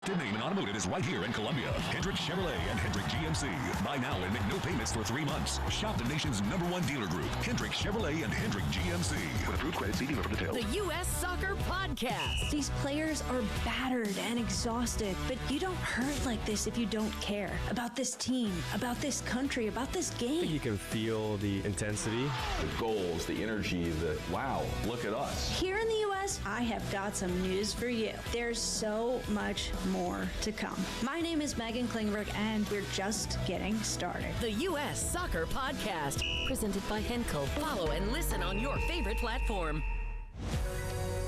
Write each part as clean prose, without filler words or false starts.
The name in automotive is right here in Columbia. Hendrick Chevrolet and Hendrick GMC. Buy now and make no payments for 3 months. Shop the nation's #1 dealer group, Hendrick Chevrolet and Hendrick GMC. With approved credit, see dealer for details. The U.S. Soccer Podcast. These players are battered and exhausted, but you don't hurt like this if you don't care about this team, about this country, about this game. You can feel the intensity. The goals, the energy, wow, look at us. Here in the U.S., I have got some news for you. There's so much more to come. My name is Megan Klingberg, and we're just getting started. The U.S. Soccer Podcast, presented by Henkel. Follow and listen on your favorite platform.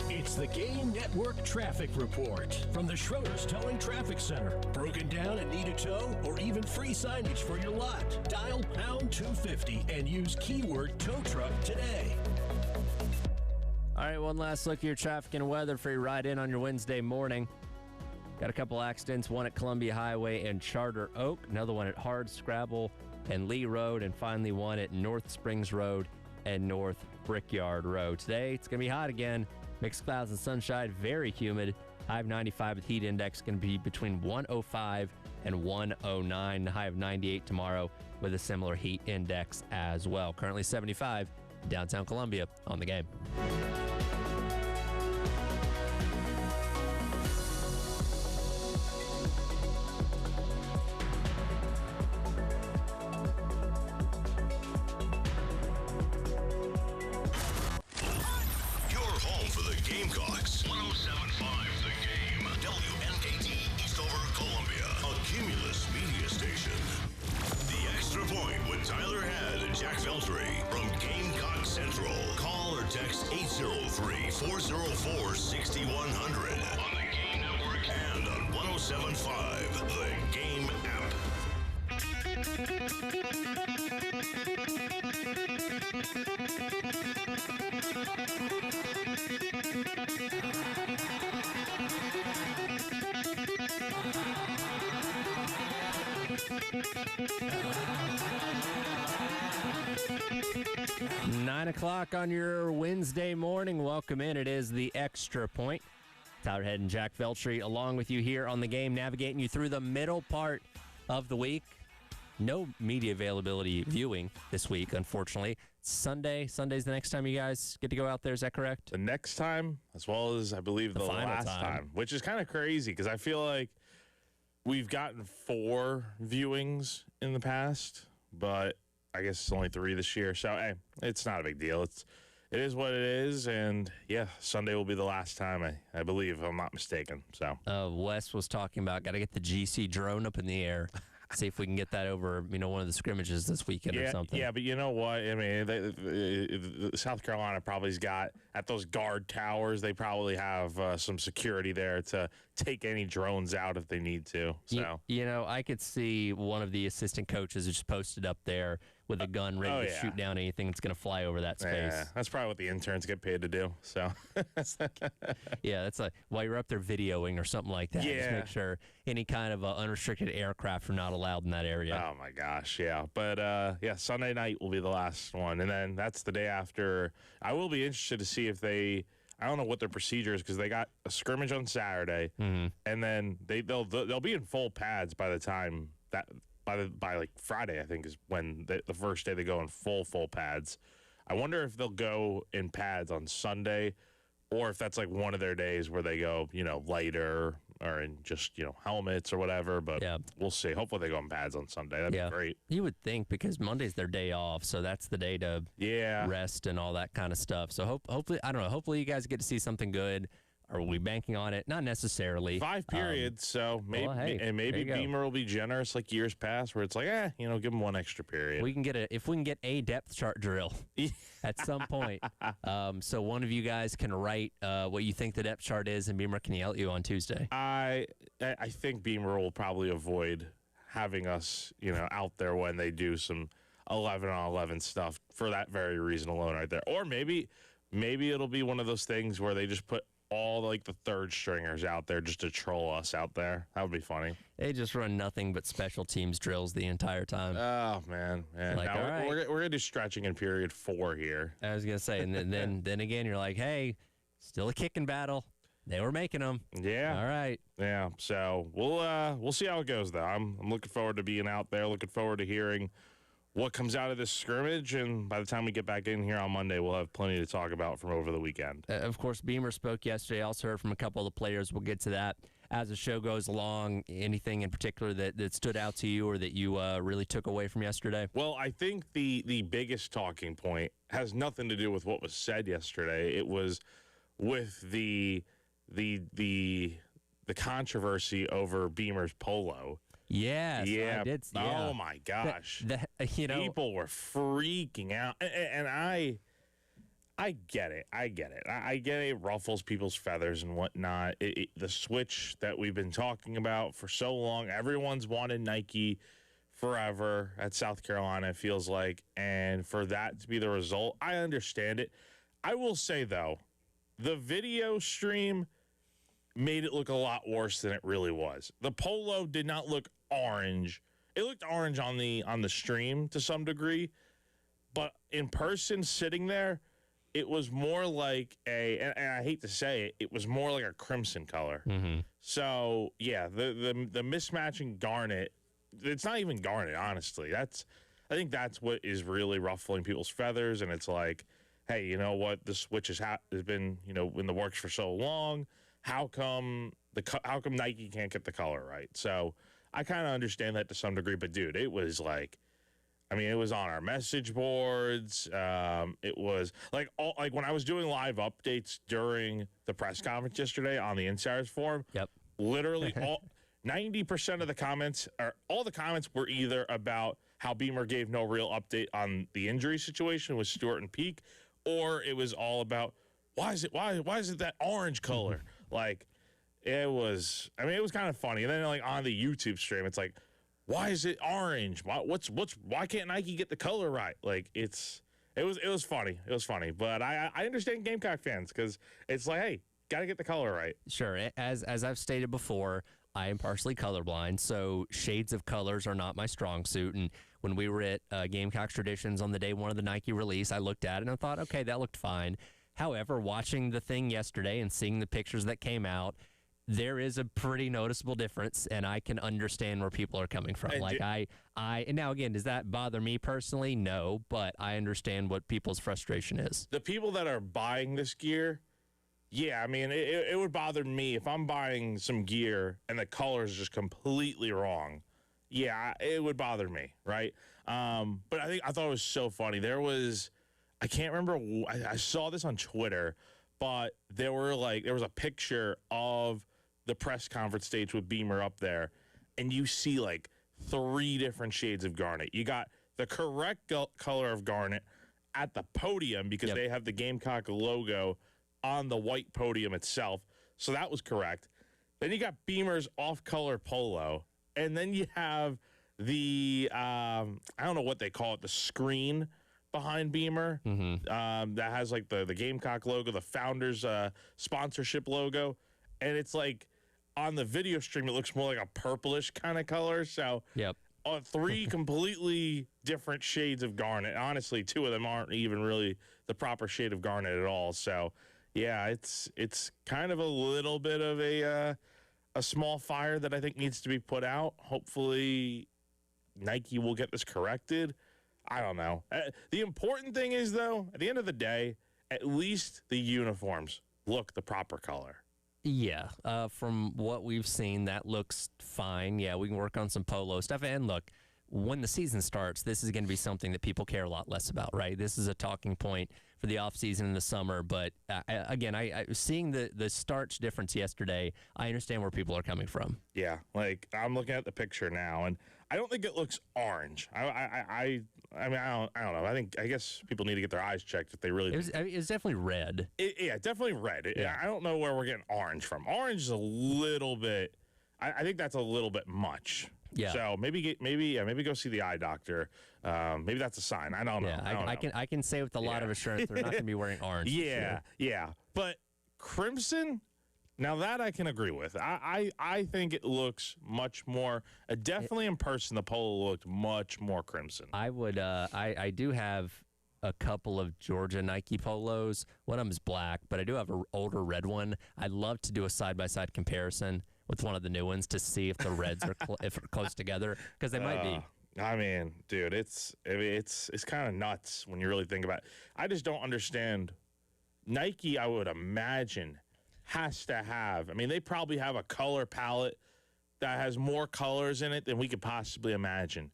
It's the Game Network Traffic Report from the Schroeder's Towing Traffic Center. Broken down and need a tow or even free signage for your lot? Dial pound 250 and use keyword tow truck today. All right, one last look at your traffic and weather for your ride in on your Wednesday morning. Got a couple accidents, one at Columbia Highway and Charter Oak, another one at Hard Scrabble and Lee Road, and finally one at North Springs Road and North Brickyard Road. Today, it's going to be hot again. Mixed clouds and sunshine, very humid. High of 95 with heat index going to be between 105 and 109. High of 98 tomorrow with a similar heat index as well. Currently 75 downtown Columbia on the game. Text 803-404-6100 on the Game Network and on 107.5, the Game app. 9 o'clock on your Wednesday morning. Welcome in. It is the Extra Point. Tyler Head and Jack Veltri along with you here on the game, navigating you through the middle part of the week. No media availability viewing this week, unfortunately. Sunday's the next time you guys get to go out there. Is that correct? The next time, as well as I believe the last time, which is kind of crazy because I feel like we've gotten 4 viewings in the past, but I guess it's only 3 this year. So, hey, it's not a big deal. It is what it is. And, yeah, Sunday will be the last time, I believe, if I'm not mistaken. So Wes was talking about got to get the GC drone up in the air. See if we can get that over, one of the scrimmages this weekend or something. Yeah, but you know what? I mean, South Carolina probably's got, at those guard towers, they probably have some security there to take any drones out if they need to. So I could see one of the assistant coaches who just posted up there with a gun ready to shoot down anything that's going to fly over that space. Yeah, that's probably what the interns get paid to do. So, yeah, that's like while you're up there videoing or something like that. Yeah. Just make sure any kind of unrestricted aircraft are not allowed in that area. Oh my gosh, yeah. But Sunday night will be the last one, and then that's the day after. I will be interested to see if they. I don't know what their procedure is because they got a scrimmage on Saturday, and then they'll be in full pads by the time that. By like Friday, I think is when the first day they go in full pads. I wonder if they'll go in pads on Sunday, or if that's like one of their days where they go, lighter or in just helmets or whatever. But we'll see. Hopefully they go in pads on Sunday. That'd be great. You would think because Monday's their day off, so that's the day to rest and all that kind of stuff. So hopefully, I don't know. Hopefully you guys get to see something good. Are we banking on it? Not necessarily. 5 periods, so maybe Beamer will be generous like years past, where it's like, give him 1 extra period. If we can get a depth chart drill at some point, so one of you guys can write what you think the depth chart is, and Beamer can yell at you on Tuesday. I think Beamer will probably avoid having us, out there when they do some 11-on-11 stuff for that very reason alone, right there. Or maybe it'll be one of those things where they just put all like the third stringers out there just to troll us out there. That would be funny. They just run nothing but special teams drills the entire time. Oh man. Like, now we're gonna do stretching in period 4 here. I was gonna say, and then again, you're like, hey, still a kicking battle. They were making them. Yeah. All right. Yeah. So we'll see how it goes, though. I'm looking forward to being out there. Looking forward to hearing what comes out of this scrimmage. And by the time we get back in here on Monday, we'll have plenty to talk about from over the weekend. Of course, Beamer spoke yesterday. Also heard from a couple of the players. We'll get to that as the show goes along. Anything in particular that stood out to you or that you really took away from yesterday? Well, I think the biggest talking point has nothing to do with what was said yesterday. It was with the controversy over Beamer's polo. Yes, Yeah. I did. Yeah. Oh my gosh. People were freaking out, and I get it. I get it. I get it. It ruffles people's feathers and whatnot. The switch that we've been talking about for so long. Everyone's wanted Nike forever at South Carolina, it feels like, and for that to be the result, I understand it. I will say though, the video stream made it look a lot worse than it really was. The polo did not look orange. It looked orange on the stream to some degree, but in person sitting there, it was more like and I hate to say it, it was more like a crimson color. Mm-hmm. So yeah, the mismatching garnet, it's not even garnet, honestly. I think that's what is really ruffling people's feathers, and it's like, hey, you know what? The switch has been, in the works for so long. How come Nike can't get the color right? So I kind of understand that to some degree, but dude, it was like, it was on our message boards. It was like when I was doing live updates during the press conference yesterday on the Insiders Forum. Yep. Literally 90% of the comments, or all the comments, were either about how Beamer gave no real update on the injury situation with Stewart and Peak, or it was all about why is it that orange color? Like, it was kind of funny. And then like on the YouTube stream, it's like, why is it orange? Why can't Nike get the color right? Like, it was funny. It was funny. But I understand Gamecock fans, because it's like, hey, got to get the color right. Sure. As I've stated before, I am partially colorblind, so shades of colors are not my strong suit. And when we were at Gamecocks Traditions on the day one of the Nike release, I looked at it and I thought, okay, that looked fine. However, watching the thing yesterday and seeing the pictures that came out, there is a pretty noticeable difference, and I can understand where people are coming from. And now again, does that bother me personally? No, but I understand what people's frustration is. The people that are buying this gear, yeah, it would bother me if I'm buying some gear and the color is just completely wrong. Yeah, it would bother me, right? But I thought it was so funny. I can't remember. I saw this on Twitter, but there was a picture of the press conference stage with Beamer up there, and you see like 3 different shades of garnet. You got the correct color of garnet at the podium, because they have the Gamecock logo on the white podium itself. So that was correct. Then you got Beamer's off-color polo, and then you have the I don't know what they call it, the screen behind Beamer, that has like the Gamecock logo, the Founders sponsorship logo, and it's like on the video stream it looks more like a purplish kind of color. So 3 completely different shades of garnet. Honestly, 2 of them aren't even really the proper shade of garnet at all. So yeah, it's kind of a little bit of a small fire that I think needs to be put out. Hopefully Nike will get this corrected. I don't know. The important thing is, though, at the end of the day, at least the uniforms look the proper color. Yeah, from what we've seen, that looks fine. Yeah, we can work on some polo stuff. And look, when the season starts, this is going to be something that people care a lot less about, right? This is a talking point for the offseason in the summer. But again, I seeing the starch difference yesterday, I understand where people are coming from. Yeah, like I'm looking at the picture now, and I don't think it looks orange. I don't know. I guess people need to get their eyes checked if they really. It was definitely red. Yeah, definitely red. I don't know where we're getting orange from. Orange is a little bit. I think that's a little bit much. Yeah. So maybe go see the eye doctor. Maybe that's a sign. I don't know. Yeah, I can say with a lot of assurance they're not going to be wearing orange. Yeah, yeah. But crimson, now that I can agree with. I think it looks much more. Definitely in person, the polo looked much more crimson. I would. I do have a couple of Georgia Nike polos. One of them is black, but I do have an older red one. I'd love to do a side-by-side comparison with one of the new ones to see if the reds are if they're close together, because they might be. I mean, dude, it's kind of nuts when you really think about it. I just don't understand. Nike, I would imagine, has to have. I mean, they probably have a color palette that has more colors in it than we could possibly imagine.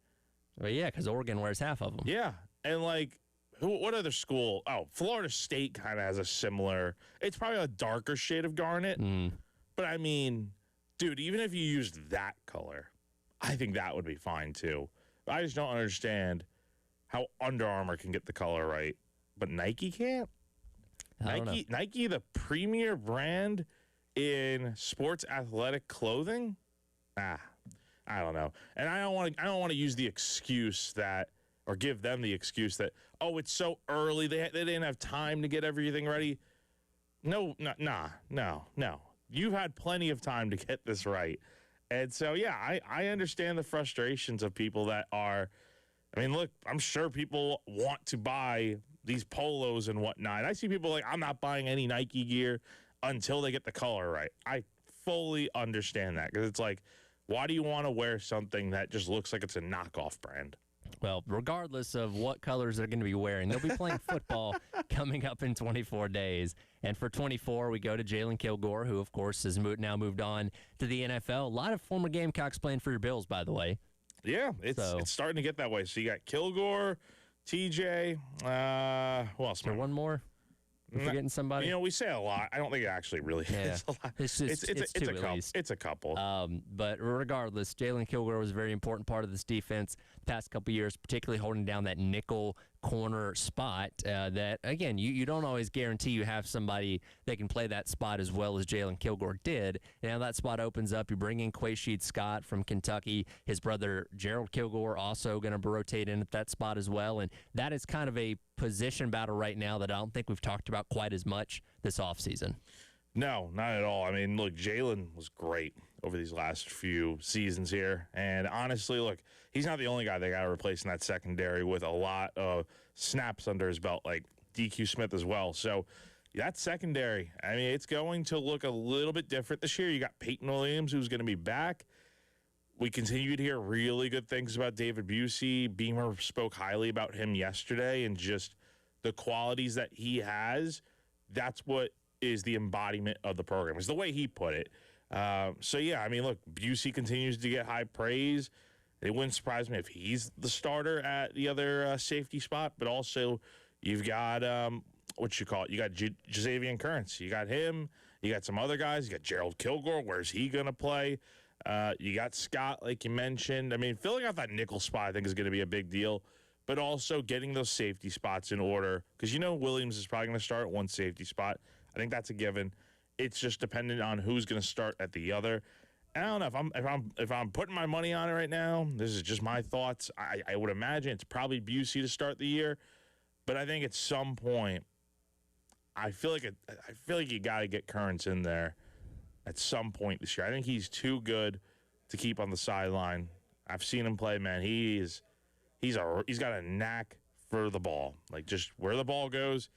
Well, yeah, because Oregon wears half of them. Yeah, and like, what other school? Oh, Florida State kind of has a similar. It's probably a darker shade of garnet, but I mean, dude, even if you used that color, I think that would be fine too. I just don't understand how Under Armour can get the color right, but Nike can't. Nike, the premier brand in sports athletic clothing. I don't know, and I don't want to use the excuse that, or give them the excuse that, oh, it's so early, they didn't have time to get everything ready. No. You've had plenty of time to get this right. And so, yeah, I understand the frustrations of people that are, I mean, look, I'm sure people want to buy these polos and whatnot. I see people like, I'm not buying any Nike gear until they get the color right. I fully understand that, because it's like, why do you want to wear something that just looks like it's a knockoff brand? Well, regardless of what colors they're going to be wearing, they'll be playing football coming up in 24 days. And for 24, we go to Jalen Kilgore, who, of course, has now moved on to the NFL. A lot of former Gamecocks playing for your Bills, by the way. Yeah, it's starting to get that way. So you got Kilgore, TJ, who else? Is there one more? We're forgetting somebody? You know, we say a lot. I don't think it actually really is a lot. It's two at least. It's a couple. But regardless, Jalen Kilgore was a very important part of this defense the past couple years, particularly holding down that nickel corner spot that, again, you don't always guarantee you have somebody that can play that spot as well as Jalen Kilgore did. And now that spot opens up. You bring in Quaysheed Scott from Kentucky. His brother Gerald Kilgore also going to rotate in at that spot as well. And that is kind of a position battle right now that I don't think we've talked about quite as much this offseason. No, not at all. I mean, look, Jalen was great over these last few seasons here. And honestly, look, he's not the only guy they got to replace in that secondary with a lot of snaps under his belt, like DQ Smith as well. So that secondary, I mean, it's going to look a little bit different this year. You got Peyton Williams, who's going to be back. We continue to hear really good things about David Busey. Beamer spoke highly about him yesterday, and just the qualities that he has. That's what is the embodiment of the program, is the way he put it. So, yeah, I mean, look, Busey continues to get high praise. It wouldn't surprise me if he's the starter at the other safety spot, but also you've got, what you call it, you got Jazavian Currents. You got him. You got some other guys. You got Gerald Kilgore. Where's he going to play? You got Scott, like you mentioned. I mean, filling out that nickel spot, I think, is going to be a big deal, but also getting those safety spots in order, because you know Williams is probably going to start at one safety spot. I think that's a given. It's just dependent on who's going to start at the other. And I don't know if I'm putting my money on it right now. This is just my thoughts. I would imagine it's probably Busey to start the year, but I think at some point, I feel like you got to get Currents in there at some point this year. I think he's too good to keep on the sideline. I've seen him play, man. He's got a knack for the ball. Like, just where the ball goes,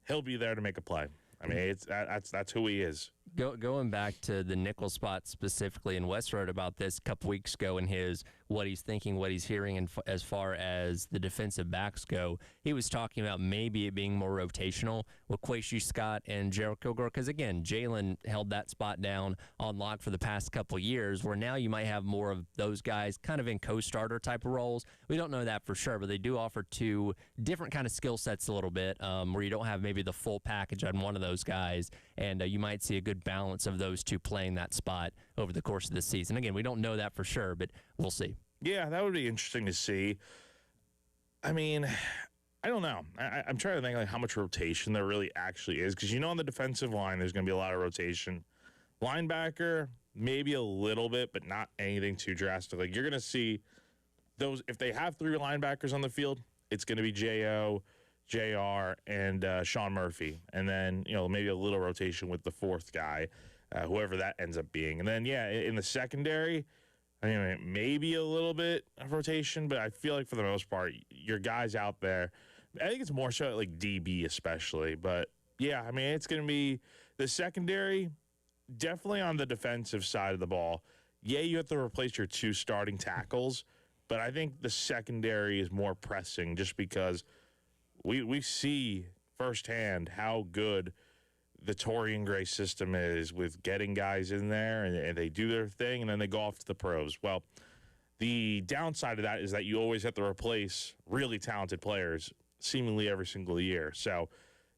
he'll be there to make a play. I mean, that's who he is. Going back to the nickel spot specifically, and Wes wrote about this a couple weeks ago in his what he's thinking, what he's hearing, and as far as the defensive backs go, he was talking about maybe it being more rotational with Quaysheed Scott and Gerald Kilgore, because, again, Jalen held that spot down on lock for the past couple years, where now you might have more of those guys kind of in co-starter type of roles. We don't know that for sure, but they do offer two different kind of skill sets a little bit, where you don't have maybe the full package on one of those guys, and you might see a good balance of those two playing that spot over the course of the season. Again, we don't know that for sure, but we'll see. Yeah, that would be interesting to see. I mean, I don't know. I'm trying to think like how much rotation there really actually is, because on the defensive line there's going to be a lot of rotation. Linebacker, maybe a little bit, but not anything too drastic. Like, you're going to see those, if they have three linebackers on the field, it's going to be J.O., JR, and Sean Murphy. And then, maybe a little rotation with the fourth guy, whoever that ends up being. And then, yeah, in the secondary, I mean, maybe a little bit of rotation, but I feel like for the most part, your guys out there, I think it's more so at, like, DB especially. But, yeah, I mean, it's going to be the secondary, definitely on the defensive side of the ball. Yeah, you have to replace your 2 starting tackles, but I think the secondary is more pressing just because we see firsthand how good the Torian Gray system is with getting guys in there, and they do their thing, and then they go off to the pros. Well, the downside of that is that you always have to replace really talented players seemingly every single year. So,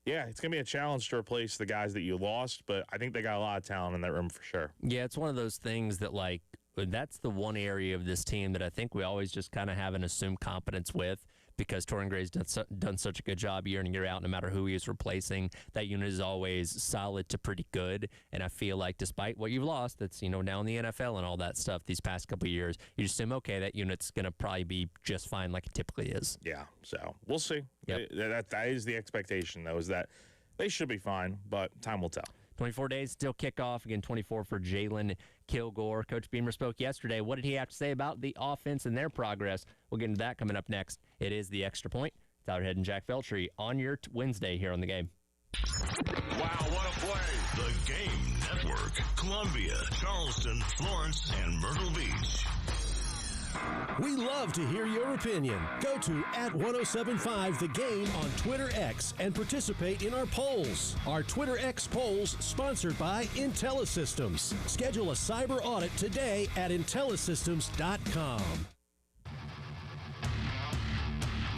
yeah, it's going to be a challenge to replace the guys that you lost, but I think they got a lot of talent in that room for sure. Yeah, it's one of those things that, like, that's the one area of this team that I think we always just kind of have an assumed competence with, because Torian Gray's done such a good job year in and year out. No matter who he is replacing, that unit is always solid to pretty good. And I feel like despite what you've lost, that's, now in the NFL and all that stuff these past couple of years, you just assume, okay, that unit's going to probably be just fine like it typically is. Yeah, so we'll see. Yep. That is the expectation, though, is that they should be fine, but time will tell. 24 days still kickoff. Again, 24 for Jalen Kilgore. Coach Beamer spoke yesterday. What did he have to say about the offense and their progress? We'll get into that coming up next. It is the Extra Point. Tyler Head and Jack Feltry on your Wednesday here on The Game. Wow, what a play. The Game Network. Columbia, Charleston, Florence, and Myrtle Beach. We love to hear your opinion. Go to @1075 The Game on Twitter X and participate in our polls. Our Twitter X polls sponsored by IntelliSystems. Schedule a cyber audit today at IntelliSystems.com.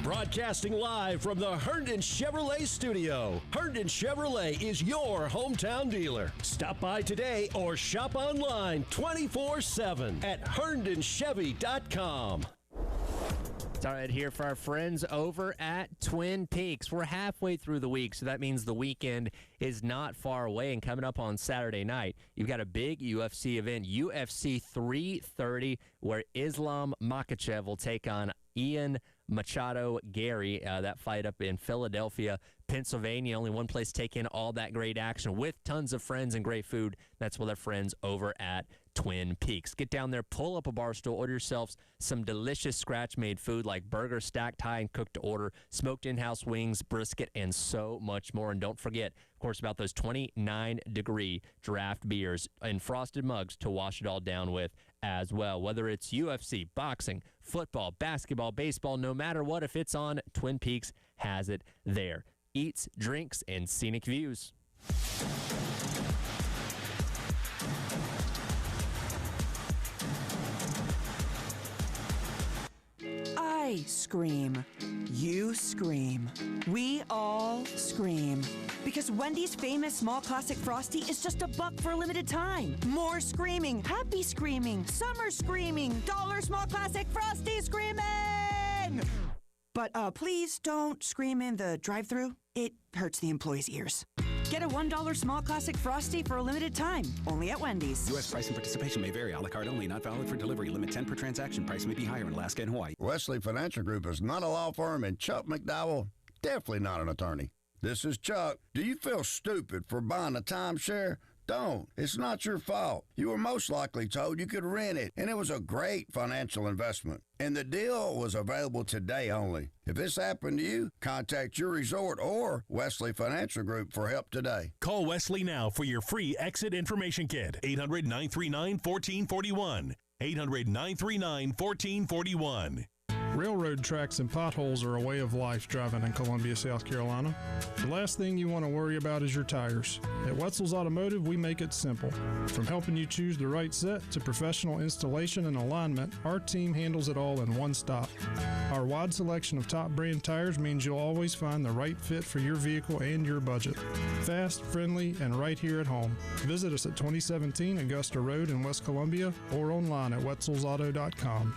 Broadcasting live from the Herndon Chevrolet studio. Herndon Chevrolet is your hometown dealer. Stop by today or shop online 24/7 at HerndonChevy.com. It's all right here for our friends over at Twin Peaks. We're halfway through the week, so that means the weekend is not far away. And coming up on Saturday night, you've got a big UFC event, UFC 330, where Islam Makhachev will take on Ian Machado Gary. That fight up in Philadelphia, Pennsylvania. Only one place to take in all that great action with tons of friends and great food. That's with our friends over at Twin Peaks. Get down there, pull up a bar stool, order yourselves some delicious scratch-made food like burgers stacked high and cooked to order, smoked in-house wings, brisket, and so much more. And don't forget, of course, about those 29-degree draft beers in frosted mugs to wash it all down with as well. Whether it's UFC, boxing, football, basketball, baseball, no matter what, if it's on, Twin Peaks has it there. Eats, drinks, and scenic views. I scream. You scream. We all scream. Because Wendy's famous small classic Frosty is just $1 for a limited time. More screaming, happy screaming, summer screaming, dollar small classic Frosty screaming! But please don't scream in the drive-thru. It hurts the employees' ears. Get a $1 small classic Frosty for a limited time, only at Wendy's. U.S. price and participation may vary. A la carte only, not valid for delivery. Limit 10 per transaction. Price may be higher in Alaska and Hawaii. Wesley Financial Group is not a law firm, and Chuck McDowell, definitely not an attorney. This is Chuck. Do you feel stupid for buying a timeshare? Don't. It's not your fault. You were most likely told you could rent it, and it was a great financial investment. And the deal was available today only. If this happened to you, contact your resort or Wesley Financial Group for help today. Call Wesley now for your free exit information kit. 800-939-1441. 800-939-1441. Railroad tracks and potholes are a way of life driving in Columbia, South Carolina. The last thing you want to worry about is your tires. At Wetzel's Automotive, we make it simple. From helping you choose the right set to professional installation and alignment, our team handles it all in one stop. Our wide selection of top brand tires means you'll always find the right fit for your vehicle and your budget. Fast, friendly, and right here at home. Visit us at 2017 Augusta Road in West Columbia or online at wetzelsauto.com.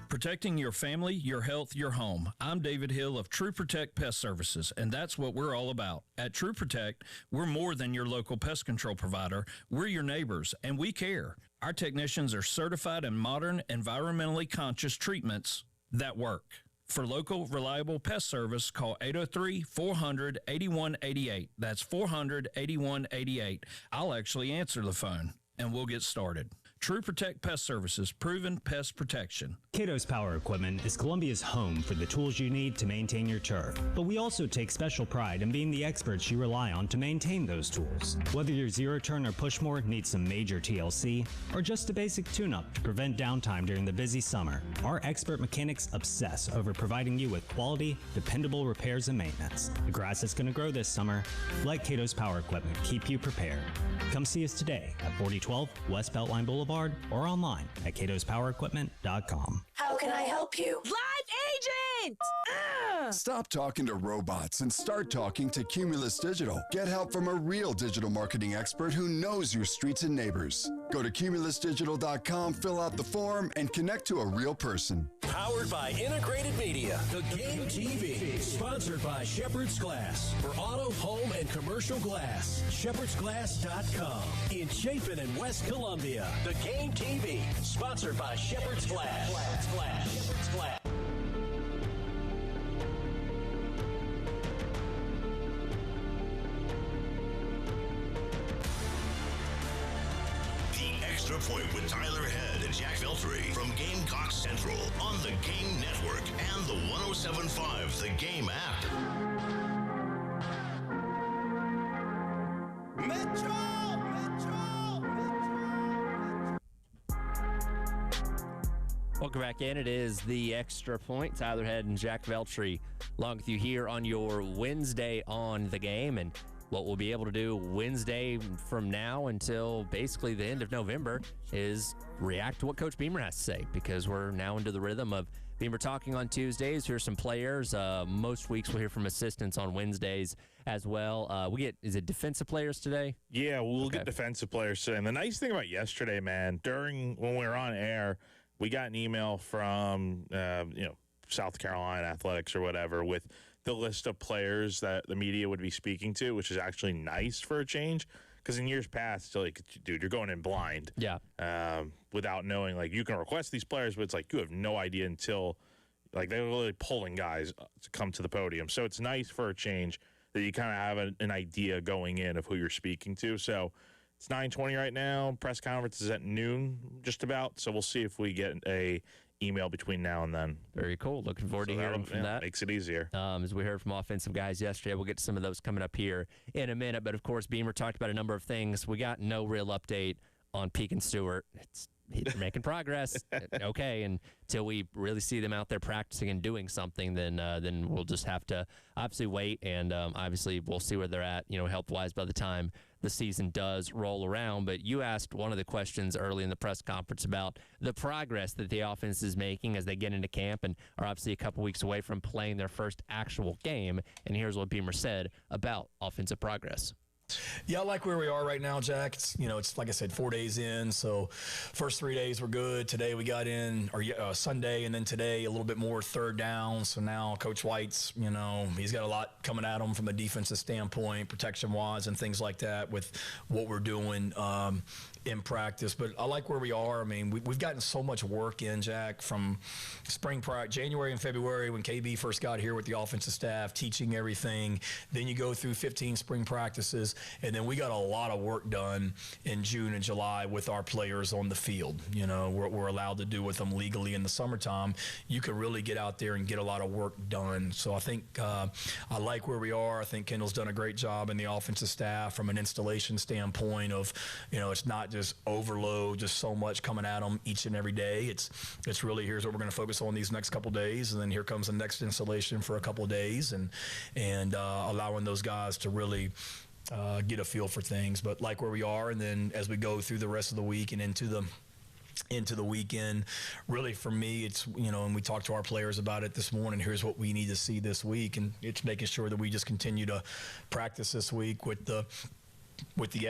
Protecting your family, your health, your home. I'm David Hill of True Protect Pest Services, and that's what we're all about. At True Protect, we're more than your local pest control provider. We're your neighbors, and we care. Our technicians are certified in modern, environmentally conscious treatments that work. For local, reliable pest service, call 803-400-8188. That's 400-8188. I'll actually answer the phone, and we'll get started. True Protect Pest Services, proven pest protection. Cato's Power Equipment is Columbia's home for the tools you need to maintain your turf. But we also take special pride in being the experts you rely on to maintain those tools. Whether your zero-turn or pushmower needs some major TLC, or just a basic tune-up to prevent downtime during the busy summer, our expert mechanics obsess over providing you with quality, dependable repairs and maintenance. The grass is going to grow this summer. Let Cato's Power Equipment keep you prepared. Come see us today at 4012 West Beltline Boulevard or online at catospowerequipment.com. How can I help you? Live agent! Stop talking to robots and start talking to Cumulus Digital. Get help from a real digital marketing expert who knows your streets and neighbors. Go to cumulusdigital.com, fill out the form, and connect to a real person. Powered by Integrated Media. The Game TV. Sponsored by Shepherd's Glass. For auto, home, and commercial glass. ShepherdsGlass.com. In Chapin and West Columbia. The Game TV. Sponsored by Shepherd's Glass. Shepherd's Glass. Extra Point with Tyler Head and Jack Veltri from Gamecock Central on the Game Network and the 107.5 The Game app. Metro! Welcome back in. It is the Extra Point. Tyler Head and Jack Veltri along with you here on your Wednesday on the Game. And what we'll be able to do Wednesday from now until basically the end of November is react to what Coach Beamer has to say, because we're now into the rhythm of Beamer talking on Tuesdays. Here's some players. Most weeks we'll hear from assistants on Wednesdays as well. We get, is it defensive players today? Yeah, we'll get defensive players today. And the nice thing about yesterday, man, when we were on air, we got an email from, South Carolina Athletics or whatever with the list of players that the media would be speaking to, which is actually nice for a change. Because in years past, it's like, dude, you're going in blind. Yeah. Without knowing, like, you can request these players, but it's like you have no idea until, like, they're really pulling guys to come to the podium. So it's nice for a change that you kind of have an idea going in of who you're speaking to. So it's 9:20 right now. Press conference is at noon, just about. So we'll see if we get a email between now and then. Very cool. Looking forward to hearing from that. Makes it easier. As we heard from offensive guys yesterday, we'll get to some of those coming up here in a minute. But, of course, Beamer talked about a number of things. We got no real update on Pekin Stewart. They're making progress. Okay, and until we really see them out there practicing and doing something, then we'll just have to obviously wait. And obviously we'll see where they're at, health-wise by the time the season does roll around. But you asked one of the questions early in the press conference about the progress that the offense is making as they get into camp and are obviously a couple weeks away from playing their first actual game. And here's what Beamer said about offensive progress. Yeah, I like where we are right now, Jack. It's like I said, 4 days in. So first 3 days were good. Today we got in, Sunday, and then today a little bit more third down. So now Coach White's, he's got a lot coming at him from a defensive standpoint, protection-wise and things like that with what we're doing in practice. But I like where we are. I mean, we've gotten so much work in, Jack, from spring practice, January and February when KB first got here with the offensive staff, teaching everything. Then you go through 15 spring practices, and then we got a lot of work done in June and July with our players on the field. We're allowed to do with them legally in the summertime. You can really get out there and get a lot of work done. So I think I like where we are. I think Kendall's done a great job in the offensive staff from an installation standpoint of, it's not just overload, just so much coming at them each and every day. It's really, here's what we're going to focus on these next couple days, and then here comes the next installation for a couple of days, and allowing those guys to really get a feel for things. But like where we are, and then as we go through the rest of the week and into the weekend, really for me, it's, and we talked to our players about it this morning, here's what we need to see this week, and it's making sure that we just continue to practice this week with the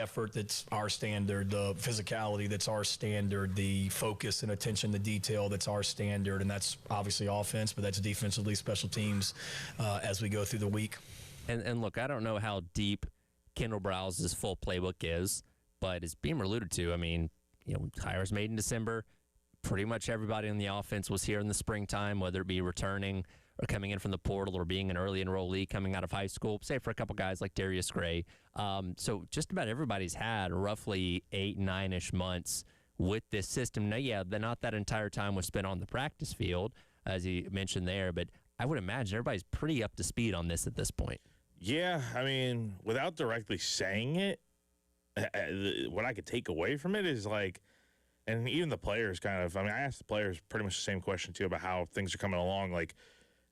effort that's our standard, the physicality that's our standard, the focus and attention to detail that's our standard, and that's obviously offense, but that's defensively, special teams as we go through the week. And look, I don't know how deep Kendall Browse's full playbook is, but as Beamer alluded to, I mean, hires made in December. Pretty much everybody on the offense was here in the springtime, whether it be returning or coming in from the portal or being an early enrollee coming out of high school, say for a couple guys like Darius Gray. So just about everybody's had roughly 8-9-ish months with this system. Now, yeah, not that entire time was spent on the practice field, as you mentioned there, but I would imagine everybody's pretty up to speed on this at this point. Yeah, I mean, without directly saying it, what I could take away from it is like, and even the players kind of, I mean, I asked the players pretty much the same question too about how things are coming along. Like,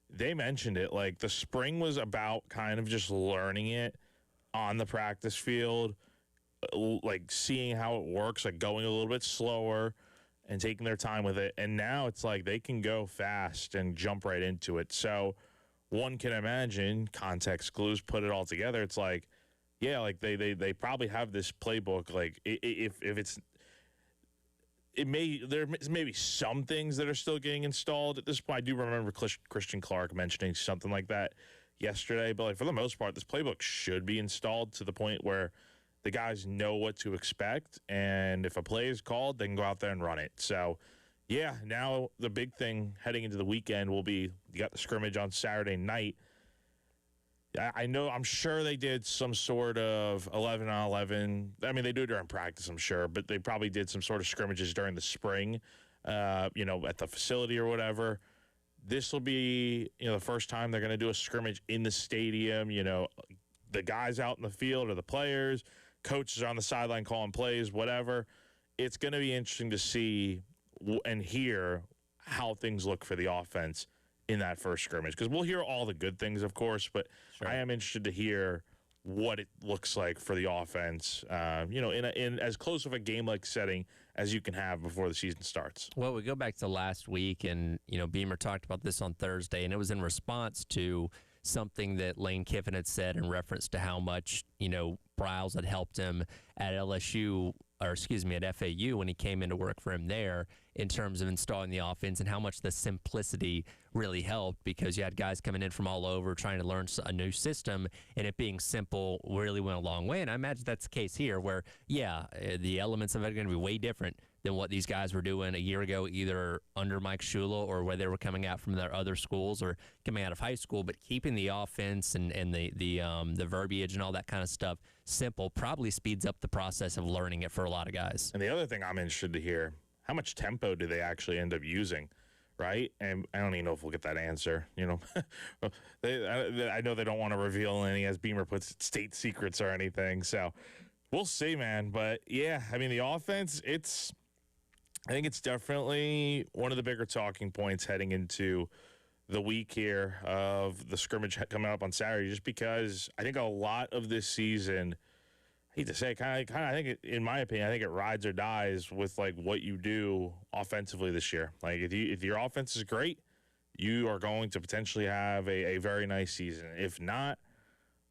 they mentioned it, like the spring was about kind of just learning it on the practice field, like seeing how it works, like going a little bit slower and taking their time with it. And now it's like they can go fast and jump right into it. So one can imagine, context clues, put it all together. It's like, yeah, like they probably have this playbook. Like if it's, there may be some things that are still getting installed at this point. I do remember Christian Clark mentioning something like that yesterday, but like for the most part, this playbook should be installed to the point where the guys know what to expect, and if a play is called, they can go out there and run it. So, yeah, now the big thing heading into the weekend will be you got the scrimmage on Saturday night. I'm sure they did some sort of 11 on 11. I mean, they do it during practice, I'm sure, but they probably did some sort of scrimmages during the spring, at the facility or whatever. This will be, the first time they're going to do a scrimmage in the stadium. The guys out in the field are the players, coaches are on the sideline calling plays, whatever. It's going to be interesting to see and hear how things look for the offense in that first scrimmage, because we'll hear all the good things, of course, but sure. I am interested to hear what it looks like for the offense, in as close of a game-like setting as you can have before the season starts. Well, we go back to last week, and, Beamer talked about this on Thursday, and it was in response to something that Lane Kiffin had said in reference to how much, Briles had helped him at LSU, or excuse me, at FAU when he came in to work for him there in terms of installing the offense, and how much the simplicity really helped, because you had guys coming in from all over trying to learn a new system, and it being simple really went a long way. And I imagine that's the case here where, yeah, the elements of it are going to be way different than what these guys were doing a year ago, either under Mike Shula or where they were coming out from their other schools or coming out of high school. But keeping the offense and the verbiage and all that kind of stuff simple probably speeds up the process of learning it for a lot of guys. And the other thing I'm interested to hear, how much tempo do they actually end up using, right? And I don't even know if we'll get that answer. I know they don't want to reveal any, as Beamer puts it, state secrets or anything. So we'll see, man. But, yeah, I mean, the offense, I think it's definitely one of the bigger talking points heading into the week here of the scrimmage coming up on Saturday, just because I think a lot of this season, I hate to say it, kind of, I think, in my opinion, I think it rides or dies with, like, what you do offensively this year. Like, if your offense is great, you are going to potentially have a very nice season. If not,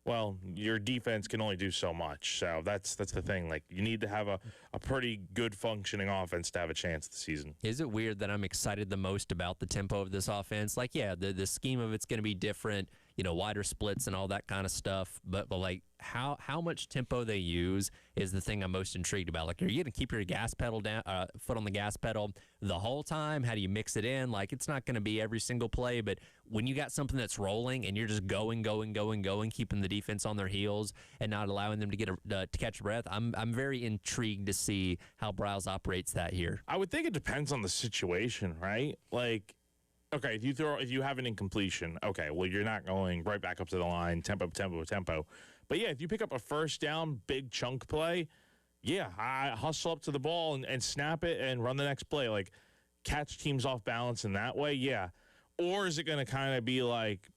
well, your defense can only do so much. So that's the thing. Like, you need to have a pretty good functioning offense to have a chance this season. Is it weird that I'm excited the most about the tempo of this offense? Like, yeah, the scheme of it's going to be different, wider splits and all that kind of stuff. But like, how much tempo they use is the thing I'm most intrigued about. Like, are you going to keep your gas pedal down, foot on the gas pedal the whole time? How do you mix it in? Like, it's not going to be every single play, but when you got something that's rolling and you're just going, keeping the defense on their heels and not allowing them to get to catch a breath, I'm very intrigued to see how Briles operates that here. I would think it depends on the situation, right? Like, okay, if you have an incompletion, okay, well, you're not going right back up to the line, tempo. But yeah, if you pick up a first down, big chunk play, yeah, I hustle up to the ball and snap it and run the next play. Like, catch teams off balance in that way, yeah. Or is it going to kind of be like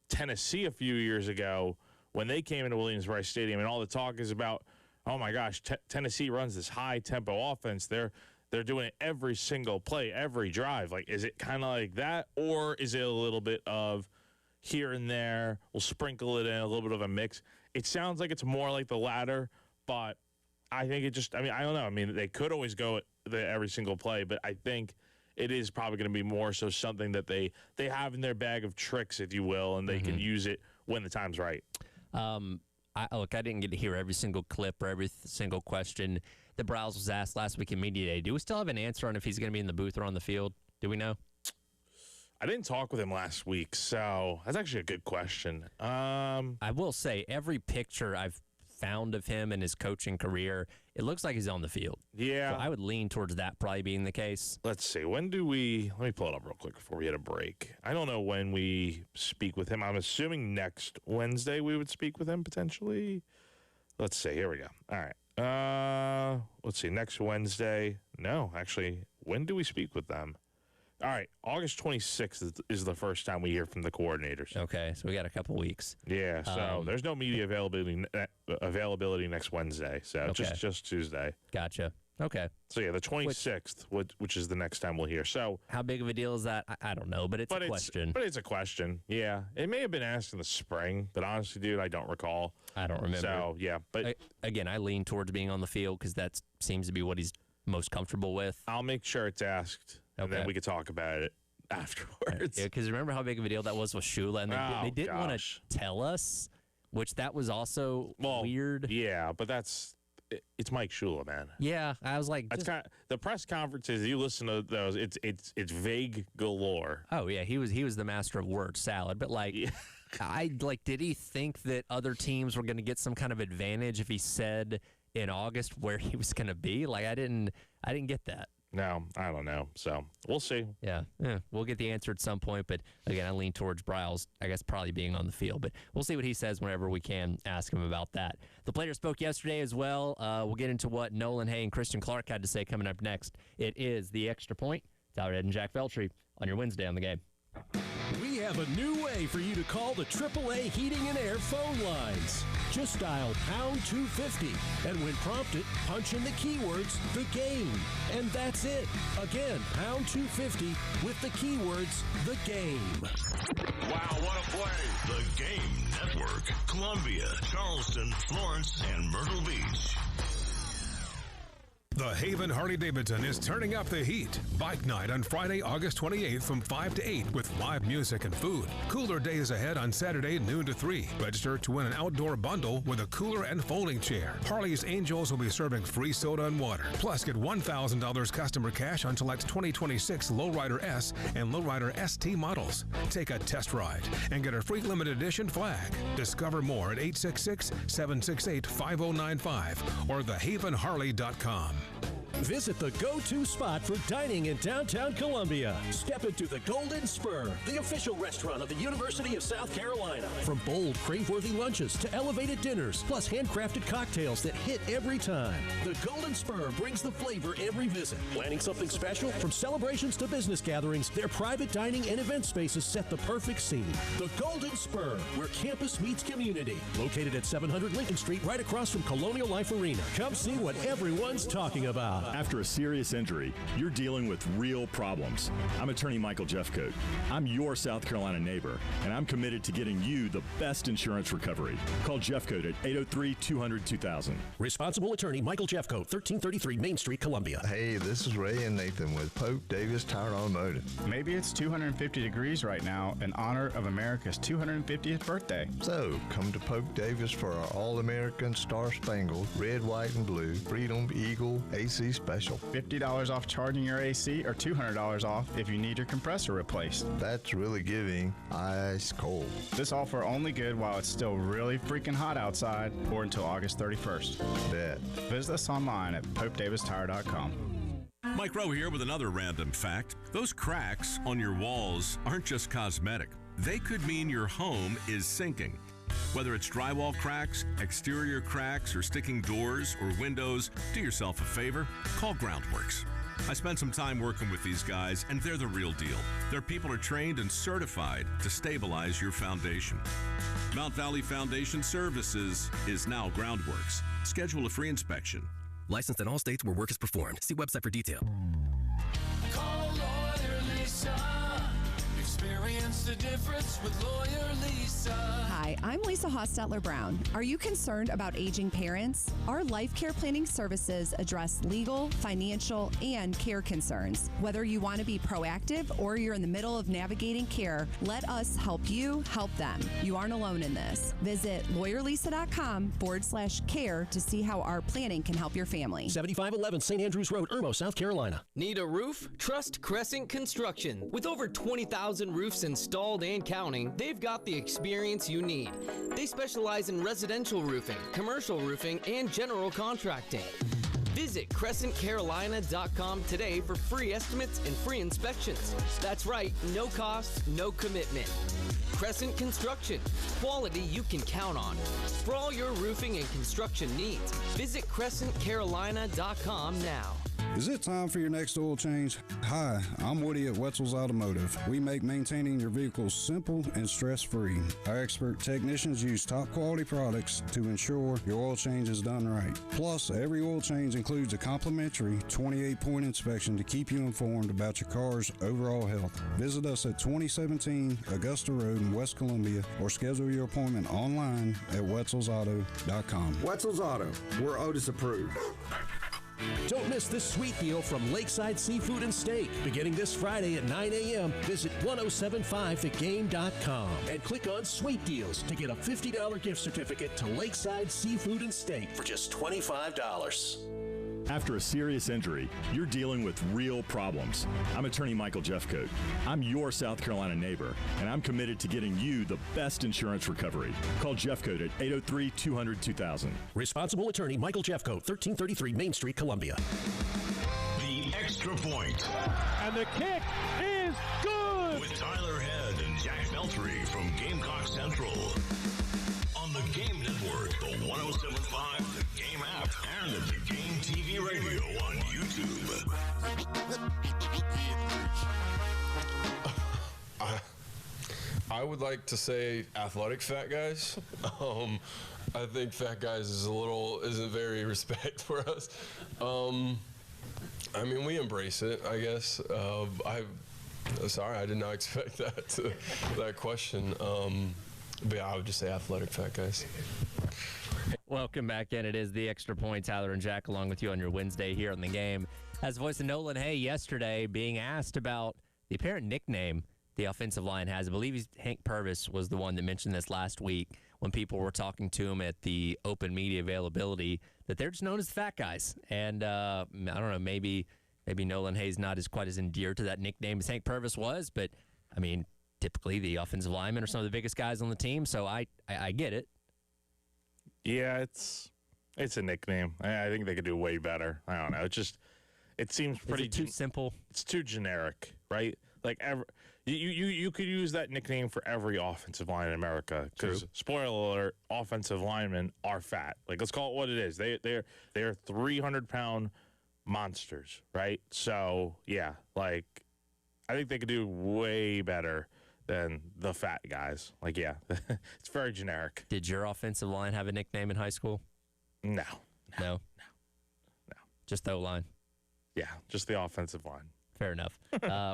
Tennessee a few years ago when they came into Williams-Brice Stadium and all the talk is about, oh my gosh, Tennessee runs this high-tempo offense. They're doing it every single play, every drive. Like, is it kind of like that, or is it a little bit of here and there? We'll sprinkle it in, a little bit of a mix. It sounds like it's more like the latter, but I think I don't know. I mean, they could always go every single play, but I think it is probably going to be more so something that they have in their bag of tricks, if you will, and they can use it when the time's right. I didn't get to hear every single clip or every single question that Briles was asked last week in Media Day. Do we still have an answer on if he's going to be in the booth or on the field? Do we know? I didn't talk with him last week, so that's actually a good question. I will say every picture I've found of him in his coaching career, It looks like he's on the field. Yeah. So I would lean towards that probably being the case. Let's see. Let me pull it up real quick before we hit a break. I don't know when we speak with him. I'm assuming next Wednesday we would speak with him potentially. Let's see. Here we go. All right. Let's see. Next Wednesday. No, actually, when do we speak with them? All right. August 26th is the first time we hear from the coordinators. Okay. So we got a couple weeks. Yeah. So there's no media availability next Wednesday. So Okay. just Tuesday. Gotcha. Okay. So, yeah, the 26th, which is the next time we'll hear. So how big of a deal is that? I don't know, but it's a question. But it's a question, yeah. It may have been asked in the spring, but honestly, dude, I don't recall. I don't remember. So, yeah. But again, I lean towards being on the field because that seems to be what he's most comfortable with. I'll make sure it's asked, and then we can talk about it afterwards. Yeah, because remember how big of a deal that was with Shula, and they didn't want to tell us, which that was also weird. Yeah, but it's Mike Shula, man. Yeah, I was like, that's kind of, the press conferences. You listen to those; it's vague galore. Oh yeah, he was the master of word salad. But did he think that other teams were going to get some kind of advantage if he said in August where he was going to be? Like I didn't get that. No, I don't know. So we'll see. Yeah, we'll get the answer at some point. But again, I lean towards Bryles, I guess, probably being on the field. But we'll see what he says whenever we can ask him about that. The players spoke yesterday as well. We'll get into what Nolan Hay and Christian Clark had to say coming up next. It is The Extra Point. Tyler Ed and Jack Veltri on your Wednesday on the Game. We have a new way for you to call the AAA Heating and Air phone lines. Just dial pound 250, and when prompted, punch in the keywords, the game. And that's it. Again, pound 250 with the keywords, the game. Wow, what a play. The Game Network. Columbia, Charleston, Florence, and Myrtle Beach. The Haven Harley-Davidson is turning up the heat. Bike night on Friday, August 28th from 5 to 8 with live music and food. Cooler days ahead on Saturday, noon to 3. Register to win an outdoor bundle with a cooler and folding chair. Harley's Angels will be serving free soda and water. Plus, get $1,000 customer cash on select 2026 Lowrider S and Lowrider ST models. Take a test ride and get a free limited edition flag. Discover more at 866-768-5095 or thehavenharley.com. Visit the go-to spot for dining in downtown Columbia. Step into the Golden Spur, the official restaurant of the University of South Carolina. From bold, crave-worthy lunches to elevated dinners, plus handcrafted cocktails that hit every time. The Golden Spur brings the flavor every visit. Planning something special? From celebrations to business gatherings, their private dining and event spaces set the perfect scene. The Golden Spur, where campus meets community. Located at 700 Lincoln Street, right across from Colonial Life Arena. Come see what everyone's talking about. After a serious injury, you're dealing with real problems. I'm attorney Michael Jeffcoat. I'm your South Carolina neighbor, and I'm committed to getting you the best insurance recovery. Call Jeffcoat at 803-200-2000. Responsible attorney Michael Jeffcoat, 1333 Main Street, Columbia. Hey, this is Ray and Nathan with Pope Davis Tire Automotive. Maybe it's 250 degrees right now in honor of America's 250th birthday. So, come to Pope Davis for our All-American Star Spangled, Red, White, and Blue, Freedom, Eagle, AC Special. $50 off charging your AC or $200 off if you need your compressor replaced. That's really giving ice cold. This offer only good while it's still really freaking hot outside or until August 31st. Bet. Visit us online at popedavistire.com. Mike Rowe here with another random fact. Those cracks on your walls aren't just cosmetic. They could mean your home is sinking. Whether it's drywall cracks, exterior cracks, or sticking doors or windows, do yourself a favor, call Groundworks. I spent some time working with these guys, and they're the real deal. Their people are trained and certified to stabilize your foundation. Mount Valley Foundation Services is now Groundworks. Schedule a free inspection. Licensed in all states where work is performed. See website for detail. Call Lawyer Lisa. Experience the difference with Lawyer Lisa. Hi, I'm Lisa Hostetler Brown. Are you concerned about aging parents? Our life care planning services address legal, financial, and care concerns. Whether you want to be proactive or you're in the middle of navigating care, let us help you help them. You aren't alone in this. Visit lawyerlisa.com/care to see how our planning can help your family. 7511 St. Andrews Road, Irmo, South Carolina. Need a roof? Trust Crescent Construction. With over 20,000 roofs installed and counting, they've got the experience you need. They specialize in residential roofing, commercial roofing, and general contracting. Visit CrescentCarolina.com today for free estimates and free inspections. That's right, no cost, no commitment. Crescent Construction, quality you can count on. For all your roofing and construction needs, visit CrescentCarolina.com now. Is it time for your next oil change? Hi, I'm Woody at Wetzel's Automotive. We make maintaining your vehicles simple and stress-free. Our expert technicians use top-quality products to ensure your oil change is done right. Plus, every oil change includes a complimentary 28-point inspection to keep you informed about your car's overall health. Visit us at 2017 Augusta Road in West Columbia or schedule your appointment online at wetzelsauto.com. Wetzel's Auto, we're Otis approved. Don't miss this sweet deal from Lakeside Seafood and Steak. Beginning this Friday at 9 a.m., visit 1075thegame.com and click on Sweet Deals to get a $50 gift certificate to Lakeside Seafood and Steak for just $25. After a serious injury, you're dealing with real problems. I'm attorney Michael Jeffcoat. I'm your South Carolina neighbor, and I'm committed to getting you the best insurance recovery. Call Jeffcoat at 803-200-2000. Responsible attorney Michael Jeffcoat, 1333 Main Street, Columbia. The Extra Point. And the kick is good! With Tyler Head and Jack Veltri from Gamecock Central. On the Game Network, the 107.5, the Game app, and the Game TV radio on YouTube. I would like to say athletic fat guys. I think fat guys isn't very respect for us. I mean, we embrace it, I guess. Sorry, I did not expect that question. But yeah, I would just say athletic fat guys. Welcome back in. It is the Extra Point. Tyler and Jack along with you on your Wednesday here on the Game. As voice of Nolan Hay yesterday being asked about the apparent nickname the offensive line has. I believe Hank Purvis was the one that mentioned this last week when people were talking to him at the open media availability, that they're just known as the fat guys. And I don't know, maybe Nolan Hay's not quite as endeared to that nickname as Hank Purvis was, but I mean, typically the offensive linemen are some of the biggest guys on the team, so I get it. Yeah, it's a nickname. I think they could do way better. I don't know. It seems pretty too simple. It's too generic, right? Like you could use that nickname for every offensive line in America because, spoiler alert, offensive linemen are fat. Like, let's call it what it is. They're 300-pound monsters, right? So yeah, like I think they could do way better than the fat guys. Like, yeah, it's very generic. Did your offensive line have a nickname in high school? No. Just the O-line? Yeah, just the offensive line. Fair enough.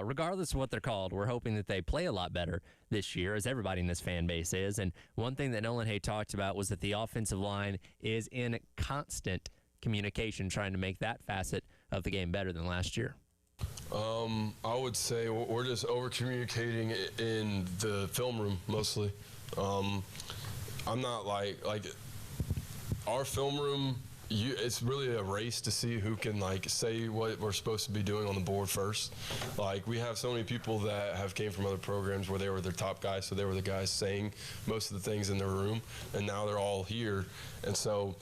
Regardless of what they're called, we're hoping that they play a lot better this year, as everybody in this fan base is. And one thing that Nolan Hay talked about was that the offensive line is in constant communication, trying to make that facet of the game better than last year. I would say we're just over-communicating in the film room mostly. I'm not like our film room. It's really a race to see who can say what we're supposed to be doing on the board first. Like, we have so many people that have came from other programs where they were their top guys, so they were the guys saying most of the things in their room, and now they're all here. And so,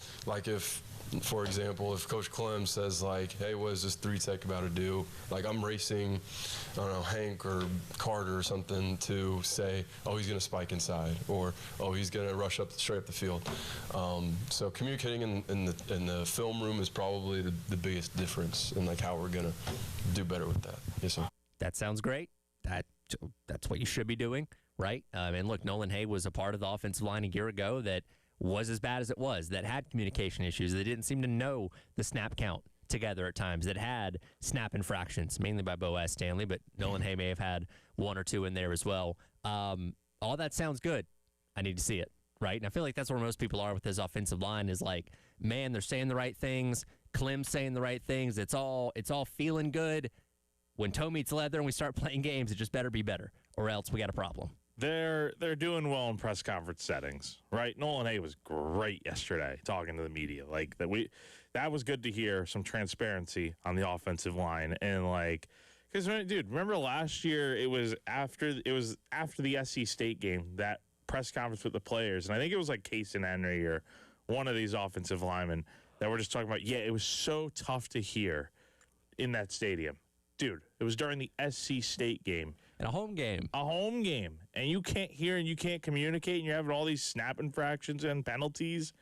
for example, if Coach Clem says, hey, what is this 3-tech about to do? I'm racing, I don't know, Hank or Carter or something to say, oh, he's going to spike inside, or, oh, he's going to rush straight up the field. So communicating in the film room is probably the biggest difference in, how we're going to do better with that. Yes, sir. That sounds great. That's what you should be doing, right? And look, Nolan Hay was a part of the offensive line a year ago that was as bad as it was, that had communication issues, that didn't seem to know the snap count together at times, that had snap infractions, mainly by Boaz Stanley, but Nolan Hay may have had one or two in there as well. All that sounds good. I need to see it, right? And I feel like that's where most people are with this offensive line is man, they're saying the right things. Clem's saying the right things. It's all feeling good. When toe meets leather and we start playing games, it just better be better, or else we got a problem. They're doing well in press conference settings, right? Nolan Hay was great yesterday talking to the media. That was good to hear some transparency on the offensive line. And because dude, remember last year it was after the SC State game, that press conference with the players, and I think it was Case and Henry or one of these offensive linemen that we're just talking about, yeah, it was so tough to hear in that stadium. Dude, it was during the SC State game. And a home game. A home game. And you can't hear and you can't communicate, and you're having all these snap infractions and penalties.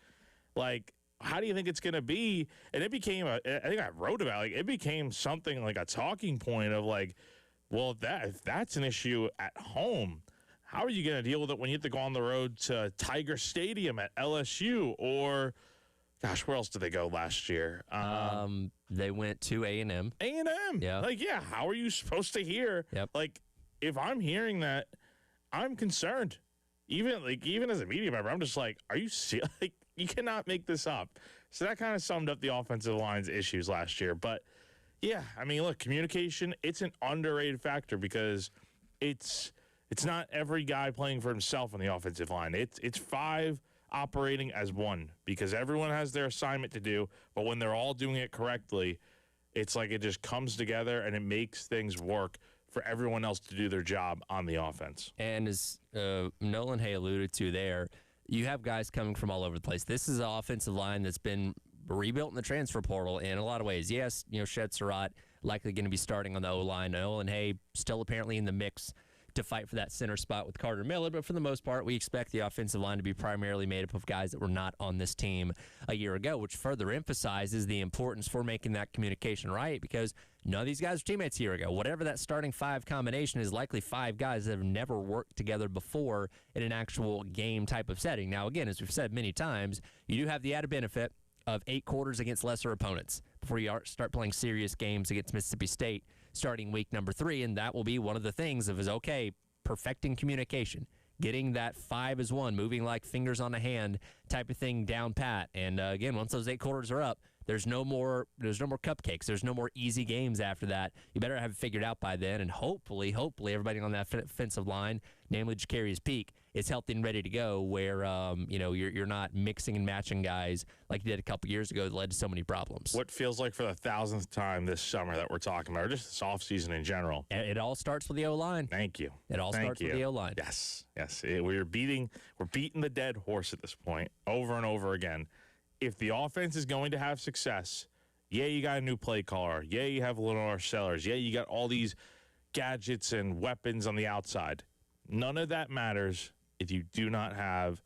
Like, how do you think it's going to be? And it became, I think I wrote about it, like, it became something like a talking point of like, well, if that's an issue at home, how are you going to deal with it when you have to go on the road to Tiger Stadium at LSU or, gosh, where else did they go last year? They went to A&M. A&M. Yeah. Like, yeah, how are you supposed to hear? Yep. Like, if I'm hearing that, I'm concerned. Even as a media member, I'm just like, are you serious? Like, you cannot make this up. So that kind of summed up the offensive line's issues last year. But, yeah, I mean, look, communication, it's an underrated factor because it's not every guy playing for himself on the offensive line. It's 5 operating as one because everyone has their assignment to do, but when they're all doing it correctly, it's like it just comes together and it makes things work for everyone else to do their job on the offense. And as Nolan Hay alluded to there, you have guys coming from all over the place. This is an offensive line that's been rebuilt in the transfer portal in a lot of ways. Yes, Shed Surratt likely going to be starting on the O-line. Nolan Hay still apparently in the mix to fight for that center spot with Carter Miller, but for the most part, we expect the offensive line to be primarily made up of guys that were not on this team a year ago, which further emphasizes the importance for making that communication right, because none of these guys were teammates a year ago. Whatever that starting 5 combination is, likely 5 guys that have never worked together before in an actual game type of setting. Now, again, as we've said many times, you do have the added benefit of 8 quarters against lesser opponents before you start playing serious games against Mississippi State starting week number 3, and that will be one of the things of perfecting communication, getting that 5 as one, moving like fingers on a hand type of thing down pat. And again, once those 8 quarters are up, there's no more cupcakes. There's no more easy games after that. You better have it figured out by then, and hopefully everybody on that offensive line, namely Ja'Carrius Peak, is healthy and ready to go, where you're not mixing and matching guys like you did a couple years ago that led to so many problems. What feels like for the 1,000th time this summer that we're talking about, or just this offseason in general. It all starts with the O-line. Thank you. It all starts with the O-line. Yes. We're beating the dead horse at this point over and over again. If the offense is going to have success, yeah, you got a new play caller. Yeah, you have Lenore Sellers. Yeah, you got all these gadgets and weapons on the outside. None of that matters if you do not have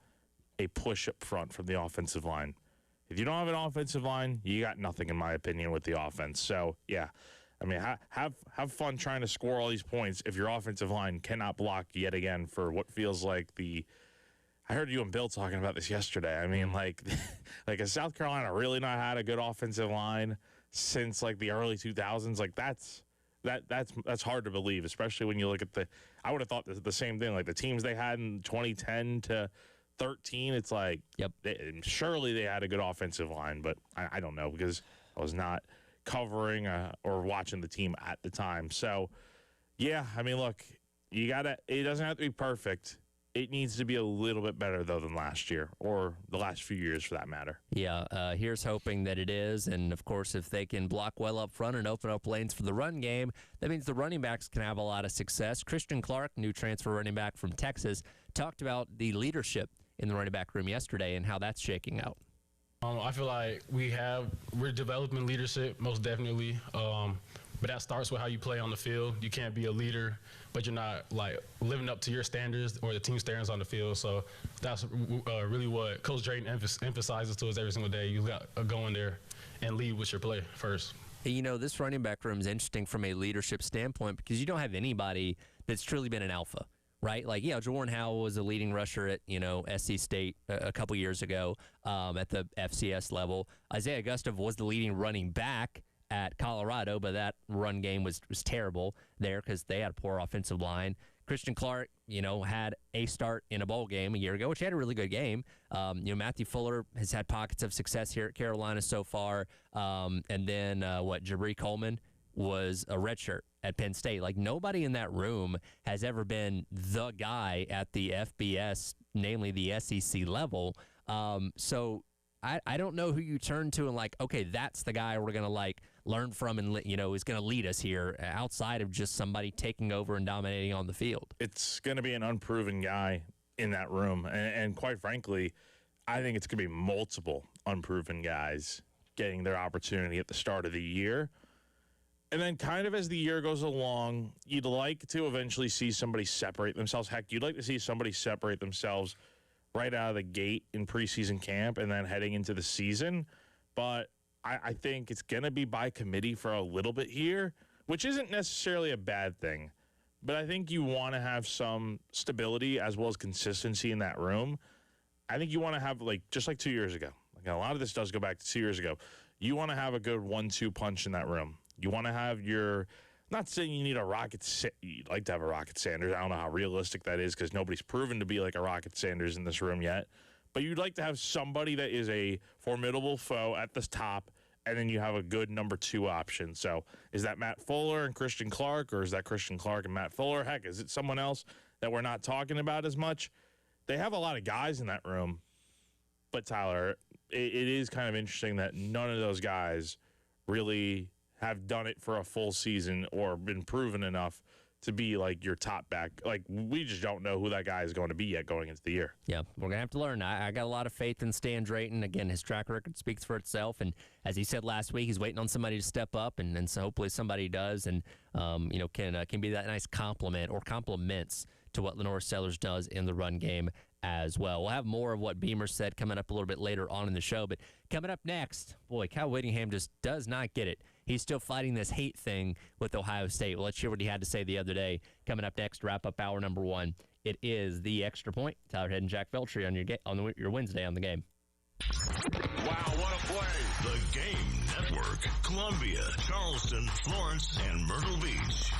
a push up front from the offensive line. If you don't have an offensive line, you got nothing, in my opinion, with the offense. So, yeah, I mean, have fun trying to score all these points if your offensive line cannot block yet again for what feels like I heard you and Bill talking about this yesterday. I mean, like has South Carolina really not had a good offensive line since like the early 2000s? Like that's hard to believe, especially when you look at I would have thought the same thing. Like the teams they had in 2010 to 13, it's like, yep, surely they had a good offensive line, but I don't know because I was not covering or watching the team at the time. So, yeah, I mean, look, it doesn't have to be perfect. It needs to be a little bit better, though, than last year or the last few years, for that matter. Yeah, here's hoping that it is. And, of course, if they can block well up front and open up lanes for the run game, that means the running backs can have a lot of success. Christian Clark, new transfer running back from Texas, talked about the leadership in the running back room yesterday and how that's shaking out. I feel like we're developing leadership, most definitely. But that starts with how you play on the field. You can't be a leader, but you're not like living up to your standards or the team standards on the field. So that's really what Coach Drayton emphasizes to us every single day. You got to go in there and lead with your play first. This running back room is interesting from a leadership standpoint because you don't have anybody that's truly been an alpha, right? Like, Jordan Howell was a leading rusher at, SC State a couple years ago at the FCS level. Isaiah Gustav was the leading running back at Colorado, but that run game was terrible there because they had a poor offensive line. Christian Clark, had a start in a bowl game a year ago, which had a really good game. Matthew Fuller has had pockets of success here at Carolina so far. And then Jabri Coleman was a redshirt at Penn State. Like, nobody in that room has ever been the guy at the FBS, namely the SEC level. So I don't know who you turn to and okay, that's the guy we're going to learn from and, is going to lead us here outside of just somebody taking over and dominating on the field. It's going to be an unproven guy in that room. And quite frankly, I think it's going to be multiple unproven guys getting their opportunity at the start of the year. And then kind of as the year goes along, you'd like to eventually see somebody separate themselves. Heck, you'd like to see somebody separate themselves right out of the gate in preseason camp and then heading into the season. But I think it's going to be by committee for a little bit here, which isn't necessarily a bad thing. But I think you want to have some stability as well as consistency in that room. I think you want to have, just like 2 years ago. Like, a lot of this does go back to 2 years ago. You want to have a good 1-2 punch in that room. You want to have not saying you need you'd like to have a Rocket Sanders. I don't know how realistic that is because nobody's proven to be like a Rocket Sanders in this room yet. But you'd like to have somebody that is a formidable foe at the top, and then you have a good number 2 option. So is that Matt Fuller and Christian Clark, or is that Christian Clark and Matt Fuller? Heck, is it someone else that we're not talking about as much? They have a lot of guys in that room. But, Tyler, it is kind of interesting that none of those guys really have done it for a full season or been proven enough to be like your top back. Like, we just don't know who that guy is going to be yet going into the year. Yeah, we're going to have to learn. I got a lot of faith in Stan Drayton. Again, his track record speaks for itself. And as he said last week, he's waiting on somebody to step up. And so hopefully somebody does and, can be that nice compliment or compliments to what Lenore Sellers does in the run game as well. We'll have more of what Beamer said coming up a little bit later on in the show. But coming up next, boy, Kyle Whittingham just does not get it. He's still fighting this hate thing with Ohio State. Well, let's hear what he had to say the other day. Coming up next, wrap up hour number 1. It is The Extra Point. Tyler Head and Jack Feltry on your Wednesday on The Game. Wow, what a play. The Game Network. Columbia, Charleston, Florence, and Myrtle Beach.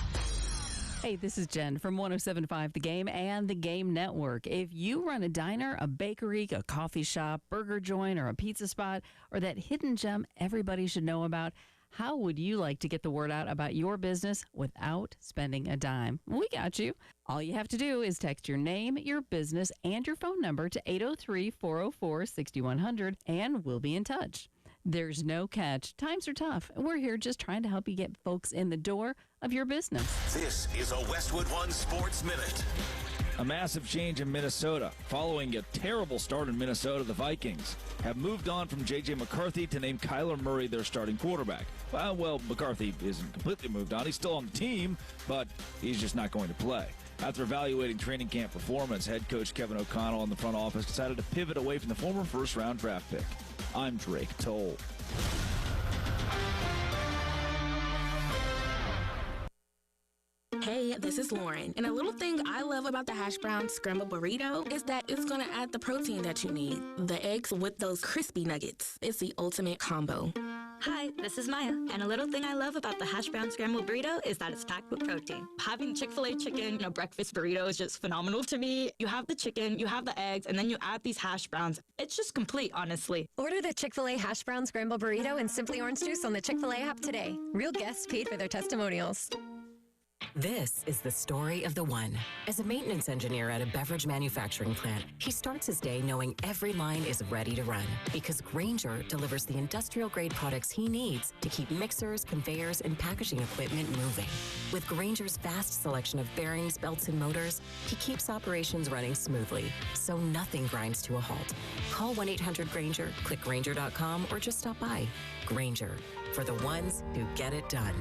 Hey, this is Jen from 107.5 The Game and The Game Network. If you run a diner, a bakery, a coffee shop, burger joint, or a pizza spot, or that hidden gem everybody should know about, how would you like to get the word out about your business without spending a dime? We got you. All you have to do is text your name, your business, and your phone number to 803-404-6100, and we'll be in touch. There's no catch. Times are tough, and we're here just trying to help you get folks in the door of your business. This is a Westwood One Sports Minute. A massive change in Minnesota. Following a terrible start in Minnesota, the Vikings have moved on from J.J. McCarthy to name Kyler Murray their starting quarterback. Well, McCarthy isn't completely moved on. He's still on the team, but he's just not going to play. After evaluating training camp performance, head coach Kevin O'Connell and the front office decided to pivot away from the former first-round draft pick. I'm Drake Toll. Hey, this is Lauren. And a little thing I love about the hash brown scrambled burrito is that it's going to add the protein that you need. The eggs with those crispy nuggets. It's the ultimate combo. Hi, this is Maya. And a little thing I love about the hash brown scrambled burrito is that it's packed with protein. Having Chick-fil-A chicken, breakfast burrito is just phenomenal to me. You have the chicken, you have the eggs, and then you add these hash browns. It's just complete, honestly. Order the Chick-fil-A hash brown scrambled burrito and Simply Orange Juice on the Chick-fil-A app today. Real guests paid for their testimonials. This is the story of the one. As a maintenance engineer at a beverage manufacturing plant, he starts his day knowing every line is ready to run because Grainger delivers the industrial-grade products he needs to keep mixers, conveyors, and packaging equipment moving. With Grainger's vast selection of bearings, belts, and motors, he keeps operations running smoothly, so nothing grinds to a halt. Call 1-800-GRAINGER, click Grainger.com, or just stop by. Grainger, for the ones who get it done.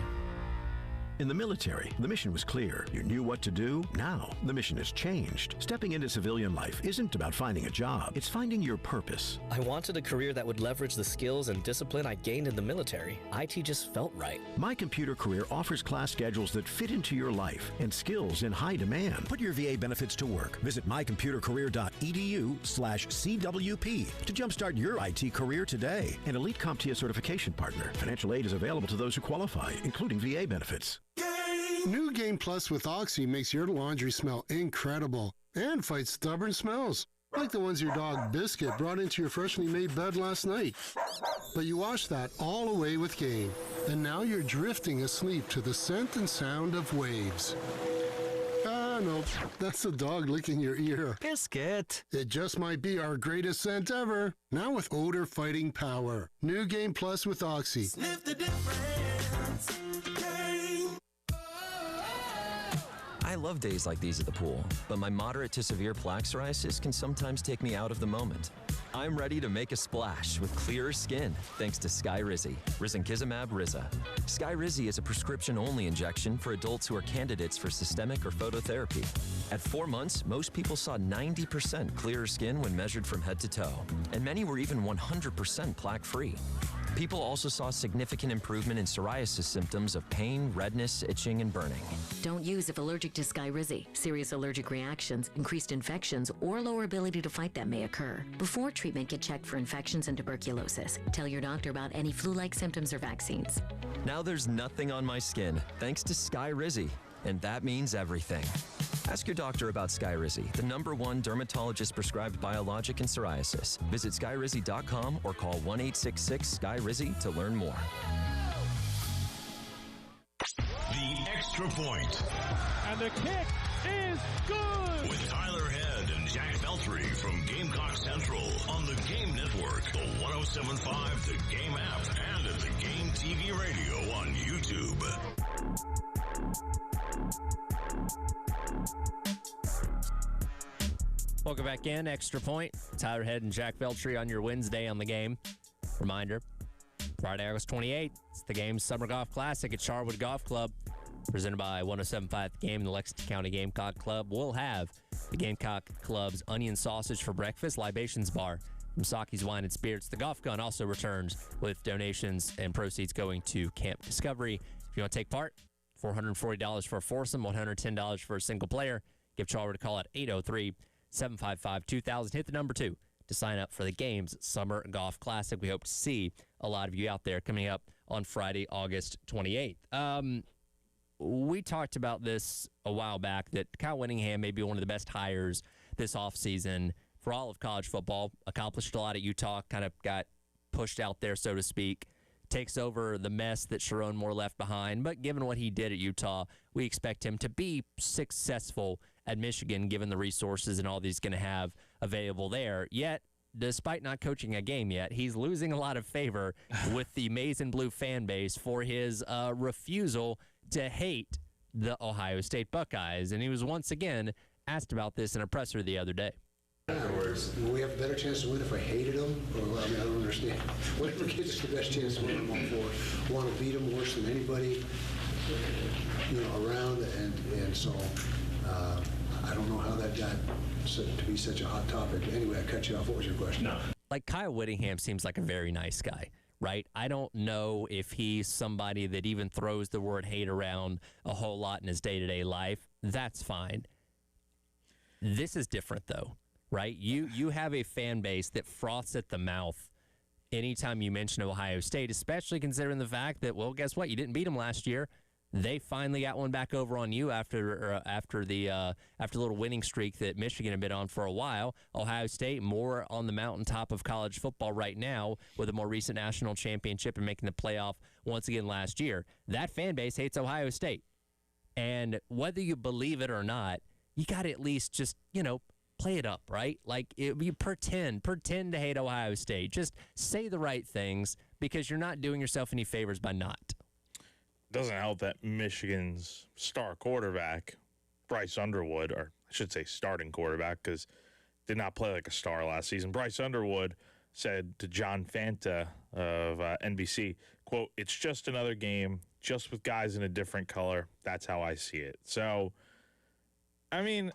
In the military, the mission was clear. You knew what to do. Now, the mission has changed. Stepping into civilian life isn't about finding a job. It's finding your purpose. I wanted a career that would leverage the skills and discipline I gained in the military. IT just felt right. My Computer Career offers class schedules that fit into your life and skills in high demand. Put your VA benefits to work. Visit mycomputercareer.edu/CWP to jumpstart your IT career today. An elite CompTIA certification partner. Financial aid is available to those who qualify, including VA benefits. New Game Plus with Oxy makes your laundry smell incredible and fights stubborn smells, like the ones your dog Biscuit brought into your freshly made bed last night. But you washed that all away with Game, and now you're drifting asleep to the scent and sound of waves. No, that's the dog licking your ear. Biscuit. It just might be our greatest scent ever. Now with odor-fighting power. New Game Plus with Oxy. Sniff the difference. I love days like these at the pool, but my moderate to severe plaque psoriasis can sometimes take me out of the moment. I'm ready to make a splash with clearer skin thanks to Skyrizi, risankizumab Riza. Skyrizi is a prescription-only injection for adults who are candidates for systemic or phototherapy. At 4 months, most people saw 90% clearer skin when measured from head to toe, and many were even 100% plaque-free. People also saw significant improvement in psoriasis symptoms of pain, redness, itching, and burning. Don't use if allergic to Skyrizi. Serious allergic reactions, increased infections, or lower ability to fight them may occur. Before treatment, get checked for infections and tuberculosis. Tell your doctor about any flu-like symptoms or vaccines. Now there's nothing on my skin thanks to Skyrizi, and that means everything. Ask your doctor about Skyrizi, the #1 dermatologist-prescribed biologic in psoriasis. Visit skyrizi.com or call 1-866-SKYRIZI to learn more. The Extra Point. And the kick is good! With Tyler Head and Jack Beltry from Gamecock Central on the Game Network, the 107.5 The Game app, and at the Game TV radio on YouTube. Welcome back in. Extra Point. Tyler Head and Jack Beltry on your Wednesday on the Game. Reminder, Friday, August 28th, it's the Game Summer Golf Classic at Charwood Golf Club. Presented by 107.5 The Game and the Lexington County Gamecock Club. We'll have the Gamecock Club's onion sausage for breakfast, libations bar from Saki's Wine and Spirits. The golf gun also returns with donations and proceeds going to Camp Discovery. If you want to take part, $440 for a foursome, $110 for a single player. Give Charwood a call at 803-755-2000. Hit the number 2 to sign up for the Game's Summer Golf Classic. We hope to see a lot of you out there coming up on Friday, August 28th. We talked about this a while back, that Kyle Whittingham may be one of the best hires this offseason for all of college football. Accomplished a lot at Utah, kind of got pushed out there, so to speak. Takes over the mess that Sharon Moore left behind. But given what he did at Utah, we expect him to be successful at Michigan, given the resources and all he's going to have available there. Yet, despite not coaching a game yet, he's losing a lot of favor with the Maize and Blue fan base for his refusal to hate the Ohio State Buckeyes. And he was once again asked about this in a presser the other day. In other words, will we have a better chance to win if I hated them? Or, I mean, I don't understand. Whatever gives us the best chance to win, I'm all for. Want to beat them worse than anybody, around. And so I don't know how that got to be such a hot topic. Anyway, I cut you off. What was your question? No. Like, Kyle Whittingham seems like a very nice guy, right? I don't know if he's somebody that even throws the word hate around a whole lot in his day-to-day life. That's fine. This is different, though, right? You have a fan base that froths at the mouth anytime you mention Ohio State, especially considering the fact that, well, guess what? You didn't beat them last year. They finally got one back over on you after the little winning streak that Michigan had been on for a while. Ohio State more on the mountaintop of college football right now with a more recent national championship and making the playoff once again last year. That fan base hates Ohio State. And whether you believe it or not, you got to at least just, play it up, right? Like, you pretend to hate Ohio State. Just say the right things, because you're not doing yourself any favors by not. Doesn't help that Michigan's star quarterback, Bryce Underwood, or I should say starting quarterback, because did not play like a star last season. Bryce Underwood said to John Fanta of NBC, quote, "It's just another game, just with guys in a different color. That's how I see it." So, I mean,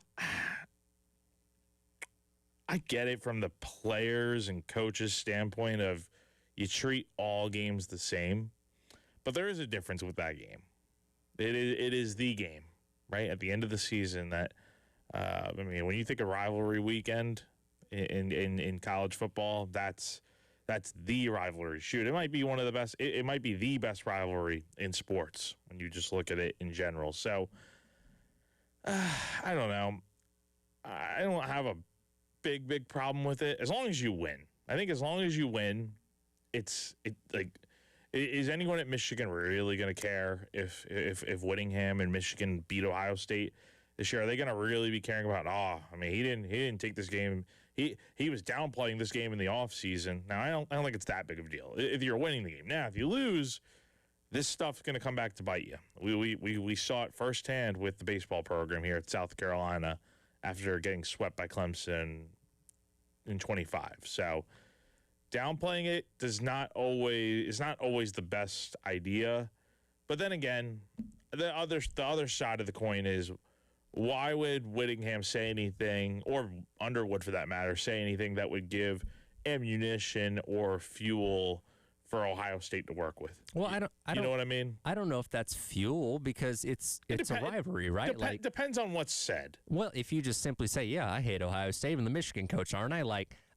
I get it from the players and coaches' standpoint of you treat all games the same. But there is a difference with that game. It is the game, right? At the end of the season, that when you think of rivalry weekend in college football, that's the rivalry. Shoot, it might be one of the best. It might be the best rivalry in sports when you just look at it in general. So I don't know. I don't have a big problem with it as long as you win. I think as long as you win, is anyone at Michigan really going to care if Whittingham and Michigan beat Ohio State this year? Are they going to really be caring about? He didn't take this game. He was downplaying this game in the offseason. Now I don't think it's that big of a deal if you're winning the game. Now if you lose, this stuff's going to come back to bite you. We saw it firsthand with the baseball program here at South Carolina after getting swept by Clemson. in 25. So downplaying it is not always the best idea. But then again, the other side of the coin is, why would Whittingham say anything, or Underwood for that matter, say anything that would give ammunition or fuel for Ohio State to work with? Well, I don't. You know what I mean? I don't know if that's fuel, because it's a rivalry, right? Depends on what's said. Well, if you just simply say, "Yeah, I hate Ohio State, I'm the Michigan coach, aren't I?"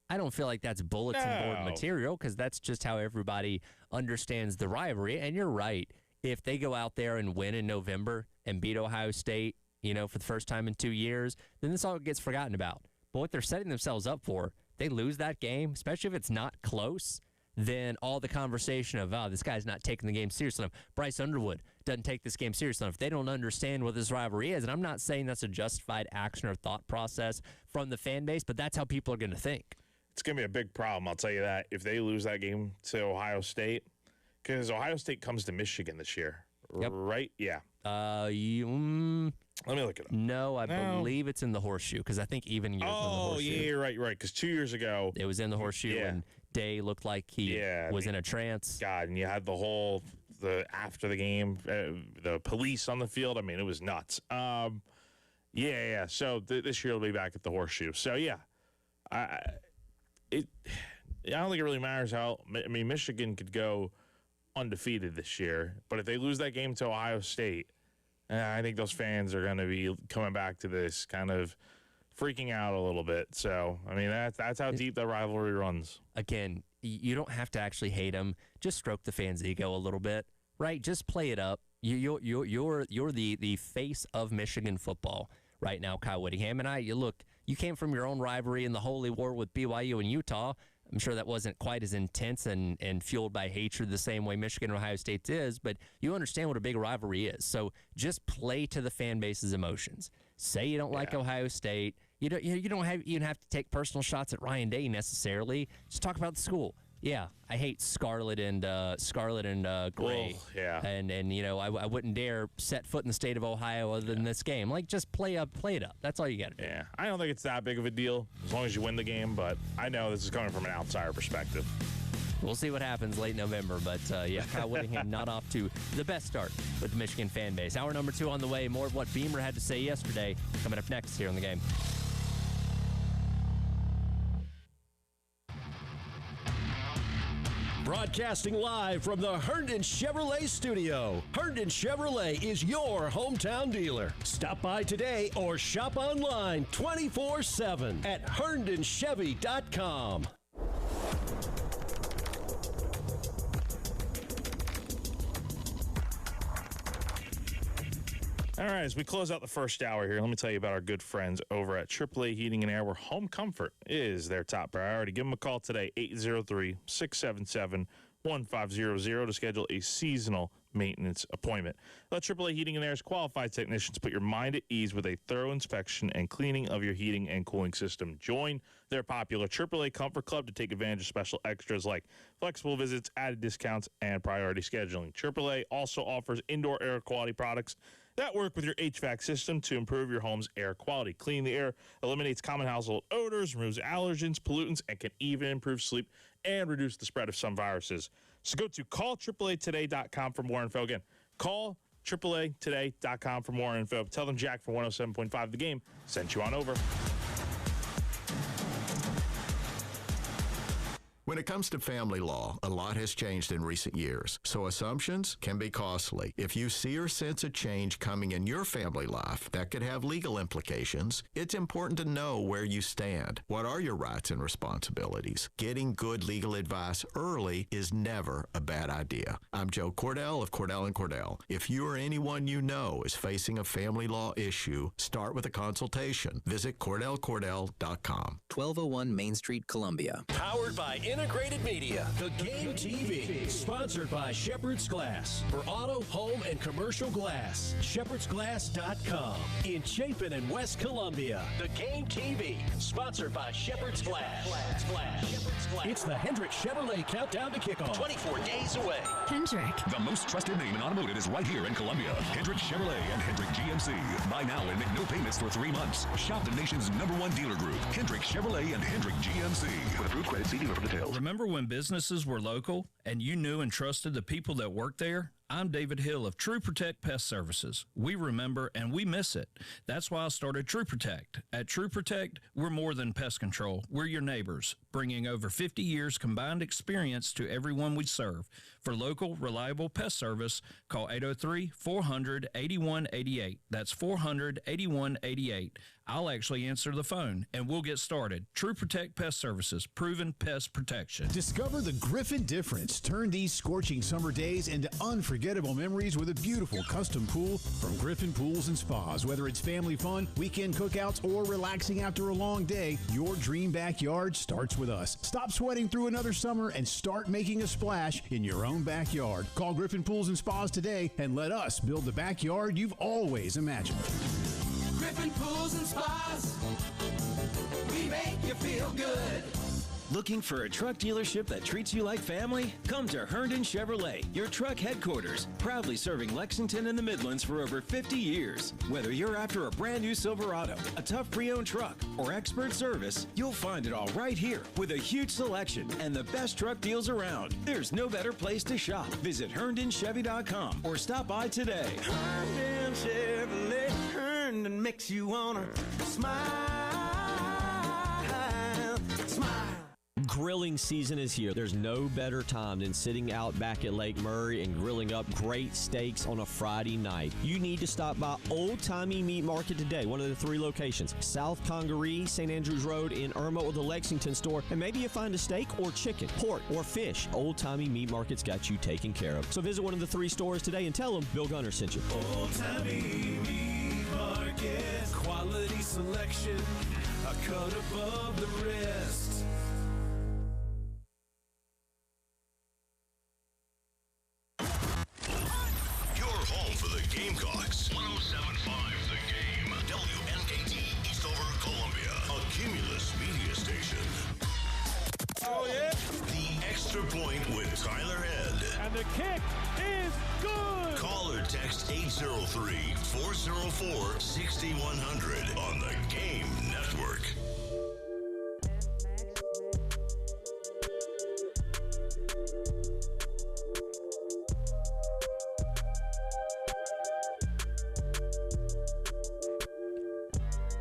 I don't feel like that's bulletin board material, because that's just how everybody understands the rivalry. And you're right. If they go out there and win in November and beat Ohio State, for the first time in 2 years, then this all gets forgotten about. But what they're setting themselves up for, they lose that game, especially if it's not close, then all the conversation of, this guy's not taking the game seriously enough. Bryce Underwood doesn't take this game seriously enough. They don't understand what this rivalry is. And I'm not saying that's a justified action or thought process from the fan base, but that's how people are going to think. It's going to be a big problem, I'll tell you that, if they lose that game to Ohio State, because Ohio State comes to Michigan this year, right? Yeah. Let me look it up. No, I believe it's in the Horseshoe, because I think even years in the Horseshoe. Oh, yeah, you're right, because 2 years ago, it was in the Horseshoe, and Day looked like he was in a trance. God, and you had after the game, the police on the field. I mean, it was nuts. So this year will be back at the Horseshoe. So I don't think it really matters how. I mean, Michigan could go undefeated this year, but if they lose that game to Ohio State, I think those fans are going to be coming back to this, kind of freaking out a little bit. So, I mean, that's how deep that rivalry runs. Again, you don't have to actually hate them. Just stroke the fans' ego a little bit, right? Just play it up. You're the face of Michigan football right now, Kyle Whittingham. And you came from your own rivalry in the holy war with BYU and Utah. I'm sure that wasn't quite as intense and fueled by hatred the same way Michigan and Ohio State is, but you understand what a big rivalry is. So just play to the fan base's emotions. Say you don't like Ohio State. You don't even have to take personal shots at Ryan Day necessarily. Just talk about the school. Yeah, I hate scarlet and gray. And I wouldn't dare set foot in the state of Ohio other than this game. Just play it up. That's all you got to do. Yeah, I don't think it's that big of a deal as long as you win the game. But I know this is coming from an outsider perspective. We'll see what happens late November. But Kyle Whittingham not off to the best start with the Michigan fan base. Hour number 2 on the way. More of what Beamer had to say yesterday coming up next here on the game. Broadcasting live from the Herndon Chevrolet studio. Herndon Chevrolet is your hometown dealer. Stop by today or shop online 24/7 at herndonchevy.com. All right, as we close out the first hour here, let me tell you about our good friends over at AAA Heating and Air, where home comfort is their top priority. Give them a call today, 803-677-1500, to schedule a seasonal maintenance appointment. Let AAA Heating and Air's qualified technicians put your mind at ease with a thorough inspection and cleaning of your heating and cooling system. Join their popular AAA Comfort Club to take advantage of special extras like flexible visits, added discounts, and priority scheduling. AAA also offers indoor air quality products that work with your HVAC system to improve your home's air quality. Cleaning the air eliminates common household odors, removes allergens, pollutants, and can even improve sleep and reduce the spread of some viruses. So go to callAAAtoday.com for more info. Again, call AAAtoday.com for more info. Tell them Jack from 107.5 The Game sent you on over. When it comes to family law, a lot has changed in recent years, so assumptions can be costly. If you see or sense a change coming in your family life that could have legal implications, it's important to know where you stand. What are your rights and responsibilities? Getting good legal advice early is never a bad idea. I'm Joe Cordell of Cordell & Cordell. If you or anyone you know is facing a family law issue, start with a consultation. Visit CordellCordell.com. 1201 Main Street, Columbia. Powered by integrated media. The Game TV, sponsored by Shepherd's Glass. For auto, home, and commercial glass, shepherdsglass.com. In Chapin and West Columbia, the Game TV, sponsored by Shepherd's Glass. It's the Hendrick Chevrolet Countdown to Kickoff. 24 days away. Hendrick. The most trusted name in automotive is right here in Columbia. Hendrick Chevrolet and Hendrick GMC. Buy now and make no payments for 3 months. Shop the nation's #1 dealer group, Hendrick Chevrolet and Hendrick GMC. With approved credit, see dealer for details. Remember when businesses were local and you knew and trusted the people that worked there? I'm David Hill of True Protect Pest Services. We remember and we miss it. That's why I started True Protect. At True Protect, we're more than pest control. We're your neighbors, bringing over 50 years combined experience to everyone we serve. For local, reliable pest service, call 803-400-8188. That's 400-8188. I'll actually answer the phone, and we'll get started. True Protect Pest Services, proven pest protection. Discover the Griffin difference. Turn these scorching summer days into unforgettable memories with a beautiful custom pool from Griffin Pools and Spas. Whether it's family fun, weekend cookouts, or relaxing after a long day, your dream backyard starts with us. Stop sweating through another summer and start making a splash in your own backyard. Call Griffin Pools and Spas today and let us build the backyard you've always imagined. Griffin Pools and Spas, we make you feel good. Looking for a truck dealership that treats you like family? Come to Herndon Chevrolet, your truck headquarters, proudly serving Lexington and the Midlands for over 50 years. Whether you're after a brand new Silverado, a tough pre-owned truck, or expert service, you'll find it all right here with a huge selection and the best truck deals around. There's no better place to shop. Visit HerndonChevy.com or stop by today. Herndon Chevrolet, Herndon makes you wanna smile, smile. Grilling season is here. There's no better time than sitting out back at Lake Murray and grilling up great steaks on a Friday night. You need to stop by Old Timey Meat Market today, one of the 3 locations, South Congaree, St. Andrews Road in Irma, or the Lexington store, and maybe you find a steak or chicken, pork, or fish. Old Timey Meat Market's got you taken care of. So visit one of the 3 stores today and tell them Bill Gunner sent you. Old Timey Meat Market, quality selection, a cut above the rest. Home for the Gamecocks. 107.5 The Game. WNKT Eastover, Columbia. A Cumulus media station. Oh, yeah? The Extra Point with Tyler Head. And the kick is good. Call or text 803-404-6100 on the Game Network.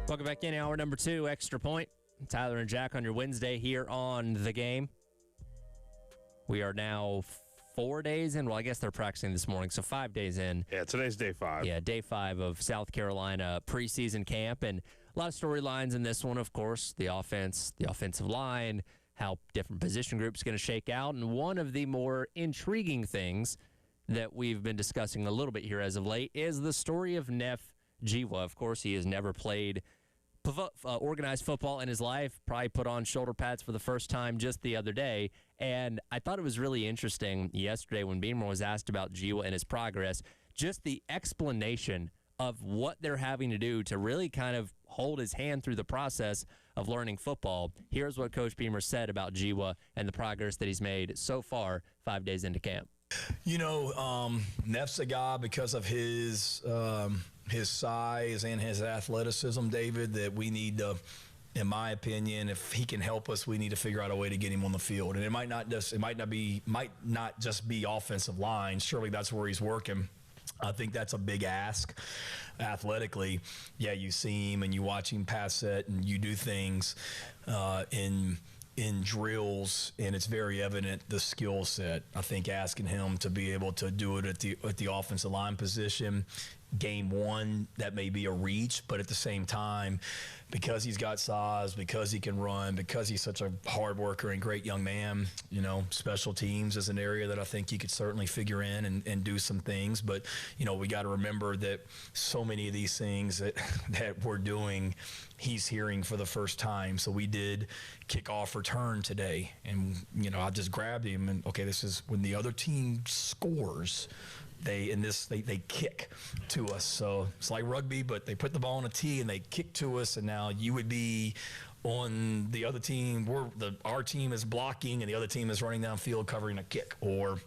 Welcome back in, hour number 2, Extra Point. Tyler and Jack on your Wednesday here on The Game. We are now 4 days in. Well, I guess they're practicing this morning, so 5 days in. Yeah, today's day 5. Yeah, day 5 of South Carolina preseason camp. And a lot of storylines in this one, of course. The offense, the offensive line, how different position groups going to shake out. And one of the more intriguing things that we've been discussing a little bit here as of late is the story of Neff Jiwa. Of course, he has never played organized football in his life, probably put on shoulder pads for the first time just the other day. And I thought it was really interesting yesterday when Beamer was asked about Jiwa and his progress, just the explanation of what they're having to do to really kind of hold his hand through the process of learning football. Here's what Coach Beamer said about Jiwa and the progress that he's made so far 5 days into camp. You know, Neff's a guy because of his size and his athleticism, David, that we need to, in my opinion, if he can help us, we need to figure out a way to get him on the field. And it might not just be offensive line. Surely that's where he's working. I think that's a big ask athletically. Yeah, you see him and you watch him pass set and you do things in drills, and it's very evident the skill set. I think asking him to be able to do it at the offensive line position game one, that may be a reach, but at the same time, because he's got size, because he can run, because he's such a hard worker and great young man, special teams is an area that I think he could certainly figure in and do some things. But, we got to remember that so many of these things that we're doing, he's hearing for the first time. So we did kickoff return today, and, I just grabbed him and, okay, this is when the other team scores. They kick to us. So it's like rugby, but they put the ball on a tee and they kick to us, and now you would be on the other team. Our team is blocking and the other team is running downfield covering a kick. Or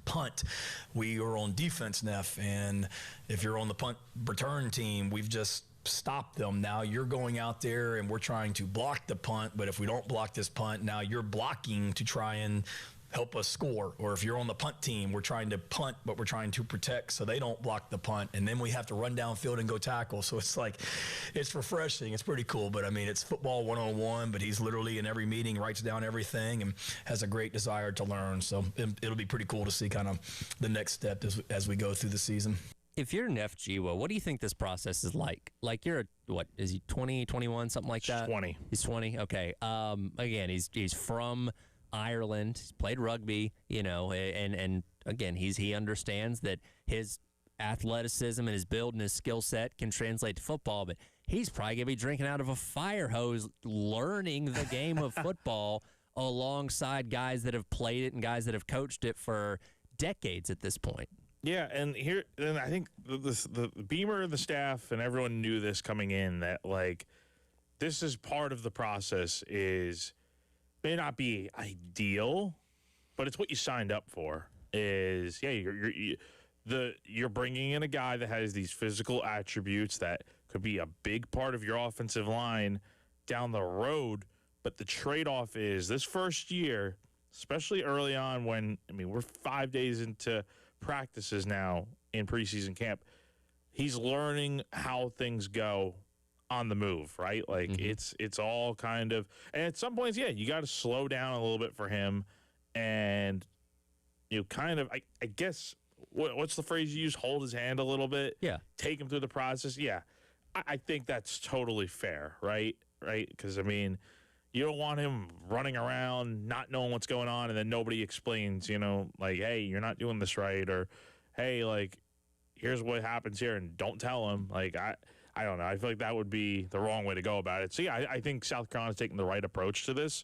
punt, we are on defense, Neff, and if you're on the punt return team, we've just stopped them. Now you're going out there and we're trying to block the punt, but if we don't block this punt, now you're blocking to try and help us score. Or if you're on the punt team, we're trying to punt, but we're trying to protect so they don't block the punt, and then we have to run downfield and go tackle. So it's like, it's refreshing. It's pretty cool. But I mean, it's football 101, but he's literally in every meeting, writes down everything, and has a great desire to learn. So it'll be pretty cool to see kind of the next step as we go through the season. If you're Neff Jiwa, what do you think this process is like? Like, you're what is he, 20, 21, something like that? 20. He's 20. Okay. Again, he's from Ireland. He's played rugby, and again, he understands that his athleticism and his build and his skill set can translate to football, but he's probably going to be drinking out of a fire hose learning the game of football alongside guys that have played it and guys that have coached it for decades at this point. Yeah, and I think the Beamer and the staff and everyone knew this coming in, that like this is part of the process. May not be ideal, but it's what you signed up for. You're bringing in a guy that has these physical attributes that could be a big part of your offensive line down the road, but the trade-off is this first year, especially early on when, we're 5 days into practices now in preseason camp, he's learning how things go on the move, right? Like it's all kind of, and at some points, you got to slow down a little bit for him, and kind of, I guess, what's the phrase you use? Hold his hand a little bit. Yeah. Take him through the process. Yeah. I think that's totally fair, right? Right? Because you don't want him running around, not knowing what's going on, and then nobody explains, like, hey, you're not doing this right, or hey, like, here's what happens here, and don't tell him. Like, I don't know. I feel like that would be the wrong way to go about it. So, yeah, I think South Carolina's taking the right approach to this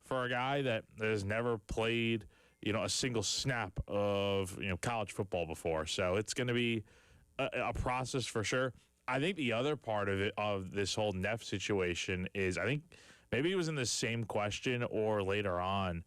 for a guy that has never played, a single snap of, college football before. So it's going to be a process for sure. I think the other part of it, of this whole Neff situation, is I think maybe it was in the same question or later on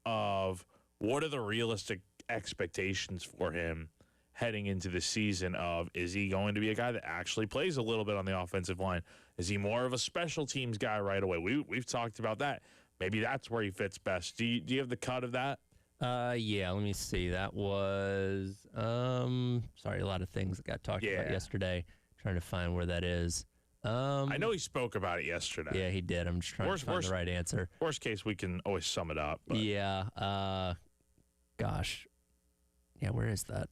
of what are the realistic expectations for him heading into the season of, is he going to be a guy that actually plays a little bit on the offensive line? Is he more of a special teams guy right away? We've talked about that. Maybe that's where he fits best. Do you have the cut of that? Yeah, let me see. That was, sorry, a lot of things that got talked about yesterday. Trying to find where that is. I know he spoke about it yesterday. Yeah, he did. I'm just trying to find the right answer. Worst case, we can always sum it up. But. Yeah. Gosh. Yeah, where is that?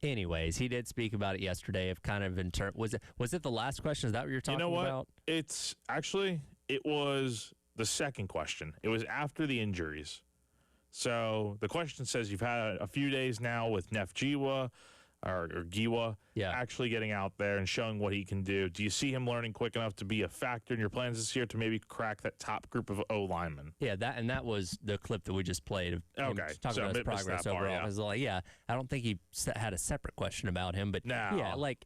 Anyways, he did speak about it yesterday. Of kind of was it the last question? Is that what you're talking about? It's actually, it was the second question. It was after the injuries. So the question says you've had a few days now with Neff Jiwa or Giwa actually getting out there and showing what he can do. Do you see him learning quick enough to be a factor in your plans this year to maybe crack that top group of O linemen? Yeah, that was the clip that we just played of him talking about his progress overall. I was like, I don't think he had a separate question about him, but like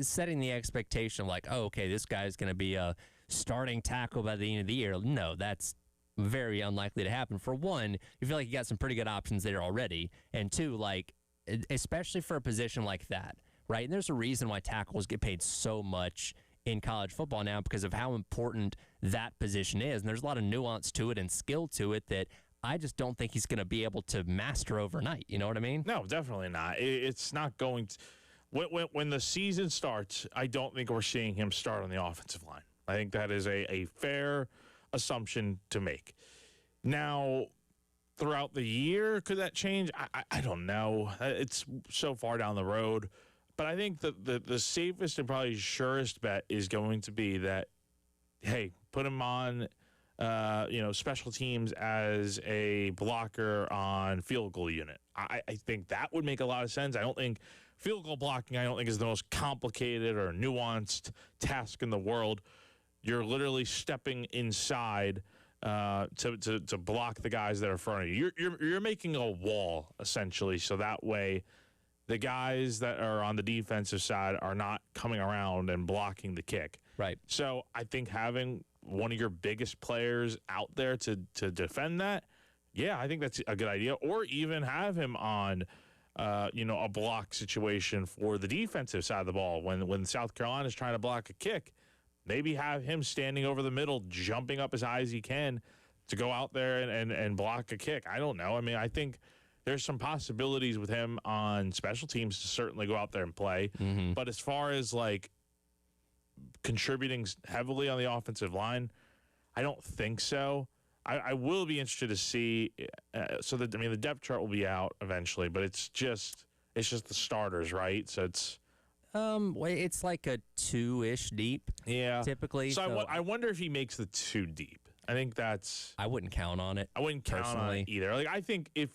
setting the expectation like, oh, okay, this guy's going to be a starting tackle by the end of the year. No, that's very unlikely to happen. For one, you feel like you got some pretty good options there already, and two, like, especially for a position like that, right? And there's a reason why tackles get paid so much in college football now, because of how important that position is. And there's a lot of nuance to it and skill to it that I just don't think he's going to be able to master overnight. You know what I mean? No, definitely not. It's not going to. When the season starts, I don't think we're seeing him start on the offensive line. I think that is a fair assumption to make. Now, throughout the year, could that change? I don't know. It's so far down the road. But I think the safest and probably surest bet is going to be that, hey, put him on, special teams as a blocker on field goal unit. I think that would make a lot of sense. I don't think field goal blocking, is the most complicated or nuanced task in the world. You're literally stepping inside to block the guys that are in front of you. You're making a wall, essentially, so that way the guys that are on the defensive side are not coming around and blocking the kick. Right. So I think having one of your biggest players out there to defend that, yeah, I think that's a good idea. Or even have him on, a block situation for the defensive side of the ball. When South Carolina is trying to block a kick, maybe have him standing over the middle, jumping up as high as he can to go out there and block a kick. I don't know. I mean, I think there's some possibilities with him on special teams to certainly go out there and play. Mm-hmm. But as far as, like, contributing heavily on the offensive line, I don't think so. I will be interested to see. The depth chart will be out eventually, but it's just the starters, right? So it's it's like a 2-ish deep. Yeah, typically. So I wonder if he makes the 2 deep. I think I wouldn't count on it. I wouldn't count personally on it either. Like, I think if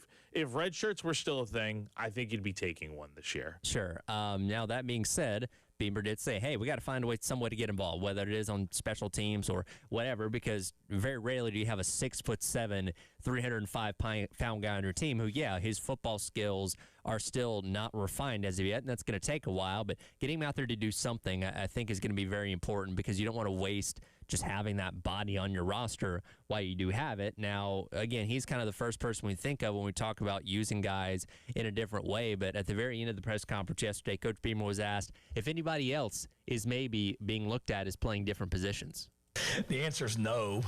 red shirts were still a thing, I think you'd be taking one this year. Sure. Now, that being said, Beamer did say, hey, we got to find some way to get involved, whether it is on special teams or whatever, because very rarely do you have a 6'7", 305-pound guy on your team who, his football skills are still not refined as of yet, and that's going to take a while. But getting him out there to do something, I think, is going to be very important, because you don't want to waste just having that body on your roster while you do have it. Now, again, he's kind of the first person we think of when we talk about using guys in a different way. But at the very end of the press conference yesterday, Coach Beamer was asked if anybody else is maybe being looked at as playing different positions. The answer is no.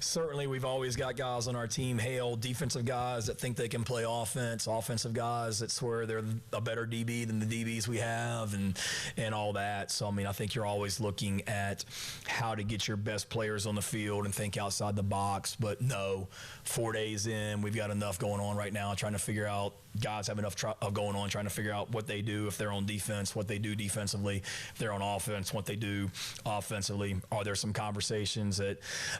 Certainly, we've always got guys on our team, defensive guys that think they can play offense, offensive guys that swear they're a better DB than the DBs we have, and all that. So, I think you're always looking at how to get your best players on the field and think outside the box. But no, 4 days in, we've got enough going on right now trying to figure out, guys have enough going on trying to figure out what they do if they're on defense, what they do defensively, if they're on offense, what they do offensively. Are there some conversations that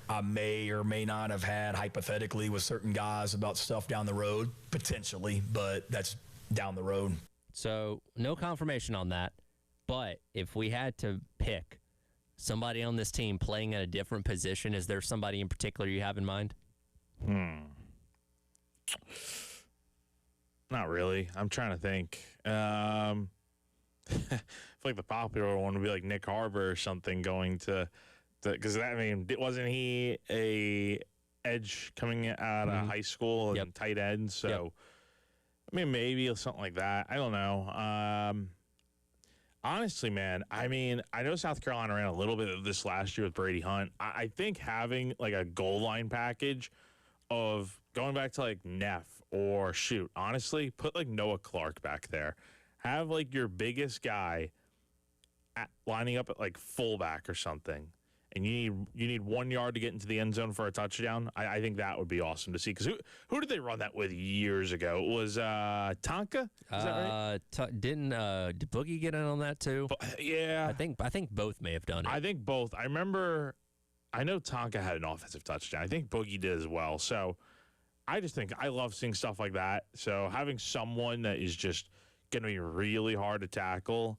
I may or may not have had hypothetically with certain guys about stuff down the road? Potentially, but that's down the road. So no confirmation on that. But if we had to pick somebody on this team playing at a different position, is there somebody in particular you have in mind? Not really. I'm trying to think. I feel like the popular one would be like Nick Harbor or something going to because wasn't he a edge coming out of high school and tight end? So maybe something like that. I don't know. Honestly, man, I know South Carolina ran a little bit of this last year with Brady Hunt. I think having like a goal line package of going back to like Neff or honestly, put like Noah Clark back there. Have like your biggest guy lining up at like fullback or something, and you need 1 yard to get into the end zone for a touchdown. I think that would be awesome to see. Because who did they run that with years ago? It was Tonka? Is that right? Did Boogie get in on that too? Yeah, I think both may have done it. I think both. I know Tonka had an offensive touchdown. I think Boogie did as well. So I just think I love seeing stuff like that. So having someone that is just going to be really hard to tackle,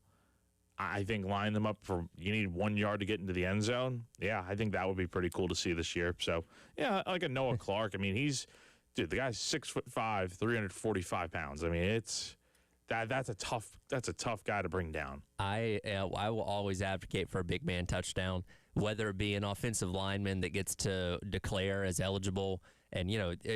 I think line them up for you need 1 yard to get into the end zone. Yeah, I think that would be pretty cool to see this year. So, yeah, like a Noah Clark. The guy's 6'5", 345 pounds. It's that's a tough guy to bring down. I will always advocate for a big man touchdown, whether it be an offensive lineman that gets to declare as eligible. And,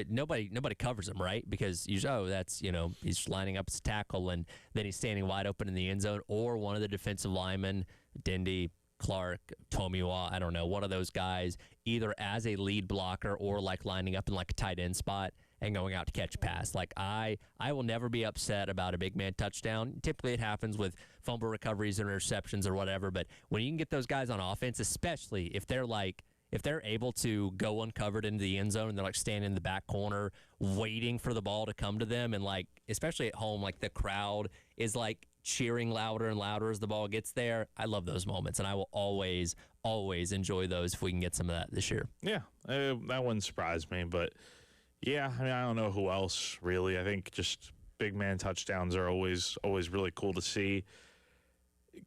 nobody covers him, right? Because that's, he's lining up as a tackle and then he's standing wide open in the end zone. Or one of the defensive linemen, Dindy, Clark, Tomiwa, I don't know, one of those guys, either as a lead blocker or like lining up in like a tight end spot and going out to catch a pass. Like I will never be upset about a big man touchdown. Typically it happens with fumble recoveries or interceptions or whatever. But when you can get those guys on offense, especially if they're able to go uncovered into the end zone and they're like standing in the back corner waiting for the ball to come to them, and like especially at home, like the crowd is like cheering louder and louder as the ball gets there. I love those moments, and I will always enjoy those if we can get some of that this year. Yeah, that wouldn't surprise me. But, yeah, I mean, I don't know who else, really. I think just big man touchdowns are always really cool to see.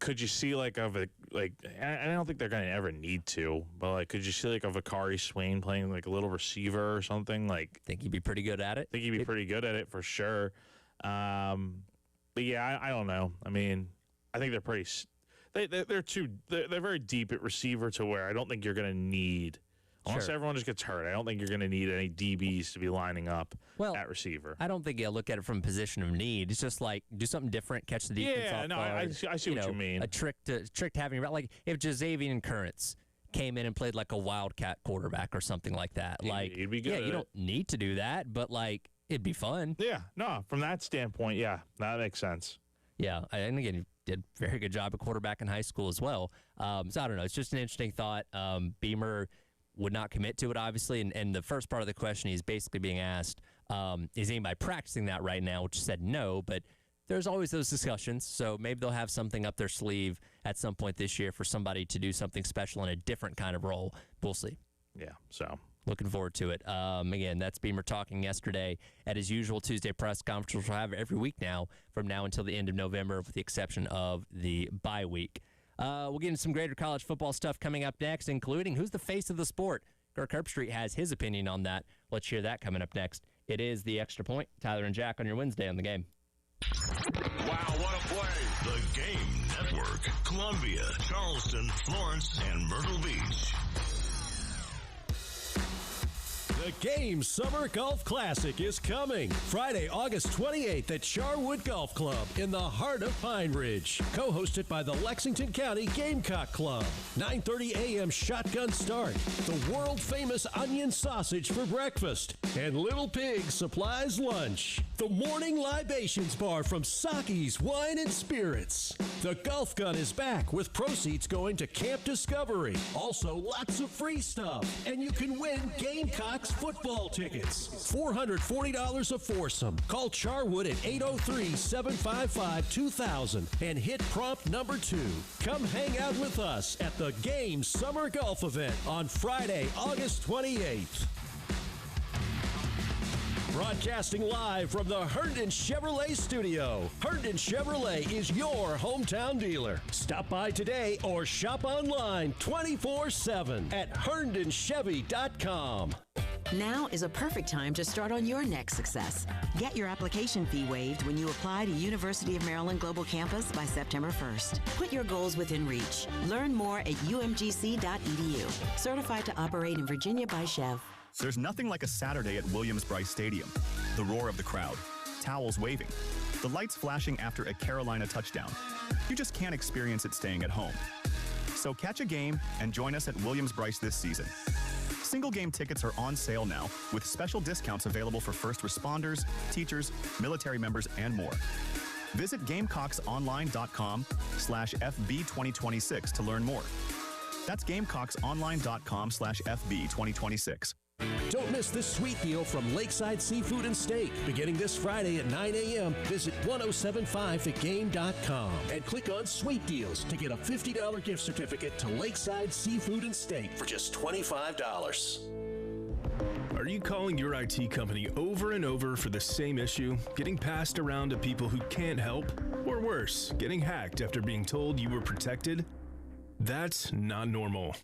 Could you see, I don't think they're going to ever need to, but, could you see, a Vakari Swain playing, a little receiver or something? Think he'd be pretty good at it? Think he'd be pretty good at it for sure. But, yeah, I don't know. I mean, I think they're pretty they're very deep at receiver to where I don't think you're going to need, unless everyone just gets hurt, I don't think you're going to need any DBs to be lining up at receiver. I don't think you look at it from a position of need. It's just do something different, catch the defense off guard. I see what you mean. A trick to having, if Jazavian Currents came in and played like a wildcat quarterback or something like that. He'd be good. Yeah, you don't need to do that, but it'd be fun. Yeah, no, from that standpoint, yeah, that makes sense. Yeah, and again, he did a very good job at quarterback in high school as well. So I don't know. It's just an interesting thought. Beamer would not commit to it, obviously, and the first part of the question he's basically being asked, is anybody practicing that right now, which said no, but there's always those discussions, so maybe they'll have something up their sleeve at some point this year for somebody to do something special in a different kind of role. We'll see. Yeah, so looking forward to it. Again, that's Beamer talking yesterday at his usual Tuesday press conference, which we'll have every week now from now until the end of November, with the exception of the bye week. We'll get into some greater college football stuff coming up next, including who's the face of the sport. Kirk Herbstreit has his opinion on that. Let's hear that coming up next. It is The Extra Point. Tyler and Jack on your Wednesday on The Game. Wow, what a play. The Game Network. Columbia, Charleston, Florence, and Myrtle Beach. The Game Summer Golf Classic is coming Friday, August 28th at Charwood Golf Club in the heart of Pine Ridge. Co-hosted by the Lexington County Gamecock Club. 9:30 a.m. shotgun start. The world-famous onion sausage for breakfast. And Little Pig supplies lunch. The morning libations bar from Saki's Wine and Spirits. The golf gun is back with proceeds going to Camp Discovery. Also, lots of free stuff. And you can win Gamecocks football tickets. $440 a foursome. Call Charwood at 803-755-2000 and hit prompt number 2. Come hang out with us at the Game Summer Golf Event on Friday, August 28th. Broadcasting live from the Herndon Chevrolet studio. Herndon Chevrolet is your hometown dealer. Stop by today or shop online 24/7 at herndonchevy.com. Now is a perfect time to start on your next success. Get your application fee waived when you apply to University of Maryland Global Campus by September 1st. Put your goals within reach. Learn more at umgc.edu. Certified to operate in Virginia by Chev. There's nothing like a Saturday at Williams-Brice Stadium. The roar of the crowd, towels waving, the lights flashing after a Carolina touchdown. You just can't experience it staying at home. So catch a game and join us at Williams-Brice this season. Single game tickets are on sale now, with special discounts available for first responders, teachers, military members, and more. Visit GamecocksOnline.com/FB2026 to learn more. That's GamecocksOnline.com/FB2026. Don't miss this sweet deal from Lakeside Seafood and Steak. Beginning this Friday at 9 a.m., visit 1075thegame.com and click on Sweet Deals to get a $50 gift certificate to Lakeside Seafood and Steak for just $25. Are you calling your IT company over and over for the same issue, getting passed around to people who can't help? Or worse, getting hacked after being told you were protected? That's not normal.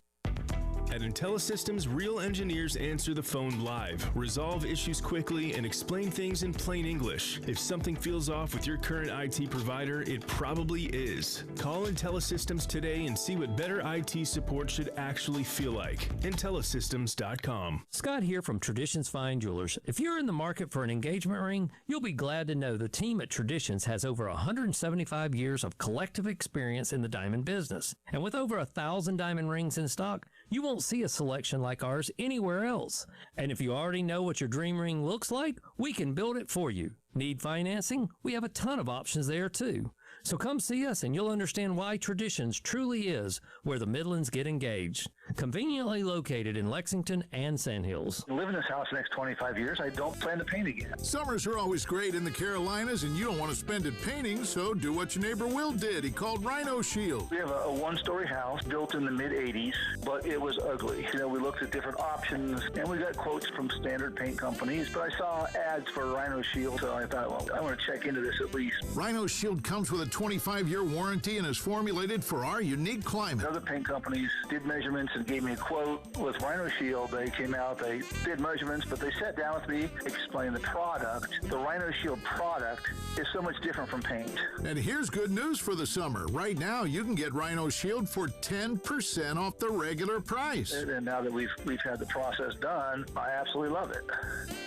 At IntelliSystems, real engineers answer the phone live, resolve issues quickly, and explain things in plain English. If something feels off with your current IT provider, it probably is. Call IntelliSystems today and see what better IT support should actually feel like. IntelliSystems.com. Scott here from Traditions Fine Jewelers. If you're in the market for an engagement ring, you'll be glad to know the team at Traditions has over 175 years of collective experience in the diamond business. And with over 1,000 diamond rings in stock, you won't see a selection like ours anywhere else. And if you already know what your dream ring looks like, we can build it for you. Need financing? We have a ton of options there too. So come see us and you'll understand why Traditions truly is where the Midlands get engaged. Conveniently located in Lexington and Sand Hills. I live in this house the next 25 years. I don't plan to paint again. Summers are always great in the Carolinas, and you don't want to spend it painting, so do what your neighbor Will did. He called Rhino Shield. We have a one-story house built in the mid-'80s, but it was ugly. We looked at different options, and we got quotes from standard paint companies, but I saw ads for Rhino Shield, so I thought, well, I want to check into this at least. Rhino Shield comes with a 25-year warranty and is formulated for our unique climate. Other paint companies did measurements and gave me a quote. With Rhino Shield, they came out, they did measurements, but they sat down with me, explained the product. The Rhino Shield product is so much different from paint. And here's good news for the summer. Right now, you can get Rhino Shield for 10% off the regular price. And now that we've had the process done, I absolutely love it.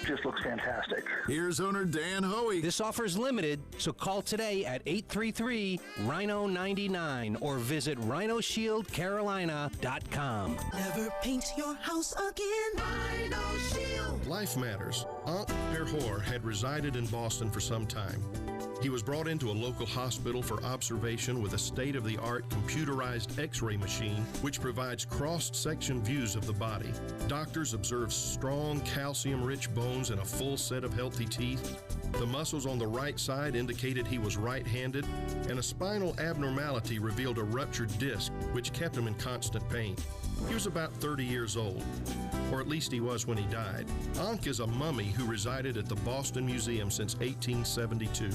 Just looks fantastic. Here's owner Dan Hoey. This offer is limited, so call today at 833-RHINO-99 or visit RhinoShieldCarolina.com. Never paint your house again. Rhino Shield. Life matters. Ankh Perhor had resided in Boston for some time. He was brought into a local hospital for observation with a state-of-the-art computerized X-ray machine which provides cross-section views of the body. Doctors observed strong calcium-rich bones and a full set of healthy teeth. The muscles on the right side indicated he was right-handed, and a spinal abnormality revealed a ruptured disc which kept him in constant pain. He was about 30 years old, or at least he was when he died. Ankh is a mummy who resided at the Boston Museum since 1872.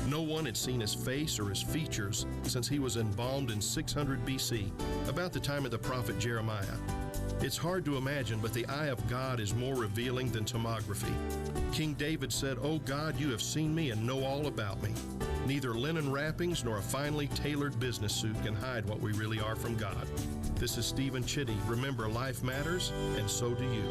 No one had seen his face or his features since he was embalmed in 600 BC, about the time of the prophet Jeremiah. It's hard to imagine, but the eye of God is more revealing than tomography. King David said, "O God, you have seen me and know all about me." Neither linen wrappings nor a finely tailored business suit can hide what we really are from God. This is Stephen Chitty. Remember, life matters, and so do you.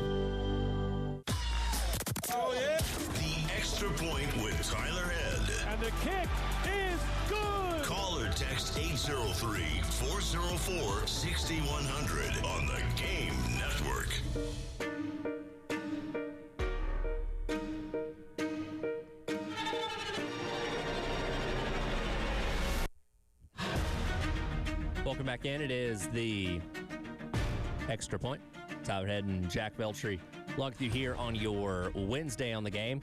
Oh, yeah. The Extra Point with Tyler Head. And the kick is good. Call or text 803-404-6100 on the Game Network. Welcome back in. It is the Extra Point. Tyler Head and Jack Beltry along with you here on your Wednesday on the Game.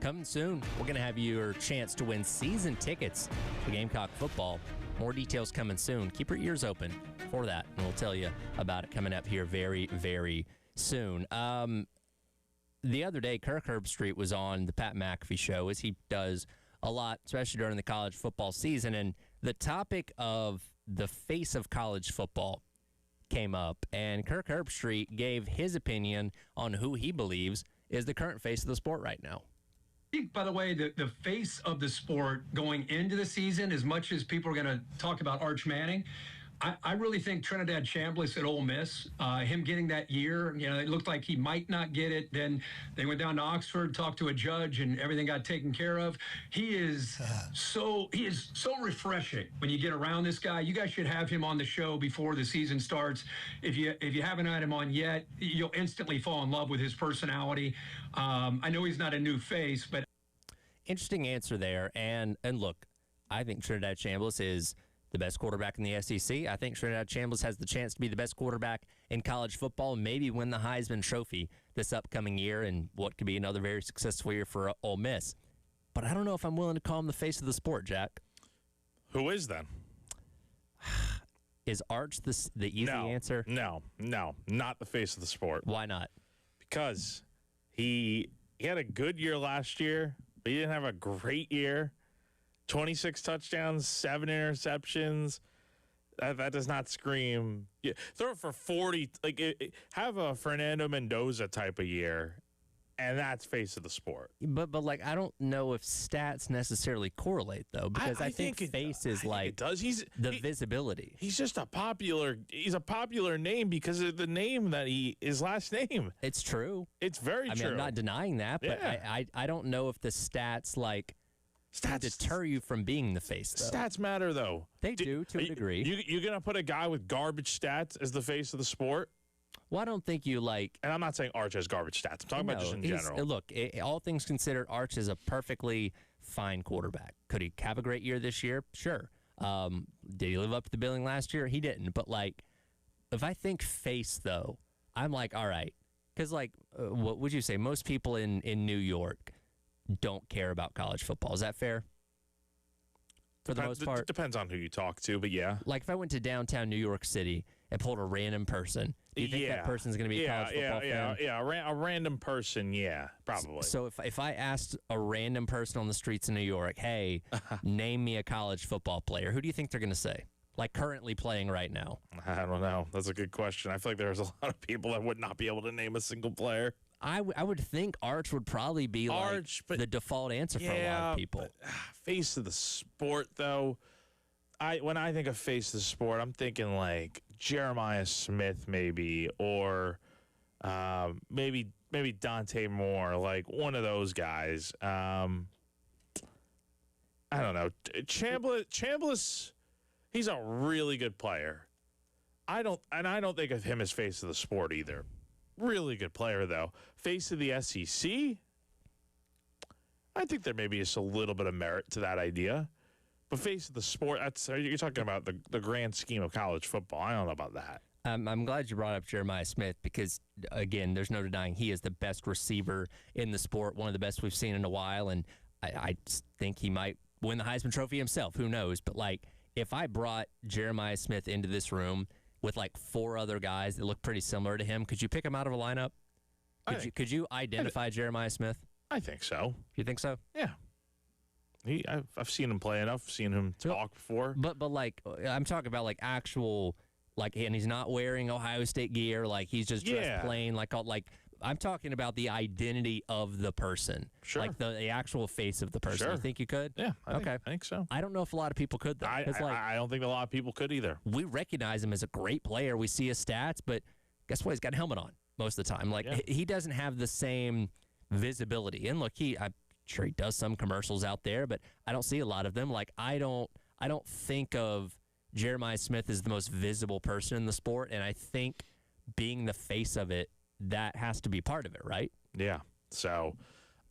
Coming soon, we're going to have your chance to win season tickets to Gamecock football. More details coming soon. Keep your ears open for that, and we'll tell you about it coming up here very, very soon. The other day, Kirk Herbstreit was on the Pat McAfee show, as he does a lot, especially during the college football season, and the topic of the face of college football came up, and Kirk Herbstreit gave his opinion on who he believes is the current face of the sport right now. I think, by the way, the face of the sport going into the season, as much as people are going to talk about Arch Manning, I really think Trinidad Chambliss at Ole Miss, him getting that year, it looked like he might not get it. Then they went down to Oxford, talked to a judge, and everything got taken care of. He is so refreshing when you get around this guy. You guys should have him on the show before the season starts. If you haven't had him on yet, you'll instantly fall in love with his personality. I know he's not a new face, but interesting answer there. And look, I think Trinidad Chambliss is the best quarterback in the SEC. I think Trinidad Chambliss has the chance to be the best quarterback in college football and maybe win the Heisman Trophy this upcoming year and what could be another very successful year for Ole Miss. But I don't know if I'm willing to call him the face of the sport, Jack. Who is then? Is Arch the easy answer? No, not the face of the sport. Why not? Because he had a good year last year, but he didn't have a great year. 26 touchdowns, 7 interceptions. That does not scream. Yeah, throw it for 40. Have a Fernando Mendoza type of year, and that's face of the sport. But I don't know if stats necessarily correlate though, because I think face is it does. Visibility. He's just a popular name because of the name that his last name. It's true. It's very true. I mean, I'm not denying that, but yeah. I don't know if the stats deter you from being the face, though. Stats matter, though. They do, to a degree. You're going to put a guy with garbage stats as the face of the sport? Well, I don't think you and I'm not saying Arch has garbage stats. I'm talking about just in general. Look, all things considered, Arch is a perfectly fine quarterback. Could he have a great year this year? Sure. Did he live up to the billing last year? He didn't. But, if I think face, though, I'm like, all right. Because, like, what would you say? Most people in New York don't care about college football. Is that fair? For the most part? It depends on who you talk to, but yeah. Like, if I went to downtown New York City and pulled a random person, do you think that person's going to be a college football fan? Yeah, a random person, yeah, probably. So if I asked a random person on the streets of New York, hey, name me a college football player, who do you think they're going to say? Like currently playing right now? I don't know. That's a good question. I feel like there's a lot of people that would not be able to name a single player. I would think Arch would probably be the default answer for a lot of people. But, face of the sport, though. When I think of face of the sport, I'm thinking like Jeremiah Smith, maybe, or maybe Dante Moore, like one of those guys. I don't know. Chambliss, he's a really good player. I don't think of him as face of the sport either. Really good player, though. Face of the SEC, I think there maybe is a little bit of merit to that idea. But face of the sport, you're talking about the grand scheme of college football. I don't know about that. I'm glad you brought up Jeremiah Smith because, again, there's no denying he is the best receiver in the sport, one of the best we've seen in a while, and I think he might win the Heisman Trophy himself. Who knows? But, like, if I brought Jeremiah Smith into this room with like 4 other guys that look pretty similar to him, could you pick him out of a lineup? Could you identify Jeremiah Smith? I think so. You think so? Yeah. I've seen him play enough. Seen him talk before. But like I'm talking about like actual and he's not wearing Ohio State gear. Like he's just dressed plain. Like I'm talking about the identity of the person. Sure. Like the actual face of the person. Sure. You think you could? Yeah. I think so. I don't know if a lot of people could, though. I don't think a lot of people could either. We recognize him as a great player. We see his stats, but guess what? He's got a helmet on most of the time. He doesn't have the same visibility. And look, I'm sure he does some commercials out there, but I don't see a lot of them. Like I don't think of Jeremiah Smith as the most visible person in the sport, and I think being the face of it, that has to be part of it, right? Yeah. So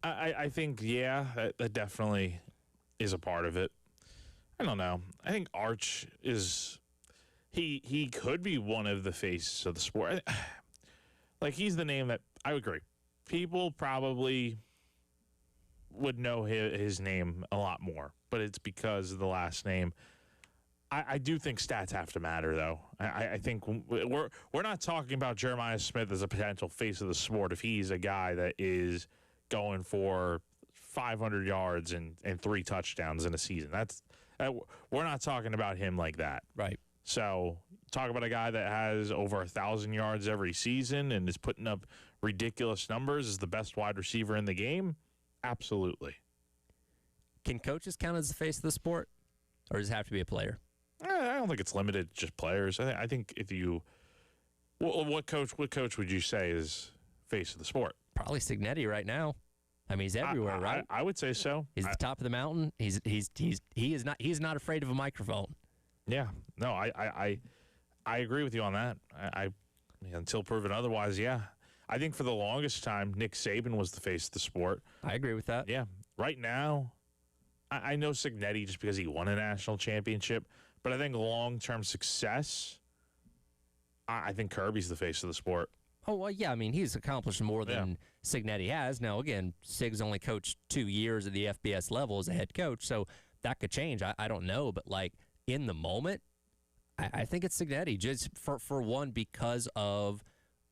I think, that definitely is a part of it. I don't know. I think Arch is he could be one of the faces of the sport. Like he's the name that I would agree. People probably would know his name a lot more, but it's because of the last name. I do think stats have to matter, though. I think we're not talking about Jeremiah Smith as a potential face of the sport if he's a guy that is going for 500 yards and 3 touchdowns in a season. We're not talking about him like that. Right. So talk about a guy that has over 1,000 yards every season and is putting up ridiculous numbers, is the best wide receiver in the game. Absolutely. Can coaches count as the face of the sport, or does it have to be a player? I don't think it's limited to just players. I think if you, what coach would you say is face of the sport? Probably Cignetti right now. I mean, he's everywhere, right? I would say so. He's the top of the mountain. He is not afraid of a microphone. Yeah. No, I agree with you on that. Until proven otherwise, yeah. I think for the longest time, Nick Saban was the face of the sport. I agree with that. Yeah. Right now, I know Cignetti just because he won a national championship, but I think long-term success, I think Kirby's the face of the sport. Oh, well, yeah. I mean, he's accomplished more than Cignetti has. Now, again, Sig's only coached 2 years at the FBS level as a head coach, so that could change. I don't know, but, like, in the moment, I think it's Cignetti, just for one, because of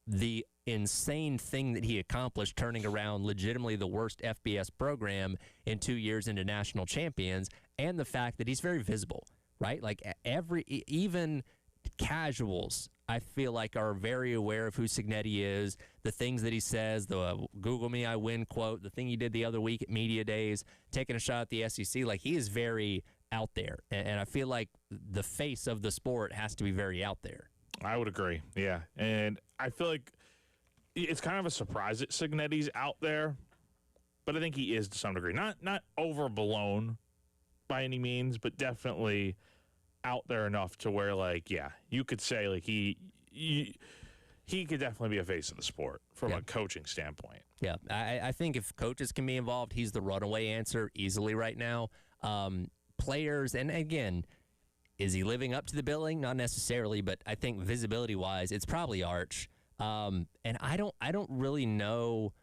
the insane thing that he accomplished, turning around legitimately the worst FBS program in 2 years into national champions, and the fact that he's very visible, right? Like even casuals, I feel like, are very aware of who Cignetti is, the things that he says, the Google me, I win quote, the thing he did the other week at Media Days, taking a shot at the SEC. Like, he is very out there, and I feel like the face of the sport has to be very out there. I would agree, yeah. And I feel like it's kind of a surprise that Cignetti's out there, but I think he is to some degree. Not overblown by any means, but definitely out there enough to where, like, yeah, you could say, like, he could definitely be a face of the sport from a coaching standpoint. Yeah, I think if coaches can be involved, he's the runaway answer easily right now. Players, and again, Is he living up to the billing? Not necessarily, but I think visibility-wise, it's probably Arch. And I don't really know.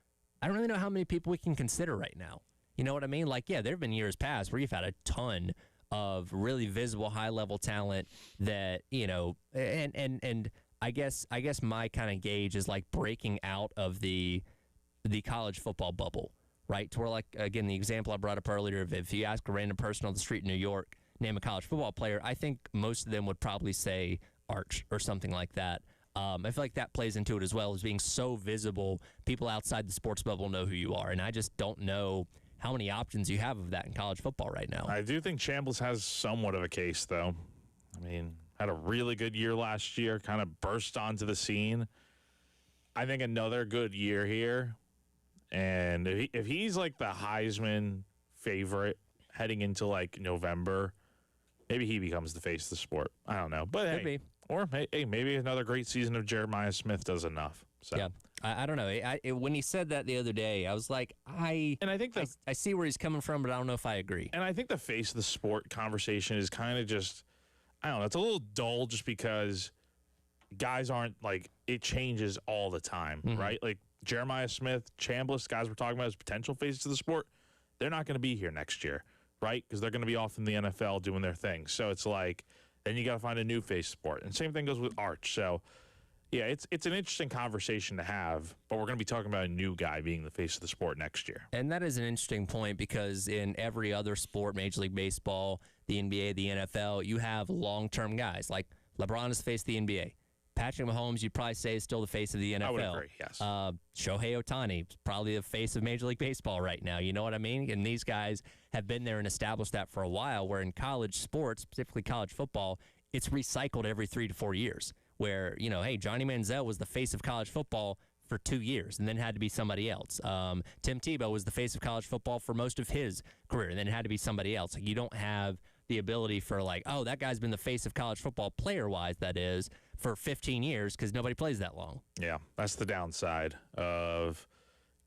I don't really know how many people we can consider right now. You know what I mean? Like, yeah, there have been years past where you've had a ton of really visible, high-level talent that, and I guess my kind of gauge is like breaking out of the college football bubble, right? To where, like, again, the example I brought up earlier of if you ask a random person on the street in New York, name a college football player, I think most of them would probably say Arch or something like that. I feel like that plays into it as well, as being so visible. People outside the sports bubble know who you are, and I just don't know how many options you have of that in college football right now. I do think Chambliss has somewhat of a case, though. I mean, had a really good year last year, kind of burst onto the scene. I think another good year here. And if he's like the Heisman favorite heading into like November, maybe he becomes the face of the sport. I don't know. But Could be. Or hey, maybe another great season of Jeremiah Smith does enough. So. Yeah, I don't know. When he said that the other day, I was like, I see where he's coming from, but I don't know if I agree. And I think the face of the sport conversation is kind of just, I don't know, it's a little dull just because guys aren't like, it changes all the time, right? Like Jeremiah Smith, Chambliss, guys we're talking about as potential faces of the sport, they're not going to be here next year, right? Because they're going to be off in the NFL doing their thing. So it's like, then you got to find a new face sport. And same thing goes with Arch. So, yeah, it's an interesting conversation to have, but we're going to be talking about a new guy being the face of the sport next year. And that is an interesting point because in every other sport, Major League Baseball, the NBA, the NFL, you have long-term guys. Like LeBron is the face of the NBA. Patrick Mahomes, you'd probably say, is still the face of the NFL. I would agree, yes. Shohei Ohtani, probably the face of Major League Baseball right now. You know what I mean? And these guys have been there and established that for a while, where in college sports, specifically college football, it's recycled every 3 to 4 years. Where, hey, Johnny Manziel was the face of college football for 2 years and then had to be somebody else. Tim Tebow was the face of college football for most of his career and then had to be somebody else. Like, you don't have the ability for like, oh, that guy's been the face of college football player-wise, that is, for 15 years because nobody plays that long. Yeah, that's the downside of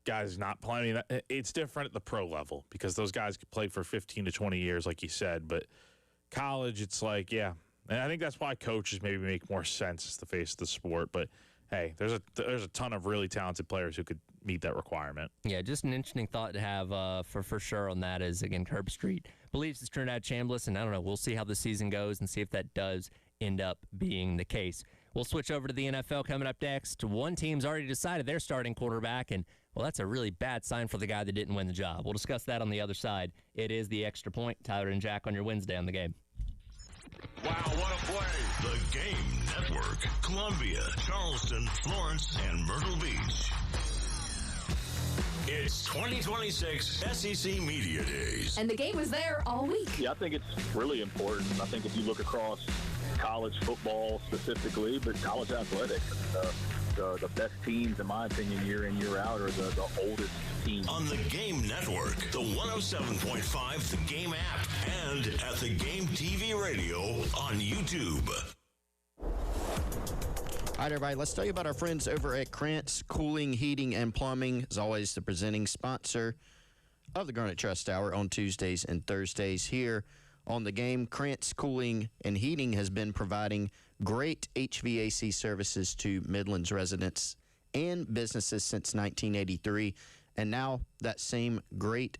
guys not playing. It's different at the pro level because those guys could play for 15 to 20 years, like you said. But college, it's like, yeah. And I think that's why coaches maybe make more sense as the face of the sport. But, hey, there's a ton of really talented players who could meet that requirement. Yeah, just an interesting thought to have for sure on that is, again, Curb Street believes it's Trinidad Chambliss, and I don't know, we'll see how the season goes and see if that does end up being the case. We'll switch over to the NFL coming up next. One team's already decided their starting quarterback, and, well, that's a really bad sign for the guy that didn't win the job. We'll discuss that on the other side. It is the Extra Point. Tyler and Jack on your Wednesday on the game. Wow, what a play. The Game Network. Columbia, Charleston, Florence, and Myrtle Beach. It's 2026 SEC Media Days. And the game was there all week. Yeah, I think it's really important. I think if you look across college football specifically, but college athletics, the best teams, in my opinion, year in, year out, are the oldest teams. On the Game Network, the 107.5 The Game app, and at The Game TV Radio on YouTube. All right, everybody, let's tell you about our friends over at Krantz Cooling, Heating, and Plumbing. As always, the presenting sponsor of the Garnet Trust Hour on Tuesdays and Thursdays here on the game. Krantz Cooling and Heating has been providing great HVAC services to Midlands residents and businesses since 1983. And now that same great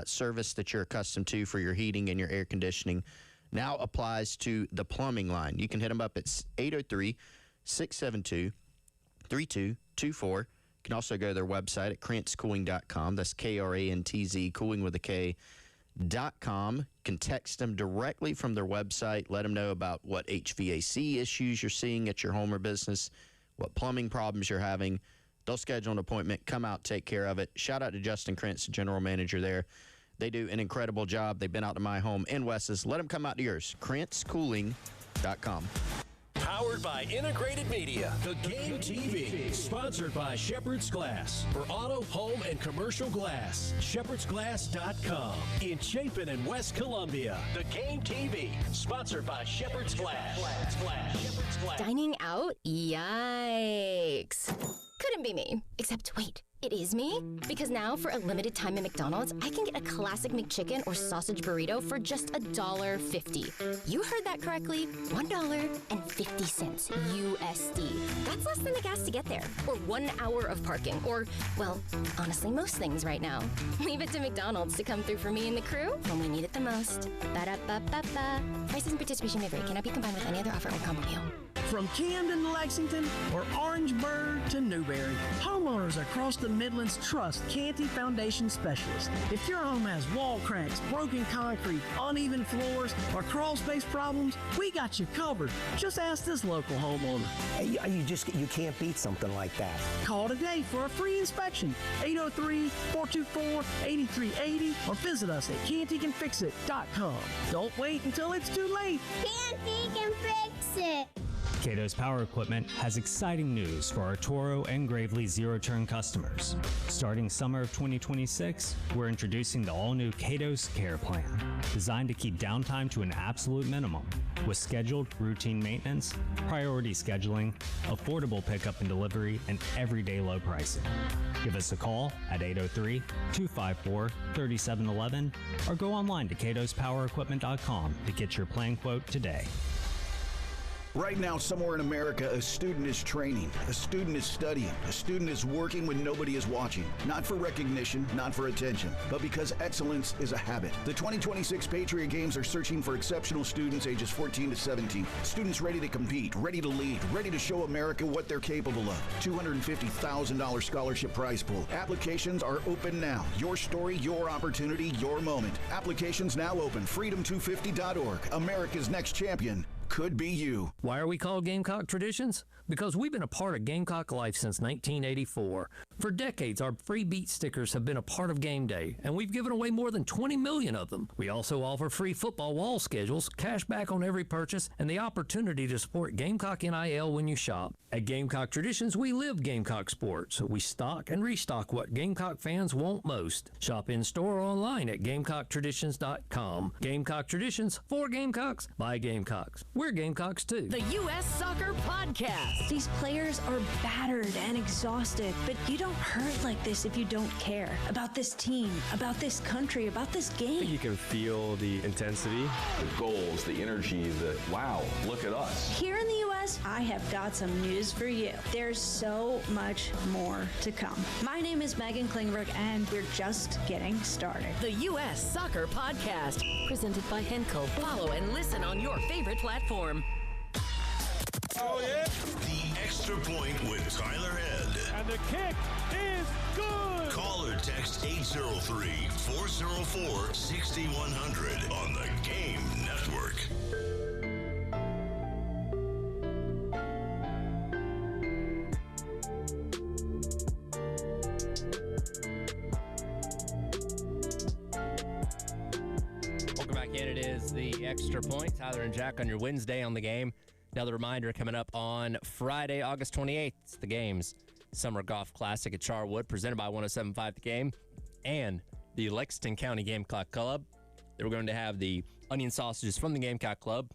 service that you're accustomed to for your heating and your air conditioning now applies to the plumbing line. You can hit them up at 803-672-3224. You can also go to their website at krantzcooling.com. That's Krantz, cooling with a K.com. You can text them directly from their website. Let them know about what HVAC issues you're seeing at your home or business, what plumbing problems you're having. They'll schedule an appointment, come out, take care of it. Shout out to Justin Krantz, the general manager there. They do an incredible job. They've been out to my home in Wes's. Let them come out to yours. KrantzCooling.com. Powered by Integrated Media. The Game TV. Sponsored by Shepherd's Glass. For auto, home, and commercial glass. ShepherdsGlass.com. In Chapin and West Columbia. The Game TV. Sponsored by Shepherd's Glass. Dining out? Yikes. Couldn't be me. Except, wait, It is me? Because now, for a limited time at McDonald's, I can get a classic McChicken or sausage burrito for just $1.50. You heard that correctly, $1.50 USD. That's less than the gas to get there, or 1 hour of parking, or, well, honestly, most things right now. Leave it to McDonald's to come through for me and the crew when we need it the most. Ba-da-ba-ba-ba. Prices and participation may vary. Cannot be combined with any other offer or combo meal. From Camden to Lexington or Orangeburg to Newberry, homeowners across the Midlands trust Canty Foundation Specialists. If your home has wall cracks, broken concrete, uneven floors, or crawl space problems, we got you covered. Just ask this local homeowner. You can't beat something like that. Call today for a free inspection. 803-424-8380 or visit us at cantycanfixit.com. Don't wait until it's too late. Canty can fix it. Cato's Power Equipment has exciting news for our Toro and Gravely zero-turn customers. Starting summer of 2026, we're introducing the all-new Cato's Care Plan, designed to keep downtime to an absolute minimum, with scheduled routine maintenance, priority scheduling, affordable pickup and delivery, and everyday low pricing. Give us a call at 803-254-3711 or go online to catospowerequipment.com to get your plan quote today. Right now, somewhere in America, a student is training, a student is studying, a student is working when nobody is watching. Not for recognition, not for attention, but because excellence is a habit. The 2026 Patriot Games are searching for exceptional students ages 14 to 17. Students ready to compete, ready to lead, ready to show America what they're capable of. $250,000 scholarship prize pool. Applications are open now. Your story, your opportunity, your moment. Applications now open. Freedom250.org. America's next champion could be you. Why are we called Gamecock Traditions? Because we've been a part of Gamecock life since 1984. For decades, our free beat stickers have been a part of game day, and we've given away more than 20 million of them. We also offer free football wall schedules, cash back on every purchase, and the opportunity to support Gamecock NIL when you shop. At Gamecock Traditions, we live Gamecock sports. We stock and restock what Gamecock fans want most. Shop in-store or online at GamecockTraditions.com. Gamecock Traditions, for Gamecocks, by Gamecocks. We're Gamecocks too. The U.S. Soccer Podcast. These players are battered and exhausted, but you don't hurt like this if you don't care about this team, about this country, about this game. You can feel the intensity, the goals, the energy, the wow, look at us. Here in the U.S., I have got some news for you. There's so much more to come. My name is Megan Klingberg, and we're just getting started. The U.S. Soccer Podcast, presented by Henkel. Follow and listen on your favorite platform. Oh, yeah. The Extra Point with Tyler Head. And the kick is good. Call or text 803-404-6100 on the Game Network. Welcome back in. It is the Extra Point. Tyler and Jack on your Wednesday on the Game. Another reminder coming up on Friday, August 28th. It's the Game's Summer Golf Classic at Charwood, presented by 107.5 The Game and the Lexington County Gamecock Club. They were going to have the onion sausages from the Gamecock Club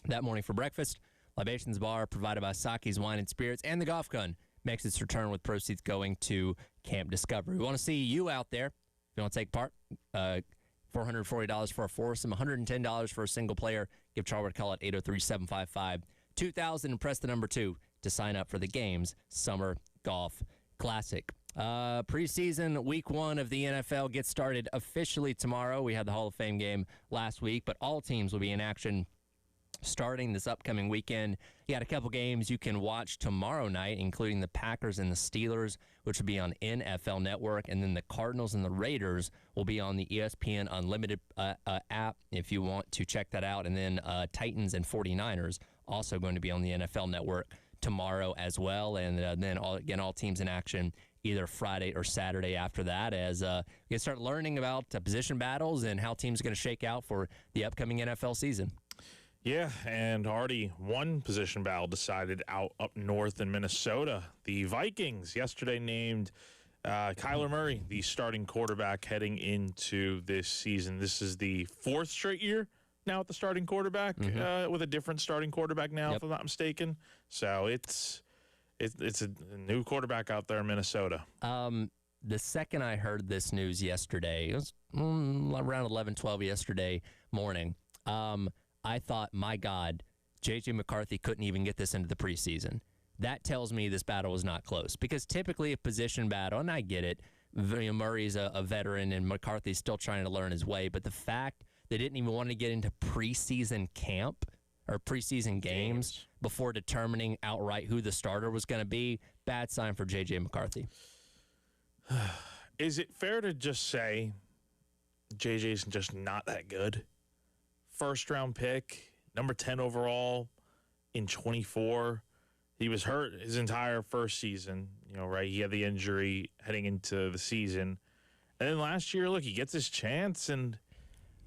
that morning for breakfast. Libations Bar, provided by Saki's Wine and Spirits, and the Golf Gun makes its return with proceeds going to Camp Discovery. We want to see you out there. If you want to take part, $440 for a foursome, $110 for a single player. Give Charwood a call at 803-755-2000 and press the number 2 to sign up for the Game's Summer Golf Classic. Preseason week 1 of the NFL gets started officially tomorrow. We had the Hall of Fame game last week, but all teams will be in action starting this upcoming weekend. You got a couple games you can watch tomorrow night, including the Packers and the Steelers, which will be on NFL Network, and then the Cardinals and the Raiders will be on the ESPN Unlimited app if you want to check that out. And then Titans and 49ers also going to be on the NFL Network tomorrow as well. And then all teams in action either Friday or Saturday after that, as we can start learning about position battles and how teams are going to shake out for the upcoming NFL season. Yeah, and already one position battle decided out up north in Minnesota. The Vikings yesterday named Kyler Murray the starting quarterback heading into this season. This is the 4th straight year now at the starting quarterback, with a different starting quarterback now, if I'm not mistaken. So it's it's a new quarterback out there in Minnesota. The second I heard this news yesterday, it was around 11, 12 yesterday morning, I thought, my God, J.J. McCarthy couldn't even get this into the preseason. That tells me this battle was not close, because typically a position battle, and I get it, Murray's a veteran and McCarthy's still trying to learn his way, but the fact they didn't even want to get into preseason camp or preseason games before determining outright who the starter was going to be, bad sign for J.J. McCarthy. Is it fair to just say JJ's just not that good? First-round pick, number 10 overall in 24. He was hurt his entire first season, right? He had the injury heading into the season. And then last year, look, he gets his chance, and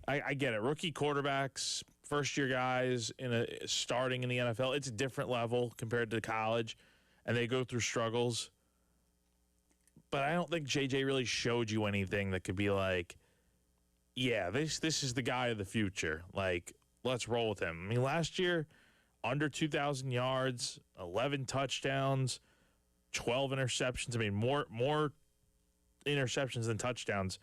I get it. Rookie quarterbacks, first-year guys starting in the NFL, it's a different level compared to college, and they go through struggles. But I don't think JJ really showed you anything that could be like, yeah, this is the guy of the future. Like, let's roll with him. I mean, last year, under 2,000 yards, 11 touchdowns, 12 interceptions. I mean, more interceptions than touchdowns.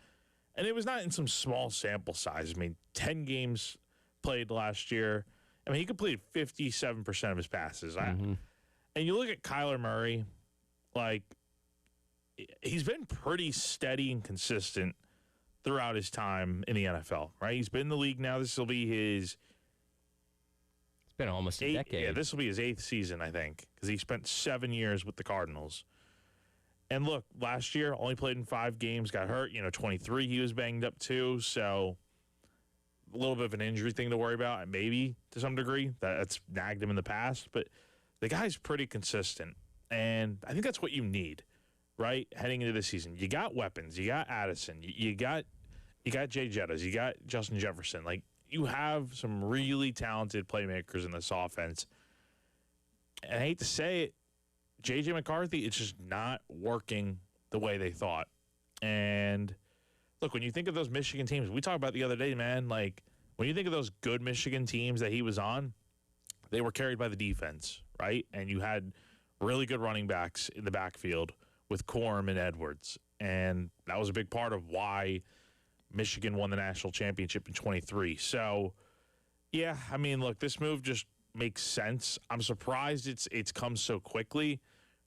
And it was not in some small sample size. I mean, 10 games played last year. I mean, he completed 57% of his passes. And you look at Kyler Murray, like, he's been pretty steady and consistent throughout his time in the NFL, right? He's been in the league now. This will be his... It's been almost a decade. Yeah, this will be his 8th season, I think, because he spent 7 years with the Cardinals. And look, last year, only played in 5 games, got hurt. 23, he was banged up too, so a little bit of an injury thing to worry about, maybe to some degree. That's nagged him in the past, but the guy's pretty consistent, and I think that's what you need, right, heading into this season. You got weapons. You got Addison. You got Jay Jettas. You got Justin Jefferson. Like, you have some really talented playmakers in this offense. And I hate to say it, J.J. McCarthy, it's just not working the way they thought. And look, when you think of those Michigan teams, we talked about the other day, man, like, when you think of those good Michigan teams that he was on, they were carried by the defense, right? And you had really good running backs in the backfield with Corum and Edwards. And that was a big part of why Michigan won the national championship in 23. So, yeah, I mean, look, this move just makes sense. I'm surprised it's come so quickly,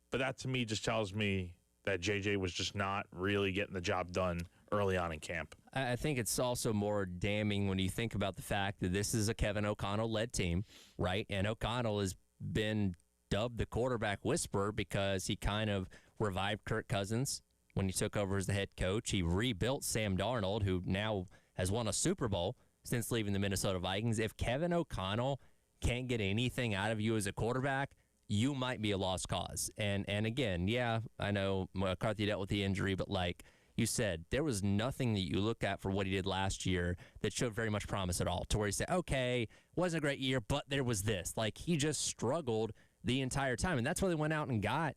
but that to me just tells me that JJ was just not really getting the job done early on in camp. I think it's also more damning when you think about the fact that this is a Kevin O'Connell-led team, right? And O'Connell has been dubbed the quarterback whisperer because he kind of revived Kirk Cousins when he took over as the head coach. He rebuilt Sam Darnold, who now has won a Super Bowl since leaving the Minnesota Vikings. If Kevin O'Connell can't get anything out of you as a quarterback, you might be a lost cause. And again, yeah, I know McCarthy dealt with the injury, but like you said, there was nothing that you look at for what he did last year that showed very much promise at all, to where you say, okay, wasn't a great year, but there was this. Like, he just struggled the entire time. And that's why they went out and got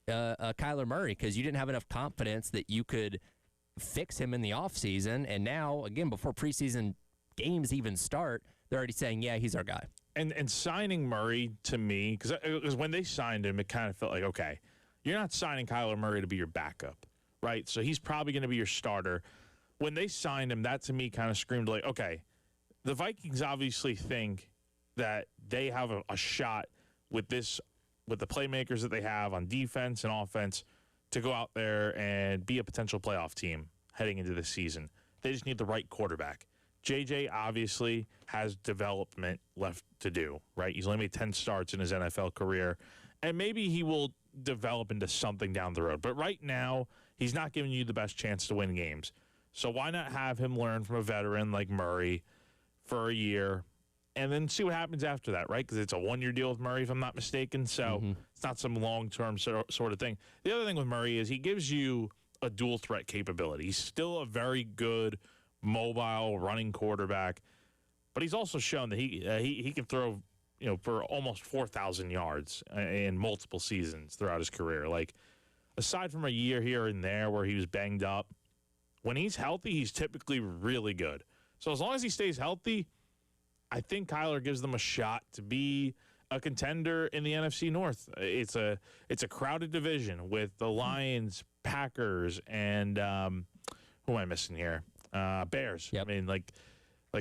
Kyler Murray, because you didn't have enough confidence that you could fix him in the offseason. And now, again, before preseason games even start, they're already saying, yeah, he's our guy. And signing Murray, to me, because when they signed him, it kind of felt like, okay, you're not signing Kyler Murray to be your backup, right? So he's probably going to be your starter. When they signed him, that to me kind of screamed like, okay, the Vikings obviously think that they have a shot with the playmakers that they have on defense and offense to go out there and be a potential playoff team heading into this season. They just need the right quarterback. JJ obviously has development left to do, right? He's only made 10 starts in his NFL career, and maybe he will develop into something down the road. But right now, he's not giving you the best chance to win games. So why not have him learn from a veteran like Murray for a year and then see what happens after that, right? Because it's a one-year deal with Murray, if I'm not mistaken. So it's not some long-term sort of thing. The other thing with Murray is he gives you a dual-threat capability. He's still a very good mobile running quarterback, but he's also shown that he can throw, for almost 4,000 yards in multiple seasons throughout his career. Like, aside from a year here and there where he was banged up, when he's healthy, he's typically really good. So as long as he stays healthy, I think Kyler gives them a shot to be a contender in the NFC North. It's a crowded division with the Lions, Packers, and who am I missing here? Bears. Yep. I mean, like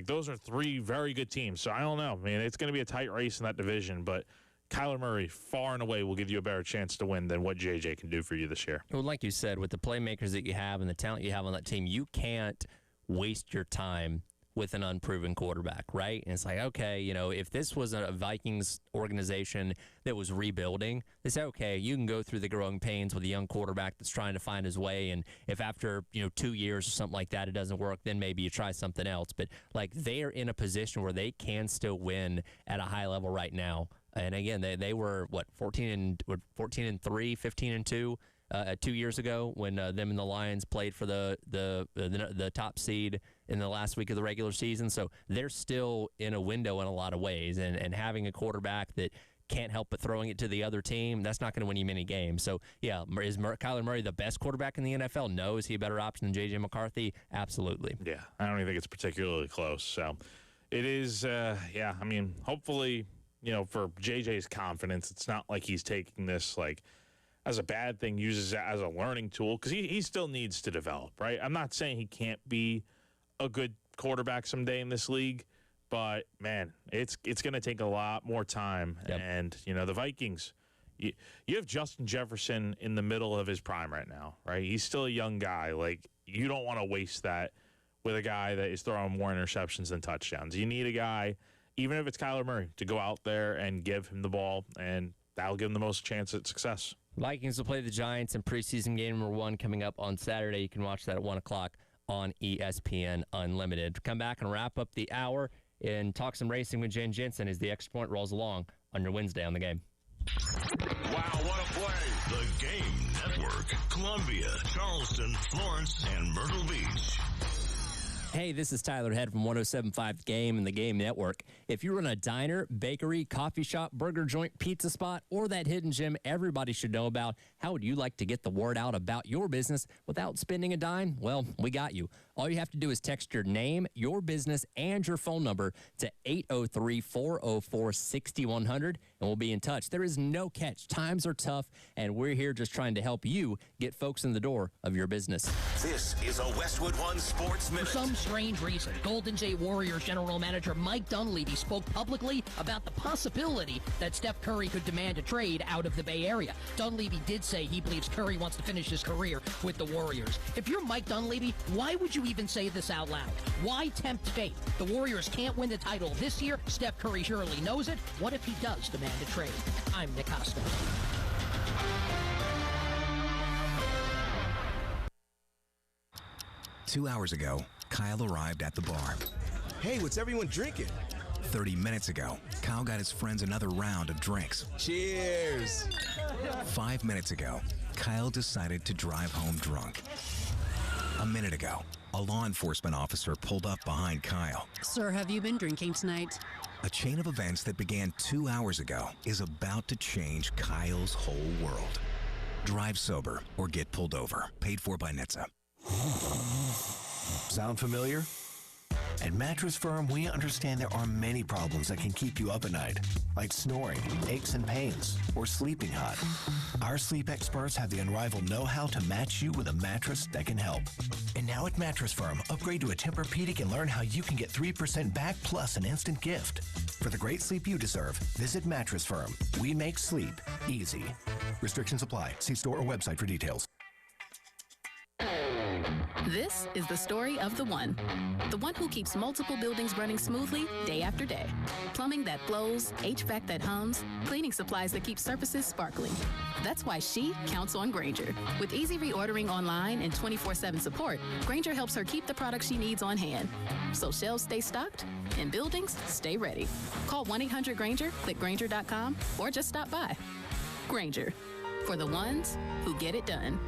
those are three very good teams. So I don't know. I mean, it's going to be a tight race in that division, but Kyler Murray far and away will give you a better chance to win than what JJ can do for you this year. Well, like you said, with the playmakers that you have and the talent you have on that team, you can't waste your time with an unproven quarterback, right? And it's like, okay, if this was a Vikings organization that was rebuilding, they say, okay, you can go through the growing pains with a young quarterback that's trying to find his way, and if after 2 years or something like that it doesn't work, then maybe you try something else. But like, they are in a position where they can still win at a high level right now. And again, they were 14-3, 15-2 2 years ago when them and the Lions played for the top seed in the last week of the regular season. So they're still in a window in a lot of ways, and having a quarterback that can't help but throwing it to the other team, that's not going to win you many games. So, yeah, is Kyler Murray the best quarterback in the NFL? No. Is he a better option than J.J. McCarthy? Absolutely. Yeah, I don't even think it's particularly close. So it is, I mean, hopefully, for JJ's confidence, it's not like he's taking this, as a bad thing, uses it as a learning tool, because he still needs to develop, right? I'm not saying he can't be a good quarterback someday in this league, but, man, it's going to take a lot more time. Yep. And, the Vikings, you have Justin Jefferson in the middle of his prime right now, right? He's still a young guy. You don't want to waste that with a guy that is throwing more interceptions than touchdowns. You need a guy, even if it's Kyler Murray, to go out there and give him the ball, and that'll give him the most chance at success. Vikings will play the Giants in preseason game number 1 coming up on Saturday. You can watch that at 1 o'clock on ESPN Unlimited. Come back and wrap up the hour and talk some racing with Jen Jensen as the Extra Point rolls along on your Wednesday on the Game. Wow, what a play! The Game Network. Columbia, Charleston, Florence, and Myrtle Beach. Hey, this is Tyler Head from 107.5 The Game and the Game Network. If you run a diner, bakery, coffee shop, burger joint, pizza spot, or that hidden gem everybody should know about, how would you like to get the word out about your business without spending a dime? Well, we got you. All you have to do is text your name, your business, and your phone number to 803-404-6100, and we'll be in touch. There is no catch. Times are tough, and we're here just trying to help you get folks in the door of your business. This is a Westwood One Sports Minute. For some strange reason, Golden State Warriors general manager Mike Dunleavy spoke publicly about the possibility that Steph Curry could demand a trade out of the Bay Area. Dunleavy did say he believes Curry wants to finish his career with the Warriors. If you're Mike Dunleavy, why would you even say this out loud? Why tempt fate? The Warriors can't win the title this year. Steph Curry surely knows it. What if he does demand a trade? I'm Nick Costa. 2 hours ago, Kyle arrived at the bar. Hey, what's everyone drinking? 30 minutes ago, Kyle got his friends another round of drinks. Cheers! 5 minutes ago, Kyle decided to drive home drunk. A minute ago, a law enforcement officer pulled up behind Kyle. Sir, have you been drinking tonight? A chain of events that began 2 hours ago is about to change Kyle's whole world. Drive sober or get pulled over. Paid for by NHTSA. Sound familiar? At Mattress Firm, we understand there are many problems that can keep you up at night, like snoring, aches and pains, or sleeping hot. Our sleep experts have the unrivaled know-how to match you with a mattress that can help. And now at Mattress Firm, upgrade to a Tempur-Pedic and learn how you can get 3% back plus an instant gift. For the great sleep you deserve, visit Mattress Firm. We make sleep easy. Restrictions apply. See store or website for details. This is the story of the one who keeps multiple buildings running smoothly day after day. Plumbing that flows, HVAC that hums, cleaning supplies that keep surfaces sparkling. That's why she counts on Grainger. With easy reordering online and 24/7 support, Grainger helps her keep the products she needs on hand. So shelves stay stocked and buildings stay ready. Call 1-800-GRAINGER, click Grainger.com, or just stop by. Grainger, for the ones who get it done.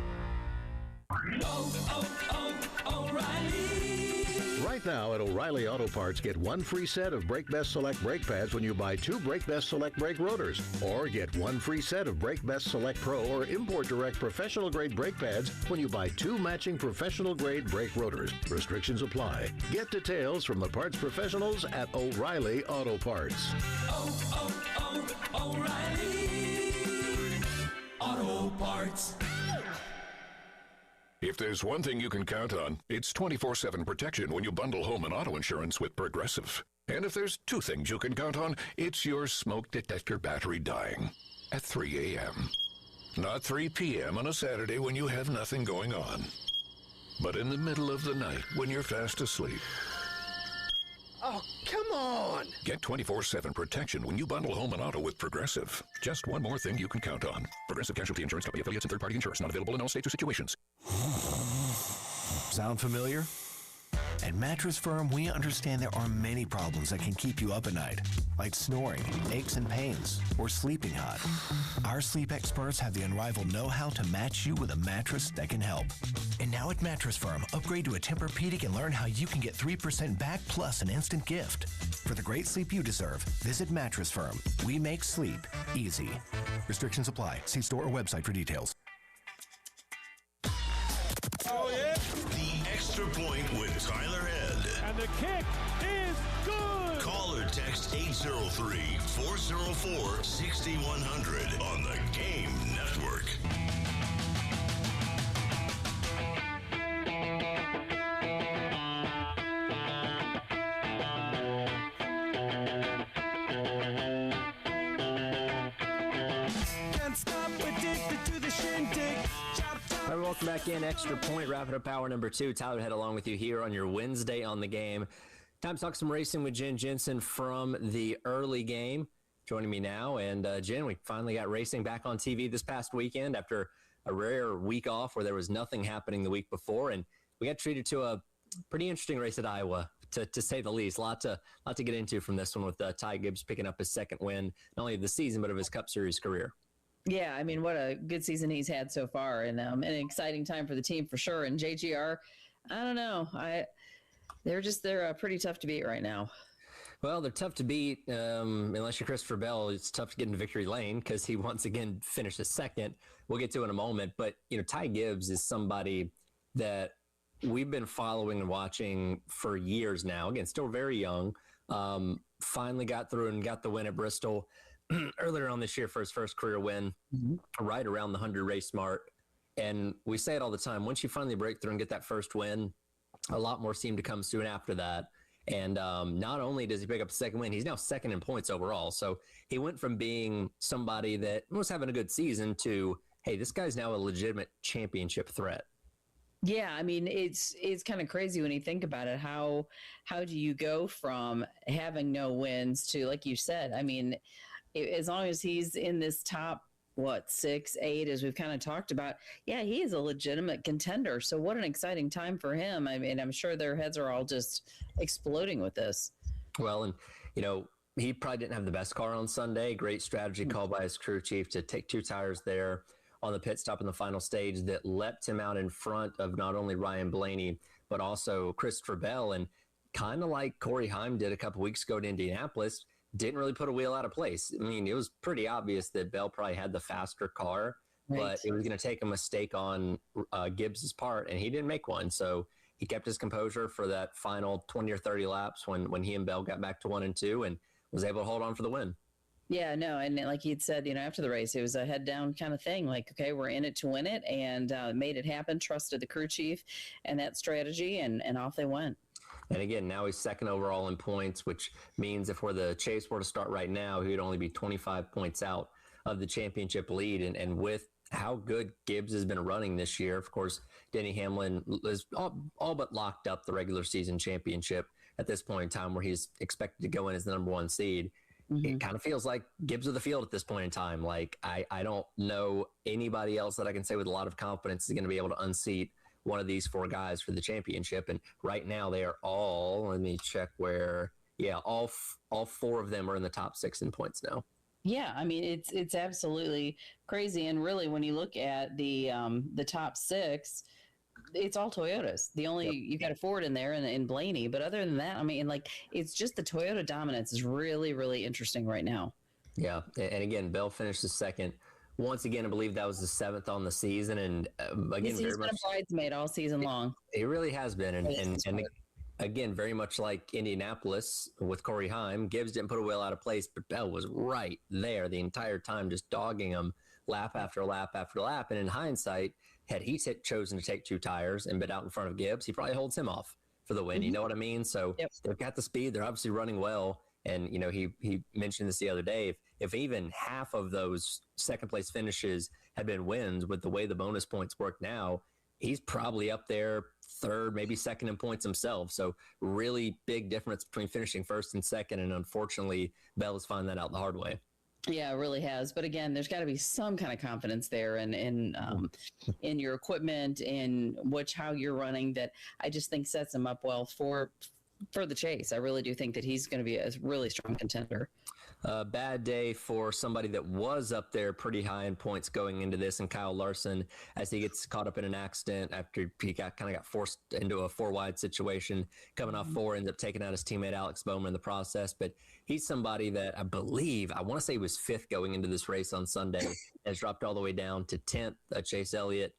O'Reilly. Right now at O'Reilly Auto Parts, get one free set of Brake Best Select brake pads when you buy 2 Brake Best Select brake rotors. Or get one free set of Brake Best Select Pro or Import Direct professional grade brake pads when you buy 2 matching professional grade brake rotors. Restrictions apply. Get details from the parts professionals at O'Reilly Auto Parts. O'Reilly Auto Parts. If there's one thing you can count on, it's 24/7 protection when you bundle home and auto insurance with Progressive. And if there's two things you can count on, it's your smoke detector battery dying at 3 a.m. Not 3 p.m. on a Saturday when you have nothing going on, but in the middle of the night when you're fast asleep. Oh, come on! Get 24/7 protection when you bundle home and auto with Progressive. Just one more thing you can count on. Progressive Casualty Insurance Company affiliates and third-party insurance not available in all states or situations. Sound familiar? At Mattress Firm, we understand there are many problems that can keep you up at night, like snoring, aches and pains, or sleeping hot. Our sleep experts have the unrivaled know-how to match you with a mattress that can help. And now at Mattress Firm, upgrade to a Tempur-Pedic and learn how you can get 3% back plus an instant gift. For the great sleep you deserve, visit Mattress Firm. We make sleep easy. Restrictions apply. See store or website for details. Oh, yeah. The Extra Point with Tyler Head. And the kick is good. Call or text 803-404-6100 on the Game Network. Can't stop, addicted to the shindig. All right, welcome back in. Extra Point, wrapping up hour number 2. Tyler Head along with you here on your Wednesday on the Game. Time to talk some racing with Jen Jensen from the early game. Joining me now. And Jen, we finally got racing back on TV this past weekend after a rare week off where there was nothing happening the week before. And we got treated to a pretty interesting race at Iowa, to say the least. Lot to get into from this one with Ty Gibbs picking up his second win, not only of the season, but of his Cup Series career. Yeah, I mean, what a good season he's had so far, and an exciting time for the team for sure. And JGR, I don't know, they're pretty tough to beat right now. Well, they're tough to beat unless you're Christopher Bell. It's tough to get into victory lane because he once again finished a second. We'll get to in a moment, but Ty Gibbs is somebody that we've been following and watching for years now. Again, still very young. Finally got through and got the win at Bristol earlier on this year for his first career win, right around the 100 race mark. And we say it all the time. Once you finally break through and get that first win, a lot more seem to come soon after that. And not only does he pick up a second win, he's now second in points overall. So he went from being somebody that was having a good season to, hey, this guy's now a legitimate championship threat. Yeah, I mean, it's kind of crazy when you think about it. How do you go from having no wins to, like you said, I mean, as long as he's in this top, 6, 8, as we've kind of talked about, yeah, he is a legitimate contender. So what an exciting time for him. I mean, I'm sure their heads are all just exploding with this. Well, and, he probably didn't have the best car on Sunday. Great strategy called by his crew chief to take 2 tires there on the pit stop in the final stage that leapt him out in front of not only Ryan Blaney, but also Christopher Bell. And kind of like Corey Heim did a couple weeks ago to Indianapolis, didn't really put a wheel out of place. I mean, it was pretty obvious that Bell probably had the faster car, but it was going to take a mistake on Gibbs's part, and he didn't make one. So he kept his composure for that final 20 or 30 laps when he and Bell got back to 1 and 2 and was able to hold on for the win. Yeah, no, and like he'd said, after the race, it was a head down kind of thing. Like, okay, we're in it to win it, and made it happen. Trusted the crew chief and that strategy, and off they went. And again, now he's second overall in points, which means if the chase were to start right now, he would only be 25 points out of the championship lead. And with how good Gibbs has been running this year, of course, Denny Hamlin is all but locked up the regular season championship at this point in time, where he's expected to go in as the number 1 seed. It kind of feels like Gibbs of the field at this point in time. Like, I don't know anybody else that I can say with a lot of confidence is going to be able to unseat one of these 4 guys for the championship. And right now they are all, let me check all 4 of them are in the top 6 in points now. Yeah, I mean, it's absolutely crazy. And really, when you look at the top 6, it's all Toyotas. You've got a Ford in there and Blaney, but other than that, I mean, like, it's just the Toyota dominance is really, really interesting right now. Yeah, and again, Bell finished the second. Once again, I believe that was the 7th on the season, and again, he's been a bridesmaid all season long. He really has been, and again, very much like Indianapolis with Corey Haim, Gibbs didn't put a wheel out of place, but Bell was right there the entire time, just dogging him lap after lap after lap. And in hindsight, had he chosen to take 2 tires and been out in front of Gibbs, he probably holds him off for the win. You know what I mean? So they've got the speed. They're obviously running well. And, he mentioned this the other day. If even half of those second place finishes had been wins with the way the bonus points work now, he's probably up there third, maybe second in points himself. So really big difference between finishing first and second. And unfortunately, Bell has found that out the hard way. Yeah, it really has. But again, there's got to be some kind of confidence there in your equipment, in how you're running, that I just think sets him up well for the chase. I really do think that he's going to be a really strong contender. Bad day for somebody that was up there pretty high in points going into this, and Kyle Larson, as he gets caught up in an accident after he got forced into a 4-wide situation, coming off 4, ends up taking out his teammate Alex Bowman in the process. But he's somebody that I want to say he was 5th going into this race on Sunday, has dropped all the way down to 10th. Chase Elliott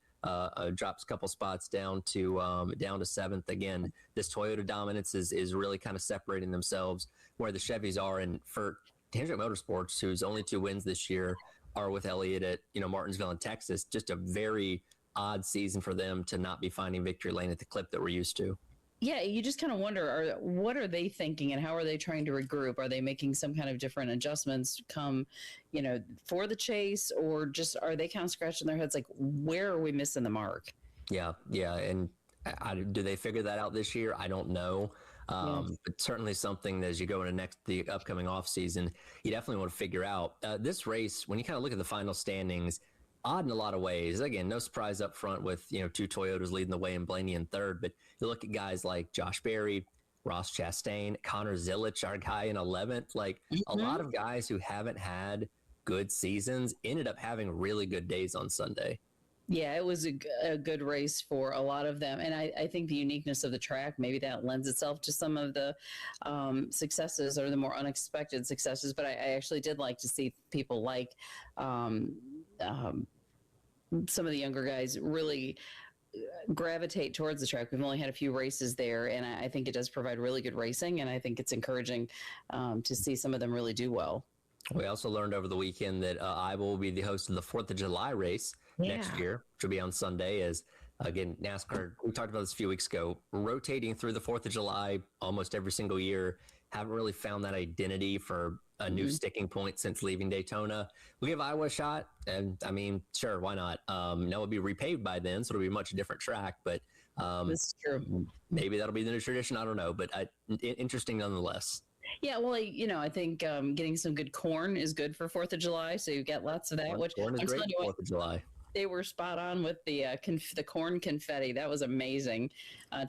drops a couple spots down to 7th. Again, this Toyota dominance is really kind of separating themselves where the Chevys are. And for Hendrick Motorsports, whose only 2 wins this year are with Elliott at Martinsville in Texas, just a very odd season for them to not be finding victory lane at the clip that we're used to. Yeah, you just kind of wonder, what are they thinking and how are they trying to regroup? Are they making some kind of different adjustments for the chase, or just are they kind of scratching their heads like, where are we missing the mark? Yeah. And do they figure that out this year? I don't know. But certainly something that as you go into the upcoming off season, you definitely want to figure out this race. When you kind of look at the final standings, odd in a lot of ways. Again, no surprise up front with 2 Toyotas leading the way and Blaney in 3rd. But you look at guys like Josh Berry, Ross Chastain, Connor Zilic, our guy in 11th. Like a lot of guys who haven't had good seasons ended up having really good days on Sunday. Yeah, it was a good race for a lot of them. And I think the uniqueness of the track, maybe that lends itself to some of the successes or the more unexpected successes. But I actually did like to see people like some of the younger guys really gravitate towards the track. We've only had a few races there, and I think it does provide really good racing. And I think it's encouraging to see some of them really do well. We also learned over the weekend that Iowa will be the host of the 4th of July race next year, which will be on Sunday. As again, NASCAR, we talked about this a few weeks ago, rotating through the 4th of July almost every single year. Haven't really found that identity for a new sticking point since leaving Daytona. We'll give Iowa a shot, and I mean, sure, why not? Now it'll be repaved by then, so it'll be a much different track, but that's true. Maybe that'll be the new tradition. I don't know, but interesting nonetheless. Yeah, well, I think getting some good corn is good for 4th of July. So you get lots of that. Corn is great for 4th of July. They were spot on with the corn confetti. That was amazing.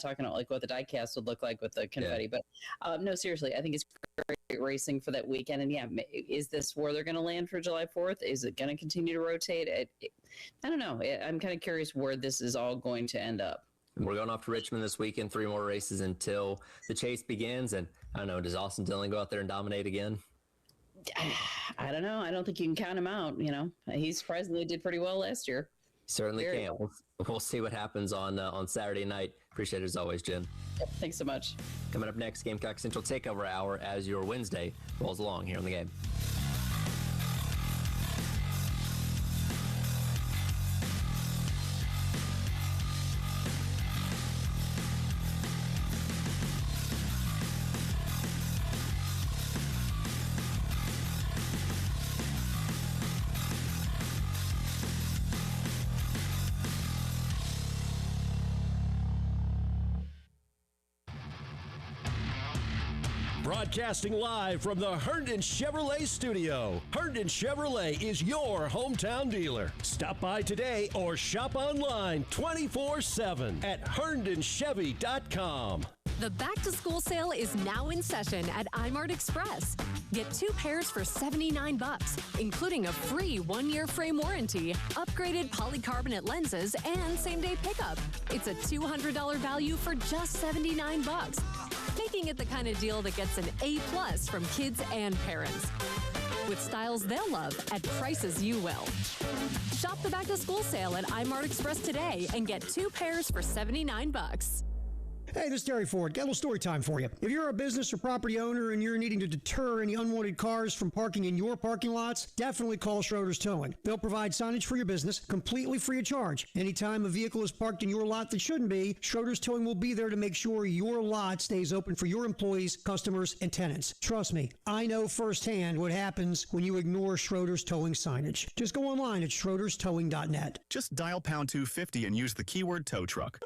Talking about like what the diecast would look like with the confetti. Yeah. But no, seriously, I think it's great racing for that weekend. And yeah, is this where they're going to land for July 4th? Is it going to continue to rotate? I don't know. I'm kind of curious where this is all going to end up. We're going off to Richmond this weekend, 3 more races until the chase begins. And I don't know, does Austin Dillon go out there and dominate again? I don't know. I don't think you can count him out. He surprisingly did pretty well last year. Certainly can. We'll see what happens on Saturday night. Appreciate it as always, Jen. Yep, thanks so much. Coming up next, Gamecock Central Takeover Hour as your Wednesday rolls along here on the game. Broadcasting live from the Herndon Chevrolet studio. Herndon Chevrolet is your hometown dealer. Stop by today or shop online 24/7 at herndonchevy.com. The back-to-school sale is now in session at iMart Express. Get 2 pairs for $79, including a free 1-year frame warranty, upgraded polycarbonate lenses, and same-day pickup. It's a $200 value for just $79, making it the kind of deal that gets an A+ from kids and parents. With styles they'll love at prices you will. Shop the back-to-school sale at iMart Express today and get 2 pairs for $79. Hey, this is Terry Ford. Got a little story time for you. If you're a business or property owner and you're needing to deter any unwanted cars from parking in your parking lots, definitely call Schroeder's Towing. They'll provide signage for your business completely free of charge. Anytime a vehicle is parked in your lot that shouldn't be, Schroeder's Towing will be there to make sure your lot stays open for your employees, customers, and tenants. Trust me, I know firsthand what happens when you ignore Schroeder's Towing signage. Just go online at schroederstowing.net. Just dial pound 250 and use the keyword tow truck.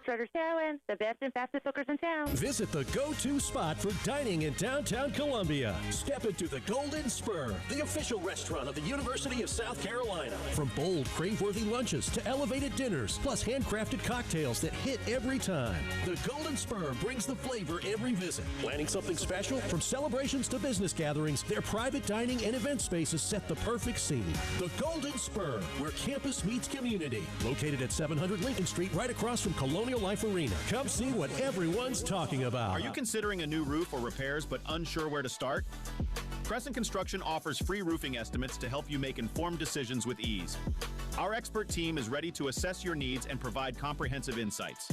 Schroeder's Towing, the best and fastest hookers in town. Visit the go-to spot for dining in downtown Columbia. Step into the Golden Spur, the official restaurant of the University of South Carolina. From bold, crave-worthy lunches to elevated dinners, plus handcrafted cocktails that hit every time. The Golden Spur brings the flavor every visit. Planning something special? From celebrations to business gatherings, their private dining and event spaces set the perfect scene. The Golden Spur, where campus meets community. Located at 700 Lincoln Street, right across from Colonial Life Arena. Come see what everyone's talking about. Are you considering a new roof or repairs but unsure where to start? Crescent Construction offers free roofing estimates to help you make informed decisions with ease. Our expert team is ready to assess your needs and provide comprehensive insights.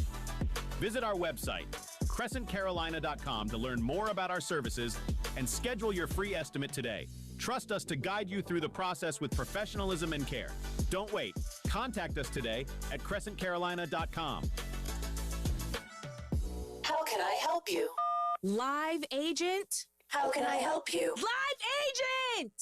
Visit our website, crescentcarolina.com, to learn more about our services and schedule your free estimate today. Trust us to guide you through the process with professionalism and care. Don't wait. Contact us today at crescentcarolina.com. How can I help you? Live agent? How can I help you? Live agent!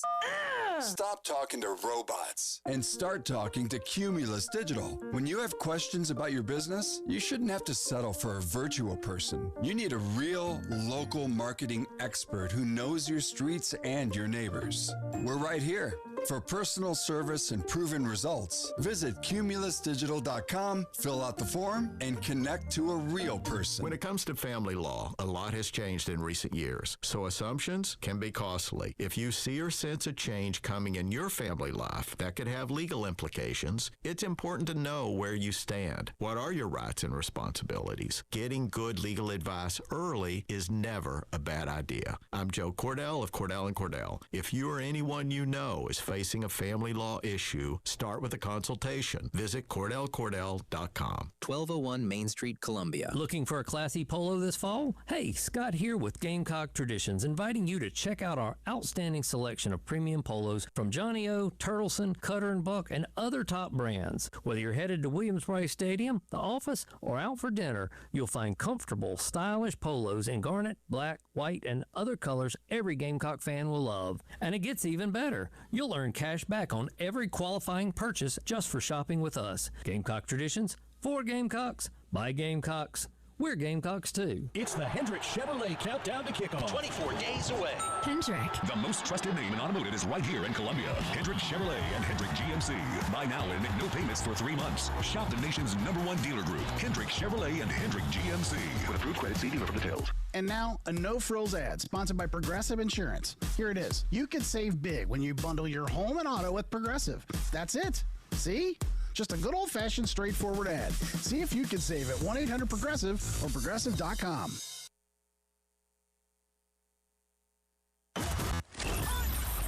Stop talking to robots and start talking to Cumulus Digital. When you have questions about your business, you shouldn't have to settle for a virtual person. You need a real local marketing expert who knows your streets and your neighbors. We're right here. For personal service and proven results, visit cumulusdigital.com, fill out the form, and connect to a real person. When it comes to family law, a lot has changed in recent years, so assumptions can be costly. If you see or sense a change coming in your family life that could have legal implications, it's important to know where you stand. What are your rights and responsibilities? Getting good legal advice early is never a bad idea. I'm Joe Cordell of Cordell & Cordell. If you or anyone you know is facing a family law issue, start with a consultation. Visit CordellCordell.com. 1201 Main Street, Columbia. Looking for a classy polo this fall? Hey, Scott here with Gamecock Traditions, inviting you to check out our outstanding selection of premium polos from Johnny O, Turtleson, Cutter & Buck, and other top brands. Whether you're headed to Williams-Brice Stadium, the office, or out for dinner, you'll find comfortable, stylish polos in garnet, black, white, and other colors every Gamecock fan will love. And it gets even better. You'll earn cash back on every qualifying purchase just for shopping with us. Gamecock Traditions, for Gamecocks, by Gamecocks. We're Gamecocks too. It's the Hendrick Chevrolet Countdown to Kickoff. 24 days away. Hendrick. The most trusted name in automotive is right here in Columbia. Hendrick Chevrolet and Hendrick GMC. Buy now and make no payments for 3 months. Shop the nation's #1 dealer group, Hendrick Chevrolet and Hendrick GMC. With approved credit, see dealer for details. And now, a no-frills ad sponsored by Progressive Insurance. Here it is. You can save big when you bundle your home and auto with Progressive. That's it. See? Just a good old-fashioned, straightforward ad. See if you can save at 1-800-PROGRESSIVE or Progressive.com.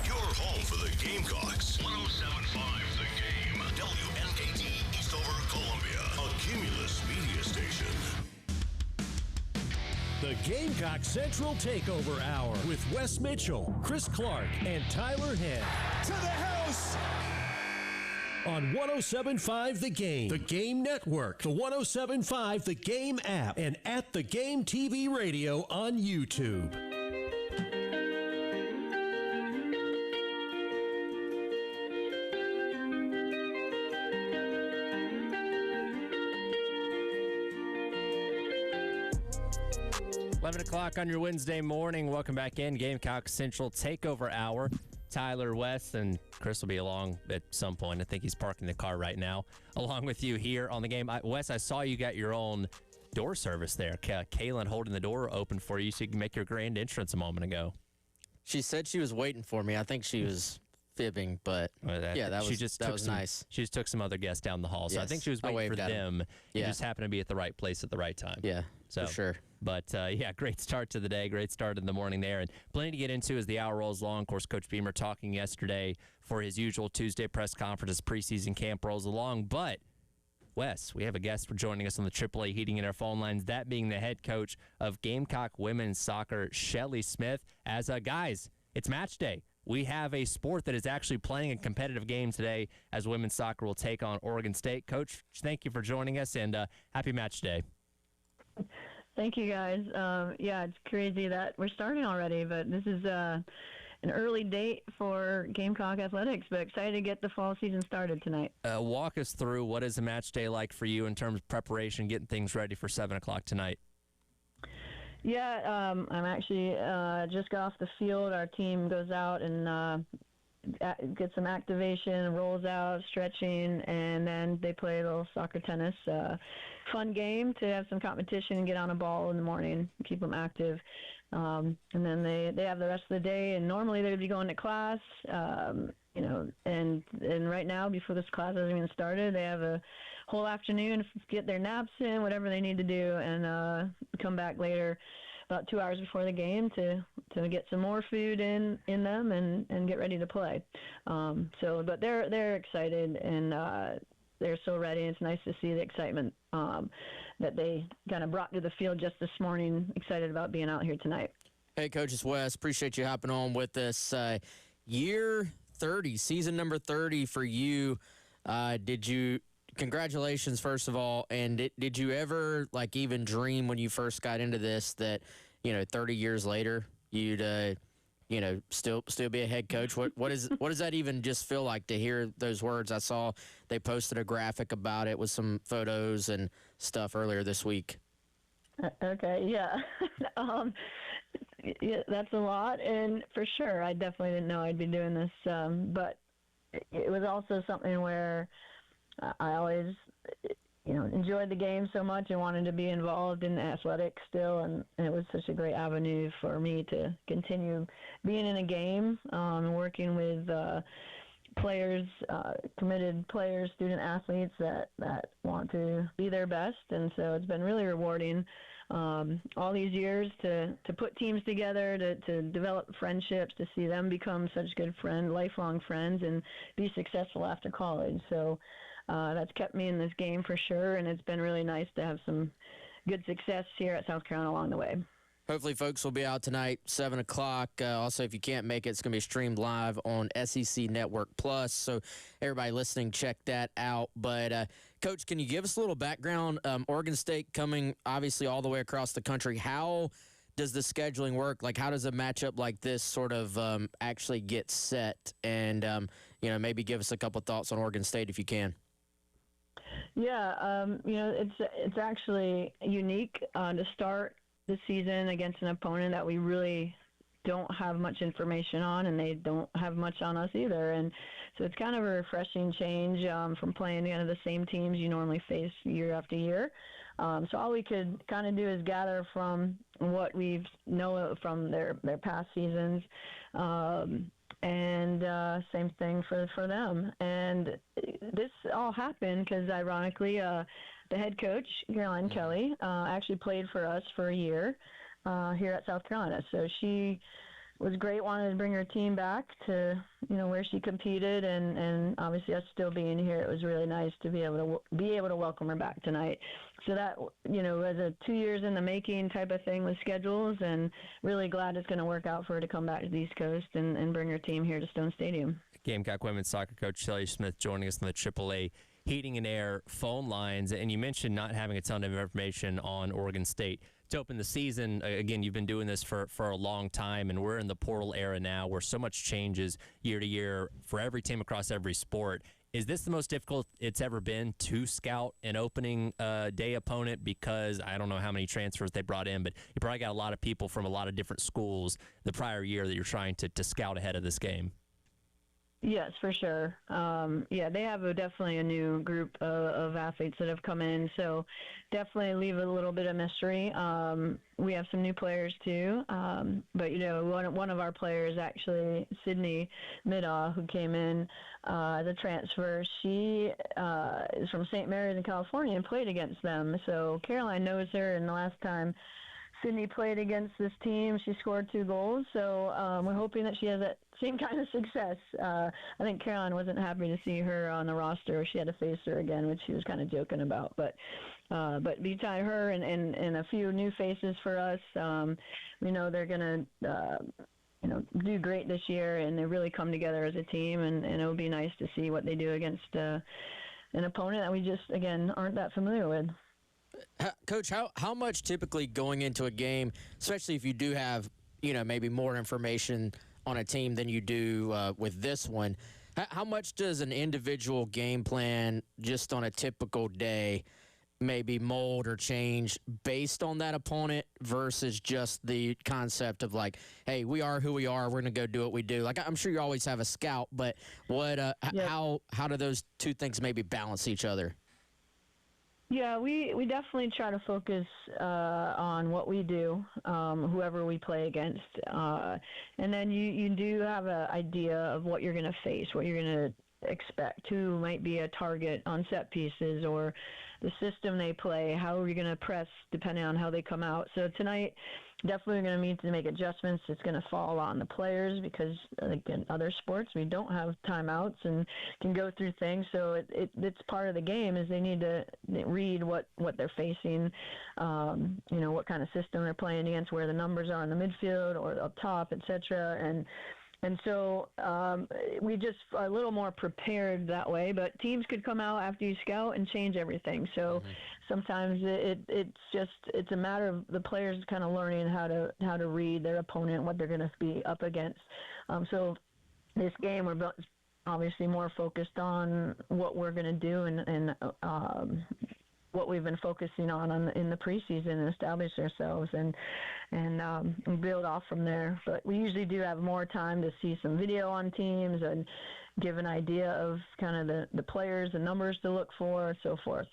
Your home for the Gamecocks. 107.5 The Game. WNKT Eastover, Columbia. A Cumulus media station. The Gamecock Central Takeover Hour with Wes Mitchell, Chris Clark, and Tyler Head. To the house! On 107.5 The Game, The Game Network, the 107.5 The Game app, and at The Game TV Radio on YouTube. O'clock on your Wednesday morning. Welcome back in. Gamecock Central Takeover Hour. Tyler, West, and Chris will be along at some point. I think he's parking the car right now, along with you here on the game. Wes, I saw you got your own door service there. Kaylin holding the door open for you so you can make your grand entrance a moment ago. She said she was waiting for me. I think she was fibbing, but that was nice. She just took some other guests down the hall, so I think she was waiting for them. You just happened to be at the right place at the right time. Yeah, so, for sure. But, great start to the day. Great start in the morning there. And plenty to get into as the hour rolls along. Of course, Coach Beamer talking yesterday for his usual Tuesday press conference as preseason camp rolls along. But Wes, we have a guest for joining us on the AAA Heating and Air phone lines, that being the head coach of Gamecock Women's Soccer, Shelly Smith. As guys, it's match day. We have a sport that is actually playing a competitive game today as women's soccer will take on Oregon State. Coach, thank you for joining us, and happy match day. Thank you, guys. Yeah, it's crazy that we're starting already, but this is an early date for Gamecock Athletics, but excited to get the fall season started tonight. Walk us through what is a match day like for you in terms of preparation, getting things ready for 7 o'clock tonight. Yeah, I'm actually just got off the field. Our team goes out and gets some activation, rolls out, stretching, and then they play a little soccer tennis. Fun game to have some competition and get on a ball in the morning, keep them active. And then they have the rest of the day, and normally they would be going to class, and right now, before this class hasn't even started, they have a whole afternoon to get their naps in, whatever they need to do, and come back later about 2 hours before the game to get some more food in them and get ready to play. But they're excited, and they're so ready. It's nice to see the excitement that they kind of brought to the field just this morning, excited about being out here tonight. Hey, Coach, it's Wes. Appreciate you hopping on with us. Year 30, season number 30 for you. Congratulations, first of all, and did you ever, even dream when you first got into this that, 30 years later, you'd, still be a head coach? What does that even just feel like to hear those words? I saw they posted a graphic about it with some photos and stuff earlier this week. Okay, yeah. Yeah, that's a lot, and for sure, I definitely didn't know I'd be doing this, but it was also something where I always, enjoyed the game so much and wanted to be involved in athletics still, and it was such a great avenue for me to continue being in a game, working with players, committed players, student athletes that want to be their best, and so it's been really rewarding all these years to put teams together, to develop friendships, to see them become such good lifelong friends, and be successful after college. So that's kept me in this game for sure, and it's been really nice to have some good success here at South Carolina along the way. Hopefully folks will be out tonight, 7 o'clock. Also, if you can't make it, it's going to be streamed live on SEC Network Plus. So everybody listening, check that out. But, Coach, can you give us a little background? Oregon State coming, obviously, all the way across the country. How does the scheduling work? How does a matchup like this sort of actually get set? And, maybe give us a couple thoughts on Oregon State if you can. Yeah, it's actually unique to start the season against an opponent that we really don't have much information on, and they don't have much on us either. And so it's kind of a refreshing change from playing the same teams you normally face year after year. So all we could kind of do is gather from what we know from their past seasons. And same thing for them. And this all happened because, ironically, the head coach, Caroline Kelly, actually played for us for a year here at South Carolina. So she was great, wanted to bring her team back to, where she competed. And obviously us still being here, it was really nice to be able to welcome her back tonight. So that, was a 2 years in the making type of thing with schedules, and really glad it's going to work out for her to come back to the East Coast and bring her team here to Stone Stadium. Gamecock women's soccer coach Shelly Smith joining us on the AAA Heating and Air phone lines. And you mentioned not having a ton of information on Oregon State. To open the season, again, you've been doing this for a long time, and we're in the portal era now where so much changes year to year for every team across every sport. Is this the most difficult it's ever been to scout an opening day opponent? Because I don't know how many transfers they brought in, but you probably got a lot of people from a lot of different schools the prior year that you're trying to scout ahead of this game. Yes, for sure. They have definitely a new group of athletes that have come in, so definitely leave a little bit of mystery. We have some new players too, but one of our players, actually Sydney Middaugh, who came in as a transfer, she is from St. Mary's in California and played against them. So Caroline knows her, and the last time Sydney played against this team, she scored 2 goals. So we're hoping that she has that same kind of success. I think Caroline wasn't happy to see her on the roster. She had to face her again, which she was kind of joking about. But beside her and a few new faces for us, we know they're going to do great this year, and they really come together as a team, and it would be nice to see what they do against an opponent that we just, again, aren't that familiar with. Coach, how much typically going into a game, especially if you do have, maybe more information on a team than you do with this one, how much does an individual game plan just on a typical day maybe mold or change based on that opponent versus just the concept of like, hey, we are who we are, we're going to go do what we do? Like, I'm sure you always have a scout, but how do those two things maybe balance each other? Yeah, we definitely try to focus on what we do, whoever we play against. And then you do have an idea of what you're going to face, what you're going to expect, who might be a target on set pieces, or the system they play, how are we going to press depending on how they come out. So tonight, definitely going to need to make adjustments. It's going to fall on the players because, like in other sports, we don't have timeouts and can go through things. So it's part of the game is they need to read what they're facing, what kind of system they're playing against, where the numbers are in the midfield or up top, etc. And so we just are a little more prepared that way. But teams could come out after you scout and change everything. So sometimes it's a matter of the players kind of learning how to read their opponent, what they're going to be up against. So this game we're obviously more focused on what we're going to do and what we've been focusing on in the preseason and establish ourselves and build off from there. But we usually do have more time to see some video on teams and give an idea of kind of the players, the numbers to look for, so forth.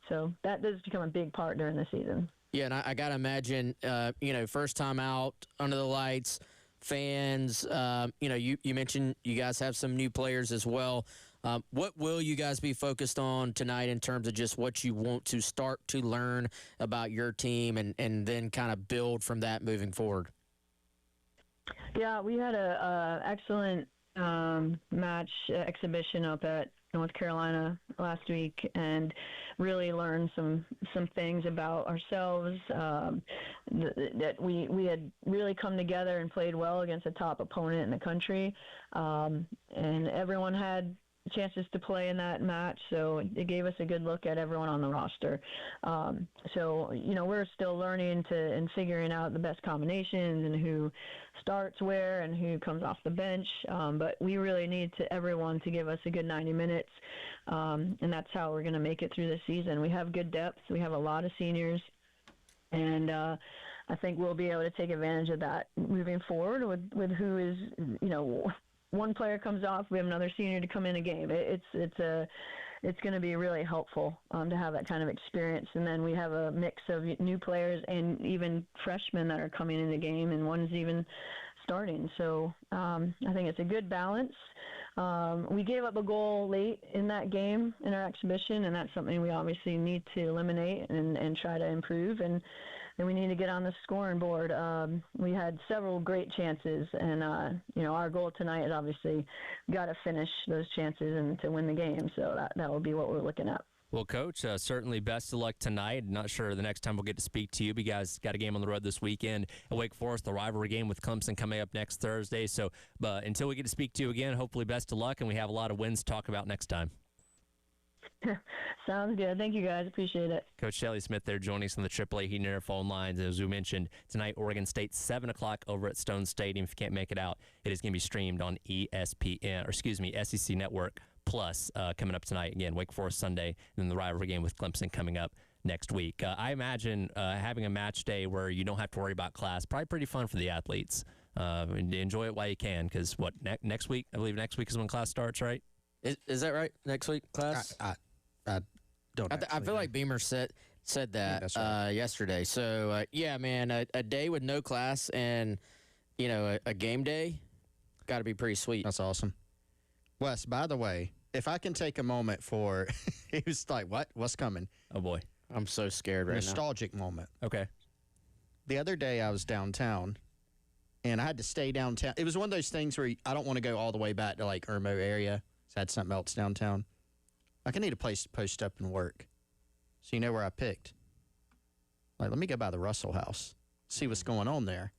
So that does become a big part during the season. Yeah, and I got to imagine, first time out under the lights, fans, you mentioned you guys have some new players as well. What will you guys be focused on tonight in terms of just what you want to start to learn about your team and then kind of build from that moving forward? Yeah, we had a excellent match exhibition up at North Carolina last week and really learned some things about ourselves, that we had really come together and played well against a top opponent in the country, and everyone had chances to play in that match, so it gave us a good look at everyone on the roster. So we're still learning and figuring out the best combinations and who starts where and who comes off the bench, but we really need everyone to give us a good 90 minutes, and that's how we're going to make it through the season. We have good depth, we have a lot of seniors, and I think we'll be able to take advantage of that moving forward with who is, one player comes off, we have another senior to come in a game. It's going to be really helpful to have that kind of experience. And then we have a mix of new players and even freshmen that are coming in the game, and one's even starting. So I think it's a good balance. We gave up a goal late in that game in our exhibition, and that's something we obviously need to eliminate and try to improve. And then we need to get on the scoring board. We had several great chances, and our goal tonight is obviously got to finish those chances and to win the game. So that will be what we're looking at. Well, Coach, certainly best of luck tonight. Not sure the next time we'll get to speak to you. But you guys got a game on the road this weekend at Wake Forest, the rivalry game with Clemson coming up next Thursday. So until we get to speak to you again, hopefully best of luck, and we have a lot of wins to talk about next time. Sounds good. Thank you, guys. Appreciate it. Coach Shelly Smith there joining us on the AAA Heat and Air phone lines. As we mentioned, tonight, Oregon State, 7 o'clock over at Stone Stadium. If you can't make it out, it is going to be streamed on SEC Network Plus coming up tonight. Again, Wake Forest Sunday, and then the rivalry game with Clemson coming up next week. I imagine having a match day where you don't have to worry about class, probably pretty fun for the athletes. And enjoy it while you can, because next week? I believe next week is when class starts, right? Is that right? Next week, class? I don't. I feel like Beamer said that right. yesterday. So yeah, man, a day with no class and a game day, got to be pretty sweet. That's awesome. Wes, by the way, if I can take a moment for, he was like, "What? What's coming?" Oh boy, I'm so scared right now. Nostalgic moment. Okay. the other day I was downtown, and I had to stay downtown. It was one of those things where I don't want to go all the way back to, like, Irmo area. So I had something else downtown. Like, I need a place to post up and work. So you know where I picked? Like, let me go by the Russell House, see what's going on there.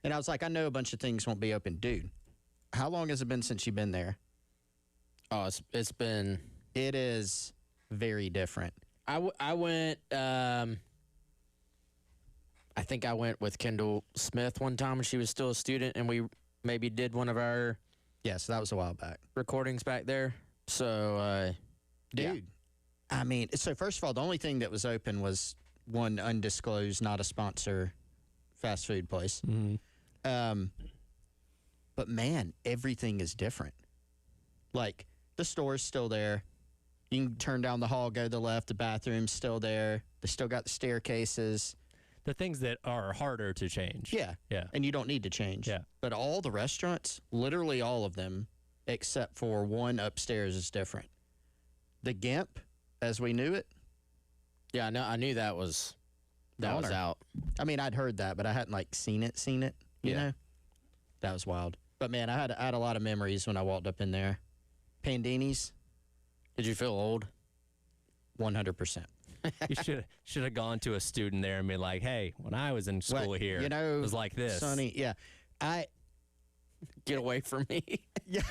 And I was like, I know a bunch of things won't be open. Dude, how long has it been since you've been there? Oh, it's been... It is very different. I went... I think I went with Kendall Smith one time when she was still a student, and we maybe did one of our... Yeah, so that was a while back. Recordings back there. So, Dude, yeah. I mean, so first of all, the only thing that was open was one undisclosed, not a sponsor, fast food place. Mm-hmm. But, man, everything is different. Like, the store's still there. You can turn down the hall, go to the left. The bathroom's still there. They still got the staircases. The things that are harder to change. Yeah. Yeah. And you don't need to change. Yeah. But all the restaurants, literally all of them, except for one upstairs, is different. The Gimp, as we knew it. Yeah, I knew that was out. I mean, I'd heard that, but I hadn't, like, seen it, you know? That was wild. But, man, I had a lot of memories when I walked up in there. Pandini's. Did you feel old? 100%. You should have gone to a student there and been like, hey, when I was in school here, you know, it was like this. Sonny, yeah. Get away from me. Yeah.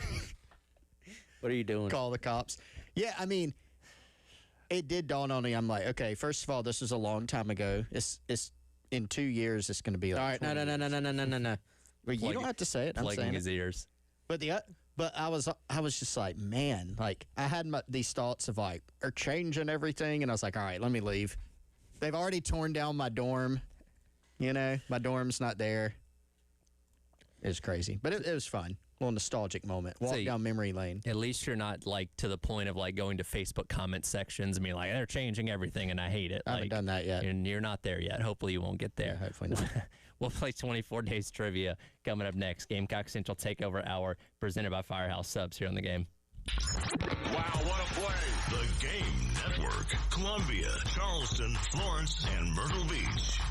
What are you doing? Call the cops. Yeah, I mean, it did dawn on me. I'm like, okay, first of all, this was a long time ago. It's in 2 years, it's going to be like. All right, no. But you don't have to say it. I'm saying his ears. But I was just like, man, like I had these thoughts of like, are changing everything, and I was like, all right, let me leave. They've already torn down my dorm. You know, my dorm's not there. It was crazy, but it was fun. A little nostalgic moment. Walk down memory lane. At least you're not like to the point of like going to Facebook comment sections and being like, they're changing everything and I hate it. I haven't done that yet. And you're not there yet. Hopefully you won't get there. Yeah, hopefully not. We'll play 24 Days Trivia coming up next. Gamecock Central Takeover Hour presented by Firehouse Subs here on the game. Wow, what a play! The Game Network. Columbia, Charleston, Florence, and Myrtle Beach.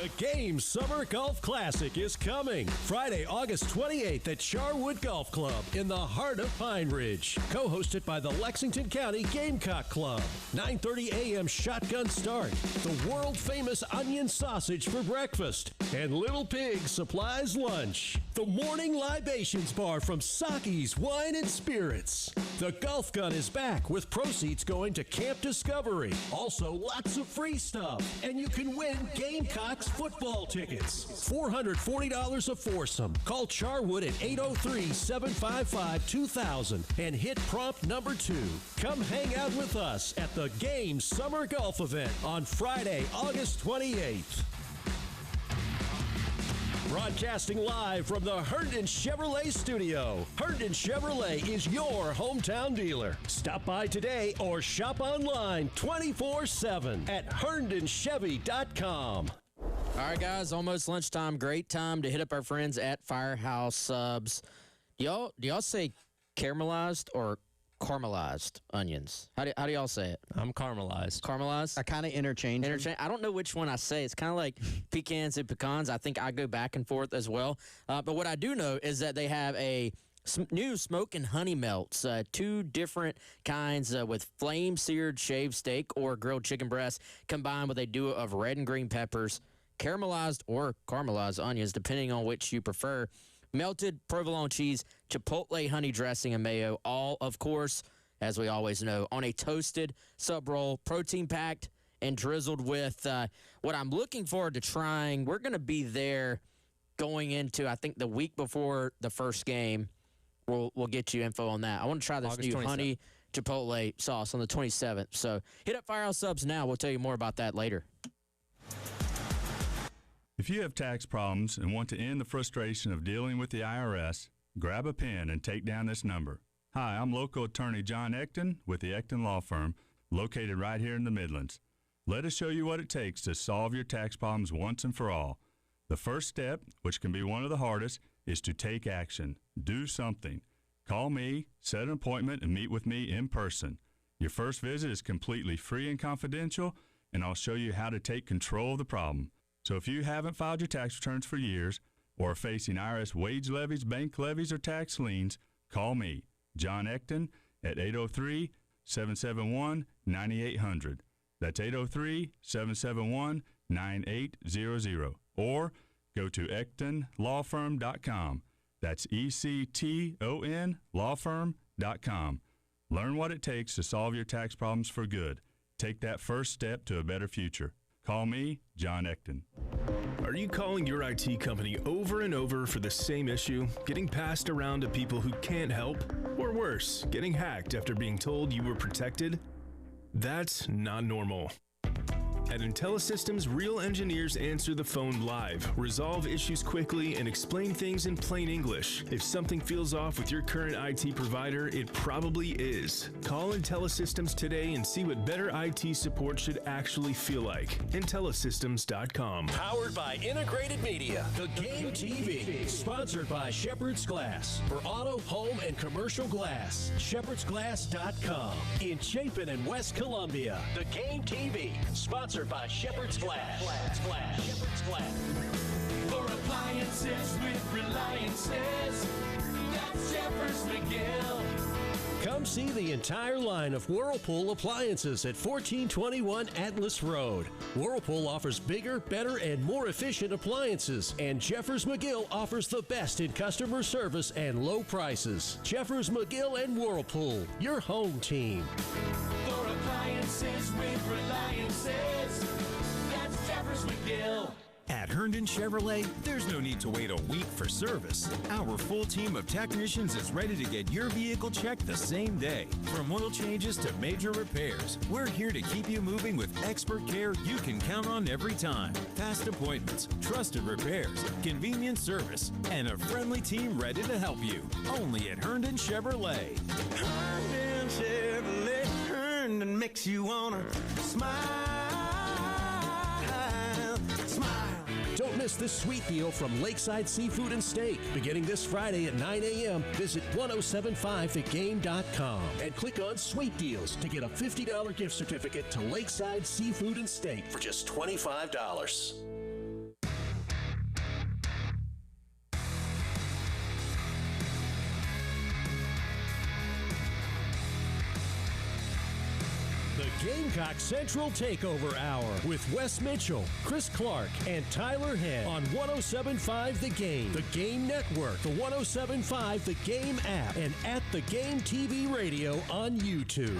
The Game Summer Golf Classic is coming Friday, August 28th at Charwood Golf Club in the heart of Pine Ridge. Co-hosted by the Lexington County Gamecock Club. 9:30 a.m. shotgun start. The world-famous onion sausage for breakfast. And Little Pig supplies lunch. The morning libations bar from Saki's Wine and Spirits. The Golf Gun is back with proceeds going to Camp Discovery. Also, lots of free stuff. And you can win Gamecocks football tickets. $440 a foursome. Call Charwood at 803-755-2000 and hit prompt number 2. Come hang out with us at the Game Summer Golf Event on Friday, August 28th. Broadcasting live from the Herndon Chevrolet studio. Herndon Chevrolet is your hometown dealer. Stop by today or shop online 24/7 at herndonchevy.com. All right, guys, almost lunchtime. Great time to hit up our friends at Firehouse Subs. Do y'all say caramelized or caramelized onions? How do y'all say it? I'm caramelized. Caramelized? I kind of interchange. I don't know which one I say. It's kind of like pecans and pecans. I think I go back and forth as well. But what I do know is that they have a new smoke and honey melts, 2 different kinds with flame-seared shaved steak or grilled chicken breast combined with a duo of red and green peppers, caramelized or caramelized onions, depending on which you prefer, melted provolone cheese, chipotle honey dressing, and mayo, all, of course, as we always know, on a toasted sub roll, protein-packed and drizzled with what I'm looking forward to trying. We're going to be there going into, I think, the week before the first game. We'll get you info on that. I want to try this August new 27th. honey chipotle sauce on the 27th. So hit up Firehouse Subs now. We'll tell you more about that later. If you have tax problems and want to end the frustration of dealing with the IRS, grab a pen and take down this number. Hi, I'm local attorney John Ecton with the Ecton Law Firm, located right here in the Midlands. Let us show you what it takes to solve your tax problems once and for all. The first step, which can be one of the hardest, is to take action. Do something. Call me, set an appointment, and meet with me in person. Your first visit is completely free and confidential, and I'll show you how to take control of the problem. So if you haven't filed your tax returns for years or are facing IRS wage levies, bank levies, or tax liens, call me, John Ecton, at 803-771-9800. That's 803-771-9800. Or go to EctonLawFirm.com. That's ECTON lawfirm.com. Learn what it takes to solve your tax problems for good. Take that first step to a better future. Call me, John Ecton. Are you calling your IT company over and over for the same issue, getting passed around to people who can't help? Or worse, getting hacked after being told you were protected? That's not normal. At IntelliSystems, real engineers answer the phone live, resolve issues quickly, and explain things in plain English. If something feels off with your current IT provider, it probably is. Call IntelliSystems today and see what better IT support should actually feel like. IntelliSystems.com. Powered by Integrated Media, The Game TV. Sponsored by Shepherd's Glass. For auto, home, and commercial glass. ShepherdsGlass.com. In Chapin and West Columbia, The Game TV. Sponsored by Shepherd's Glass. Shepherd's Glass. For appliances with Reliances, that's Shepherd's McGill. Come see the entire line of Whirlpool appliances at 1421 Atlas Road. Whirlpool offers bigger, better, and more efficient appliances, and Jeffers McGill offers the best in customer service and low prices. Jeffers McGill and Whirlpool, your home team. For appliances with Reliances, that's Jeffers McGill. At Herndon Chevrolet, there's no need to wait a week for service. Our full team of technicians is ready to get your vehicle checked the same day. From oil changes to major repairs, we're here to keep you moving with expert care you can count on every time. Fast appointments, trusted repairs, convenient service, and a friendly team ready to help you. Only at Herndon Chevrolet. Herndon Chevrolet, Herndon makes you wanna smile. Don't miss this sweet deal from Lakeside Seafood and Steak. Beginning this Friday at 9 a.m., visit 1075thegame.com and click on Sweet Deals to get a $50 gift certificate to Lakeside Seafood and Steak for just $25. The Gamecock Central Takeover Hour with Wes Mitchell, Chris Clark, and Tyler Head on 107.5 The Game, The Game Network, the 107.5 The Game app, and at The Game TV Radio on YouTube.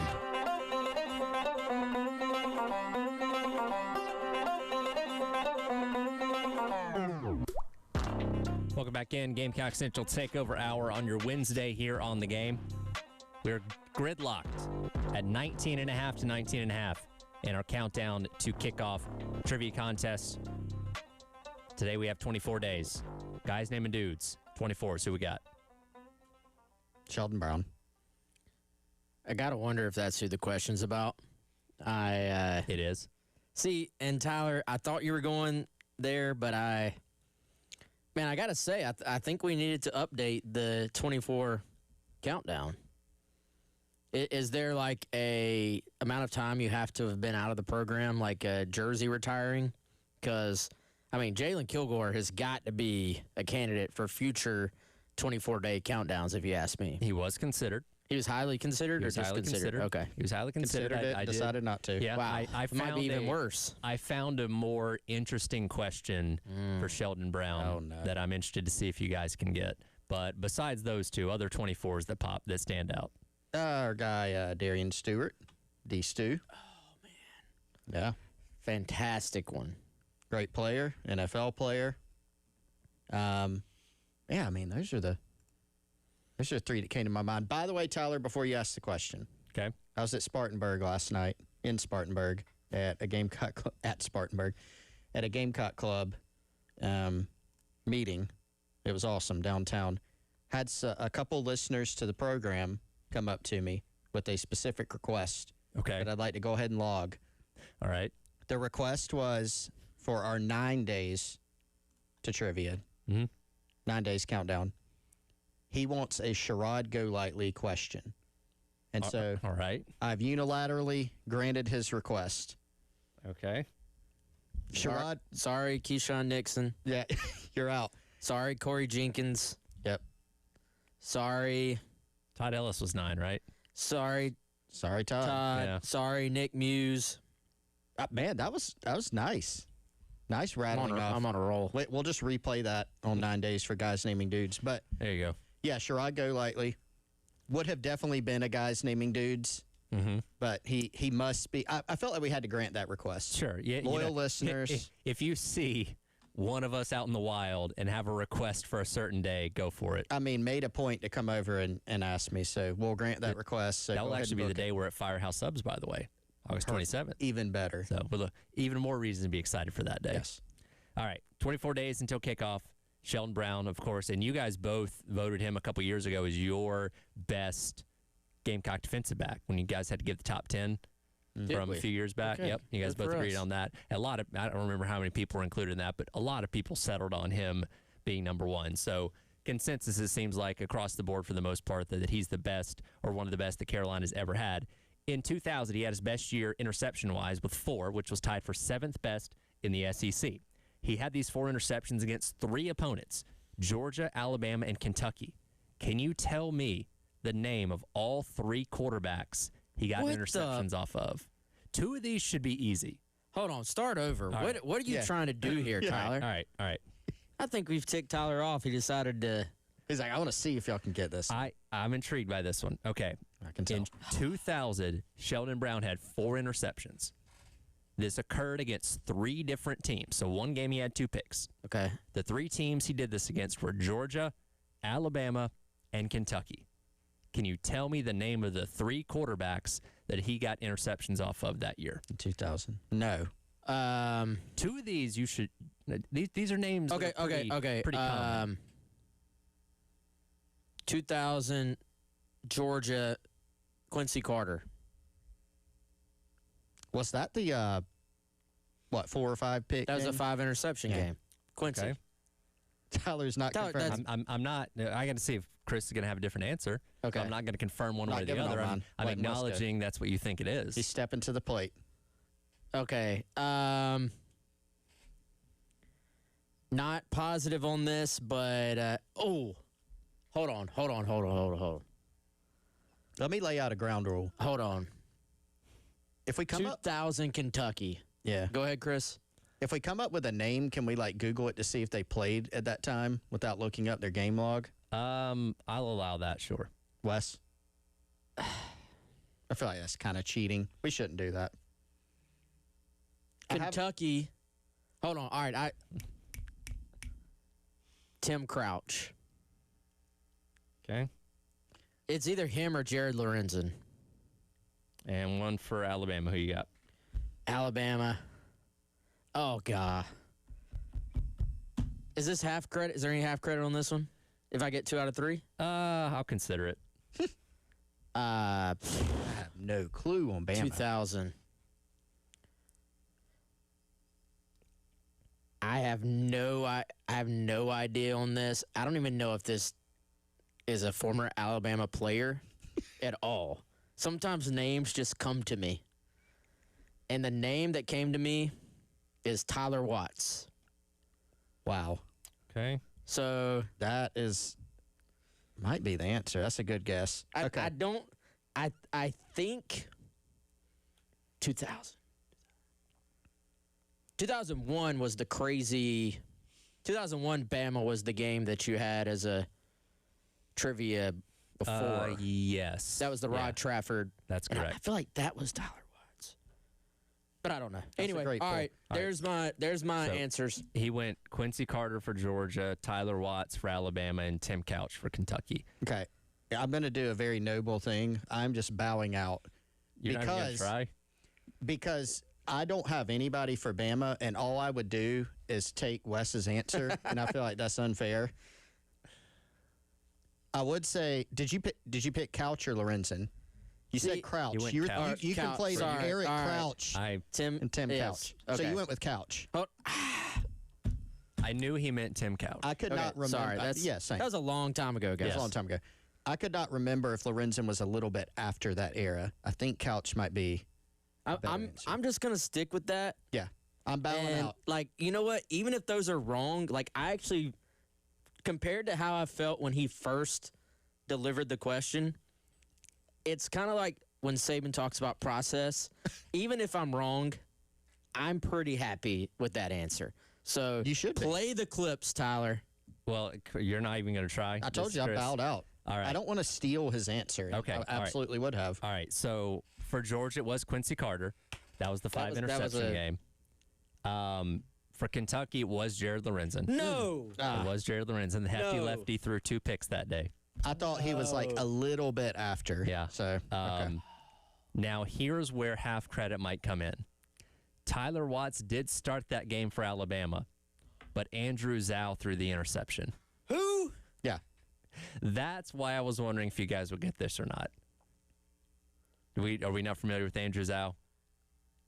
Welcome back in. Gamecock Central Takeover Hour on your Wednesday here on The Game. We're gridlocked at 19.5 to 19.5 in our countdown to kickoff trivia contest. Today we have 24 days. Guys, name and dudes. 24. So we got Sheldon Brown. I gotta wonder if that's who the question's about. It is. See, and Tyler, I thought you were going there, but I gotta say, I think we needed to update the 24 countdown. Is there like a amount of time you have to have been out of the program, like a jersey retiring? Because, I mean, Jalen Kilgore has got to be a candidate for future 24-day countdowns, if you ask me. He was considered. He was highly considered, or just considered? Okay. He was highly considered. I decided not to. Yeah, wow. I It might be even worse. I found a more interesting question for Sheldon Brown that I'm interested to see if you guys can get. But besides those two, other 24s that stand out. Our guy, Darian Stewart, D-Stew. Oh, man. Yeah. Fantastic one. Great player, NFL player. Yeah, I mean, those are three that came to my mind. By the way, Tyler, before you ask the question. Okay. I was at Spartanburg last night, in Spartanburg, at a Gamecock Club meeting. It was awesome downtown. Had a couple listeners to the program come up to me with a specific request that I'd like to go ahead and log. All right. The request was for our 9 days to trivia, 9 days countdown. He wants a Sherrod Golightly question. And so all right. I've unilaterally granted his request. Okay. Sherrod. Sorry, Keyshawn Nixon. Yeah, you're out. Sorry, Corey Jenkins. Yep. Sorry. Todd Ellis was 9, right? Sorry, Todd. Yeah. Sorry, Nick Muse. Man, that was nice. Nice rattling off. I'm on a roll. Wait, we'll just replay that on 9 Days for Guys Naming Dudes. But there you go. Yeah, Sherrod Golightly would have definitely been a Guys Naming Dudes. Mm-hmm. But he must be. I felt like we had to grant that request. Sure. Yeah. Loyal listeners. If you see one of us out in the wild and have a request for a certain day, go for it. I mean, made a point to come over and ask me, so we'll grant that request. So that will actually be the day we're at Firehouse Subs, by the way, August 27th. Even better. So, with even more reason to be excited for that day. Yes. All right, 24 days until kickoff. Sheldon Brown, of course, and you guys both voted him a couple years ago as your best Gamecock defensive back when you guys had to give the top 10 from a few years back. Okay. Yep, you guys Good both for agreed us. on that. I don't remember how many people were included in that, but a lot of people settled on him being number 1. So consensus, it seems like, across the board for the most part, that he's the best or one of the best that Carolina's ever had. In 2000, he had his best year interception-wise with 4, which was tied for 7th best in the SEC. He had these 4 interceptions against 3 opponents, Georgia, Alabama, and Kentucky. Can you tell me the name of all 3 quarterbacks he got interceptions off of? 2 of these should be easy. Hold on, start over. All right. What are you trying to do here, Tyler? All right. I think we've ticked Tyler off. He decided to. He's like, I want to see if y'all can get this. I'm intrigued by this one. Okay. I can tell. In 2000, Sheldon Brown had 4 interceptions. This occurred against 3 different teams. So one game he had 2 picks. Okay. The 3 teams he did this against were Georgia, Alabama, and Kentucky. Can you tell me the name of the 3 quarterbacks that he got interceptions off of that year? 2000. No. 2 of these you should. These are names. Okay. that are pretty common. 2000, Georgia, Quincy Carter. Was that the 4 or 5 pick? That was game? a 5 interception game. Quincy. Okay. Tyler's not confirmed. I'm not. I got to see if Chris is going to have a different answer. Okay. So I'm not going to confirm one way or the giving other. all mine. I'm Letting Wes go. acknowledging that's what you think it is. He's stepping to the plate. Okay. Not positive on this, but hold on. Let me lay out a ground rule. Hold on. If we come up, 2000 Kentucky. yeah. Go ahead, Chris. If we come up with a name, can we Google it to see if they played at that time without looking up their game log? I'll allow that. Sure. Wes, I feel like that's kind of cheating. We shouldn't do that. Kentucky. Hold on. All right. Tim Crouch. Okay. It's either him or Jared Lorenzen. And one for Alabama. Who you got? Alabama. Oh, God. Is this half credit? Is there any half credit on this one? If I get 2 out of 3? I'll consider it. I have no clue on Bama. 2000. I have no idea on this. I don't even know if this is a former Alabama player at all. Sometimes names just come to me. And the name that came to me is Tyler Watts. Wow. Okay. So that might be the answer. That's a good guess. I think 2000. 2001 was the crazy. 2001 Bama was the game that you had as a trivia before. Yes. That was the Rod Trafford. That's And correct. I feel like that was Tyler Watts. But I don't know. a Anyway, great all pull. right. There's my So, answers. He went Quincy Carter for Georgia, Tyler Watts for Alabama, and Tim Couch for Kentucky. Okay. I'm going to do a very noble thing. I'm just bowing out. You're not even going to try? Because I don't have anybody for Bama, and all I would do is take Wes's answer, and I feel like that's unfair. I would say, did you pick Couch or Lorenzen? You said Crouch. You went You Couch. can Couch. play Sorry. Eric All right. Crouch and Tim yes. Couch. So Okay. you went with Couch. I knew he meant Tim Couch. I could not remember. Sorry, same. that was a long time ago, guys. That was a long time ago. I could not remember if Lorenzen was a little bit after that era. I think Couch might be. I'm just gonna stick with that. Yeah, I'm bowing out. Like, you know what? Even if those are wrong, like I actually, compared to how I felt when he first delivered the question, it's kind of like when Saban talks about process. Even if I'm wrong, I'm pretty happy with that answer. So you should play the clips, Tyler. Well, you're not even going to try? I told you I bowed out. All right. I don't want to steal his answer. Okay. I absolutely would have. All right. So for George, it was Quincy Carter. That was the 5 interception game. For Kentucky, it was Jared Lorenzen. No. It was Jared Lorenzen. The hefty lefty threw 2 picks that day. I thought he was like a little bit after. Yeah. So, okay. Now, here's where half credit might come in. Tyler Watts did start that game for Alabama, but Andrew Zhao threw the interception. Who? Yeah. That's why I was wondering if you guys would get this or not. Are we not familiar with Andrew Zhao?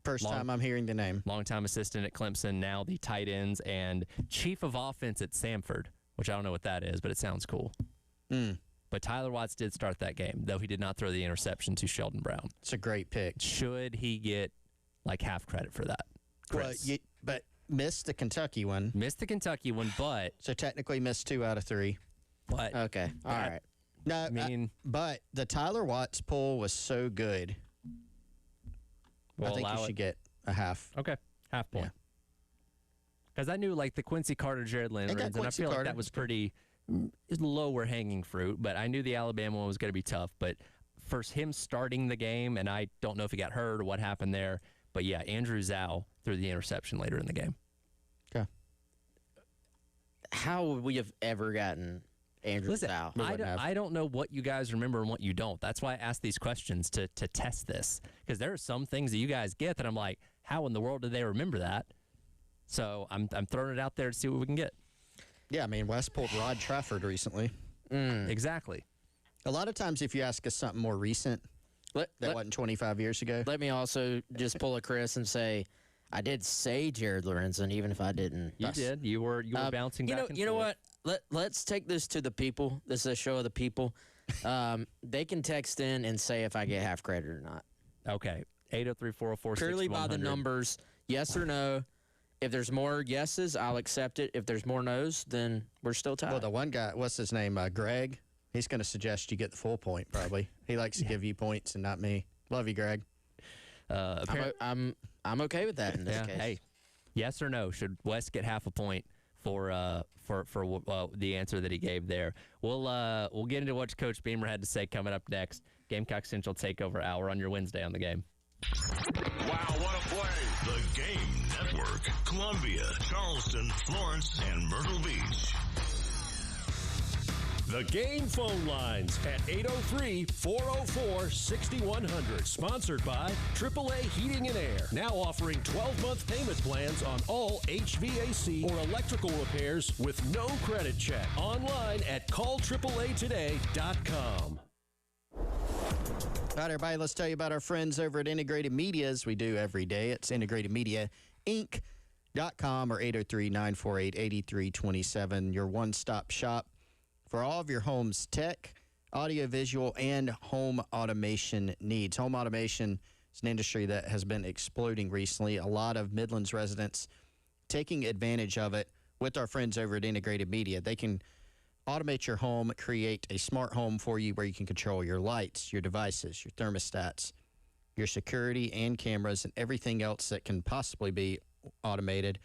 First time I'm hearing the name. Longtime assistant at Clemson, now the tight ends and chief of offense at Samford, which I don't know what that is, but it sounds cool. But Tyler Watts did start that game, though he did not throw the interception to Sheldon Brown. It's a great pick. Should he get like half credit for that? Chris? But missed the Kentucky one. Missed the Kentucky one, but so technically missed 2 out of 3. But okay, all right. No, but the Tyler Watts pull was so good. I think you should get a half. Okay, half point. Because I knew like the Quincy Carter, Jared Lorenzen, and I feel like that was pretty lower hanging fruit. But I knew the Alabama one was going to be tough. But first, him starting the game, and I don't know if he got hurt or what happened there. But yeah, Andrew Zhao threw the interception later in the game. Okay. How would we have ever gotten Andrew Zhao? I don't know what you guys remember and what you don't. That's why I asked these questions to test this. Because there are some things that you guys get that I'm like, how in the world did they remember that? So I'm throwing it out there to see what we can get. Yeah, I mean, Wes pulled Rod Trafford recently. Exactly. A lot of times if you ask us something more recent, that wasn't 25 years ago. Let me also just pull a Chris and say, I did say Jared Lorenzen, even if I didn't. You did. You were bouncing back and forth. You know what? Let's take this to the people. This is a show of the people. They can text in and say if I get half credit or not. Okay. 803-404-6100. Purely by the numbers, yes or no. If there's more yeses, I'll accept it. If there's more no's, then we're still tied. Well, the one guy, what's his name? Greg. He's going to suggest you get the full point, probably. He likes to give you points and not me. Love you, Greg. I'm okay with that in this case. Hey, yes or no? Should Wes get half a point for the answer that he gave there? We'll get into what Coach Beamer had to say coming up next. Gamecock Central Takeover Hour on your Wednesday on the Game. Wow, what a play! The Game Network. Columbia, Charleston, Florence, and Myrtle Beach. The Game phone lines at 803-404-6100. Sponsored by AAA Heating and Air. Now offering 12-month payment plans on all HVAC or electrical repairs with no credit check. Online at callAAAtoday.com. All right, everybody, let's tell you about our friends over at Integrated Media, as we do every day. It's integratedmediainc.com or 803-948-8327, your one-stop shop for all of your home's tech, audiovisual, and home automation needs. Home automation is an industry that has been exploding recently. A lot of Midlands residents taking advantage of it with our friends over at Integrated Media. They can automate your home, create a smart home for you where you can control your lights, your devices, your thermostats, your security and cameras, and everything else that can possibly be automated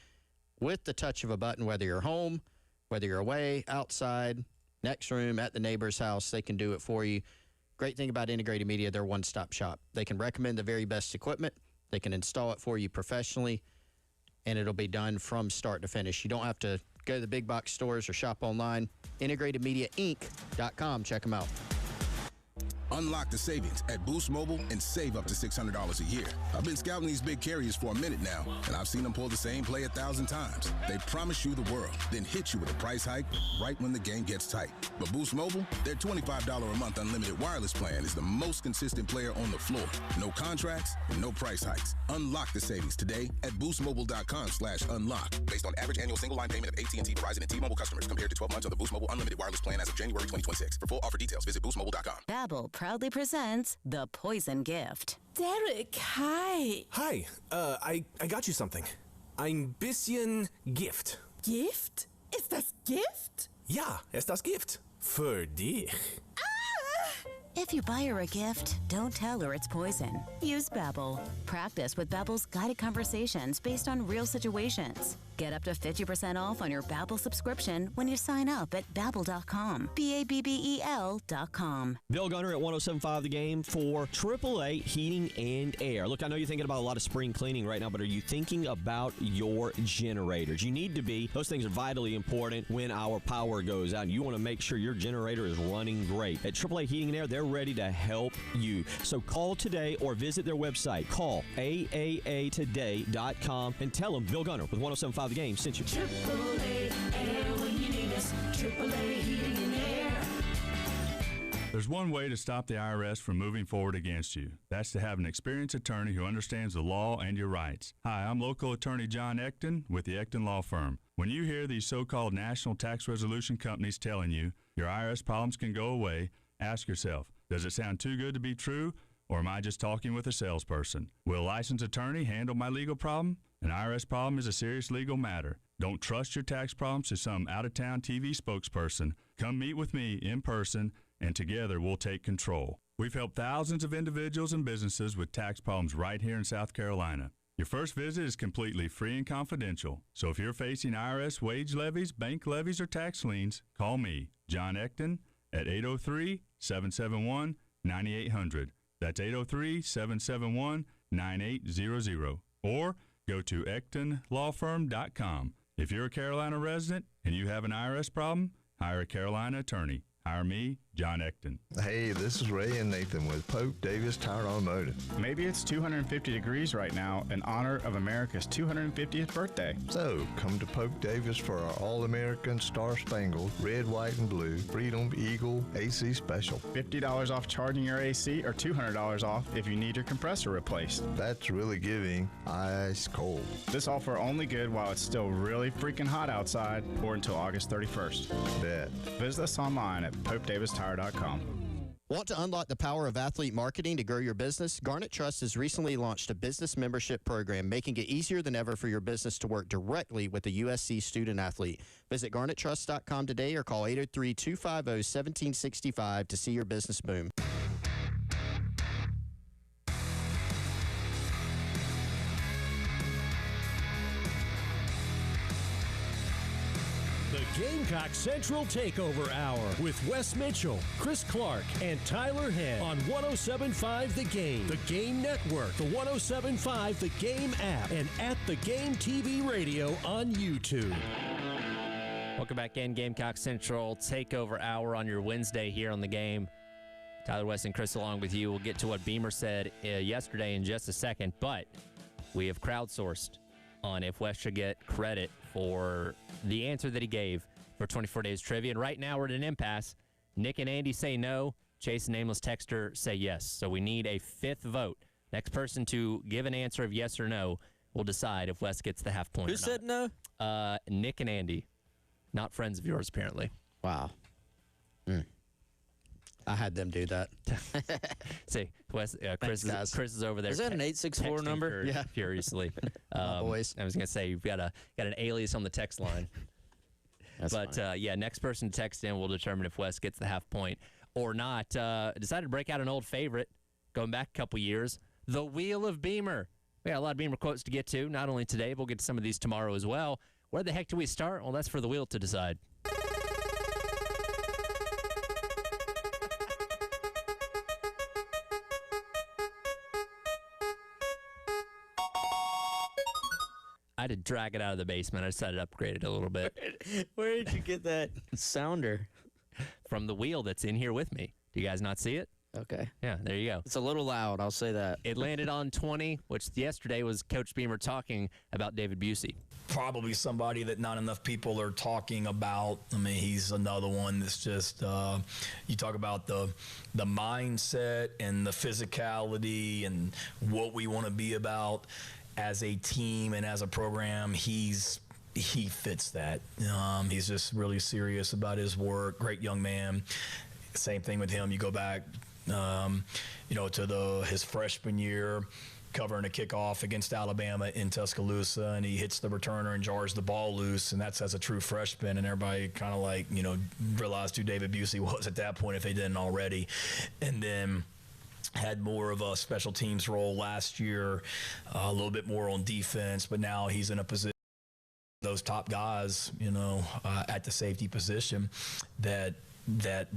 with the touch of a button, whether you're home, whether you're away, outside, next room, at the neighbor's house. They can do it for you. Great thing about Integrated Media, they're one-stop shop. They can recommend the very best equipment. They can install it for you professionally, and it'll be done from start to finish. You don't have to go to the big box stores or shop online. IntegratedMediaInc.com. Check them out. Unlock the savings at Boost Mobile and save up to $600 a year. I've been scouting these big carriers for a minute now, and I've seen them pull the same play 1,000 times. They promise you the world, then hit you with a price hike right when the game gets tight. But Boost Mobile, their $25 a month unlimited wireless plan is the most consistent player on the floor. No contracts and no price hikes. Unlock the savings today at boostmobile.com/unlock. Based on average annual single line payment of AT&T, Verizon, and T-Mobile customers compared to 12 months of the Boost Mobile unlimited wireless plan as of January 2026. For full offer details, visit boostmobile.com. Babbel proudly presents The Poison Gift. Derek, hi. Hi, I got you something. Ein bisschen Gift. Gift? Ist das Gift? Ja, ist das Gift. Für dich. If you buy her a gift, don't tell her it's poison. Use Babbel. Practice with Babbel's guided conversations based on real situations. Get up to 50% off on your Babbel subscription when you sign up at Babbel.com. Babbel.com. Bill Gunner at 107.5 The Game for AAA Heating and Air. Look, I know you're thinking about a lot of spring cleaning right now, but are you thinking about your generators? You need to be. Those things are vitally important when our power goes out. You want to make sure your generator is running great. At AAA Heating and Air, they're ready to help you. So call today or visit their website. Call AAAtoday.com and tell them Bill Gunner with 107.5 The Game sent you. AAA Air when you need us. AAA Heating and Air. There's one way to stop the IRS from moving forward against you. That's to have an experienced attorney who understands the law and your rights. Hi, I'm local attorney John Ecton with the Ecton Law Firm. When you hear these so-called national tax resolution companies telling you your IRS problems can go away, ask yourself, does it sound too good to be true, or am I just talking with a salesperson? Will a licensed attorney handle my legal problem? An IRS problem is a serious legal matter. Don't trust your tax problems to some out-of-town TV spokesperson. Come meet with me in person, and together we'll take control. We've helped thousands of individuals and businesses with tax problems right here in South Carolina. Your first visit is completely free and confidential. So if you're facing IRS wage levies, bank levies, or tax liens, call me, John Ecton, at 803-771-9800. That's 803-771-9800. Or go to EctonLawFirm.com. If you're a Carolina resident and you have an IRS problem, hire a Carolina attorney. Hire me, John Ecton. Hey, this is Ray and Nathan with Pope Davis Tire Automotive. Maybe it's 250 degrees right now in honor of America's 250th birthday. So, come to Pope Davis for our All-American Star Spangled, Red, White, and Blue, Freedom Eagle AC Special. $50 off charging your AC or $200 off if you need your compressor replaced. That's really giving ice cold. This offer only good while it's still really freaking hot outside or until August 31st. Bet. Visit us online at PopeDavisTire.com. Want to unlock the power of athlete marketing to grow your business? Garnet Trust has recently launched a business membership program, making it easier than ever for your business to work directly with a USC student athlete. Visit garnettrust.com today or call 803-250-1765 to see your business boom. The Gamecock Central Takeover Hour with Wes Mitchell, Chris Clark, and Tyler Head on 107.5 The Game, The Game Network, the 107.5 The Game app, and at The Game TV radio on YouTube. Welcome back in, Gamecock Central Takeover Hour on your Wednesday here on The Game. Tyler, Wes, and Chris along with you. We'll get to what Beamer said yesterday in just a second, but we have crowdsourced on if Wes should get credit for the answer that he gave for 24 Days Trivia. And right now we're at an impasse. Nick and Andy say no. Chase and Nameless Texter say yes. So we need a fifth vote. Next person to give an answer of yes or no will decide if Wes gets the half point. Who said no? Nick and Andy. Not friends of yours, apparently. Wow. I had them do that. See, Wes, Chris is over there. Is that an 864 number? Yeah, furiously. Boys. I was gonna say you've got an alias on the text line. Next person to text in will determine if Wes gets the half point or not. Decided to break out an old favorite, going back a couple years, the Wheel of Beamer. We got a lot of Beamer quotes to get to, not only today, but we'll get to some of these tomorrow as well. Where the heck do we start? Well, that's for the Wheel to decide. I had to drag it out of the basement. I decided to upgrade it a little bit. Where did you get that sounder? From the wheel that's in here with me. Do you guys not see it? Okay. Yeah, there you go. It's a little loud, I'll say that. It landed on 20, which yesterday was Coach Beamer talking about David Busey. Probably somebody that not enough people are talking about. I mean, he's another one that's just, you talk about the mindset and the physicality and what we want to be about as a team and as a program. He fits that. He's just really serious about his work. Great young man. Same thing with him. You go back to his freshman year, covering a kickoff against Alabama in Tuscaloosa, and he hits the returner and jars the ball loose, and that's as a true freshman, and everybody kind of realized who David Busey was at that point if they didn't already. And then had more of a special teams role last year, a little bit more on defense, but now he's in a position, those top guys, at the safety position that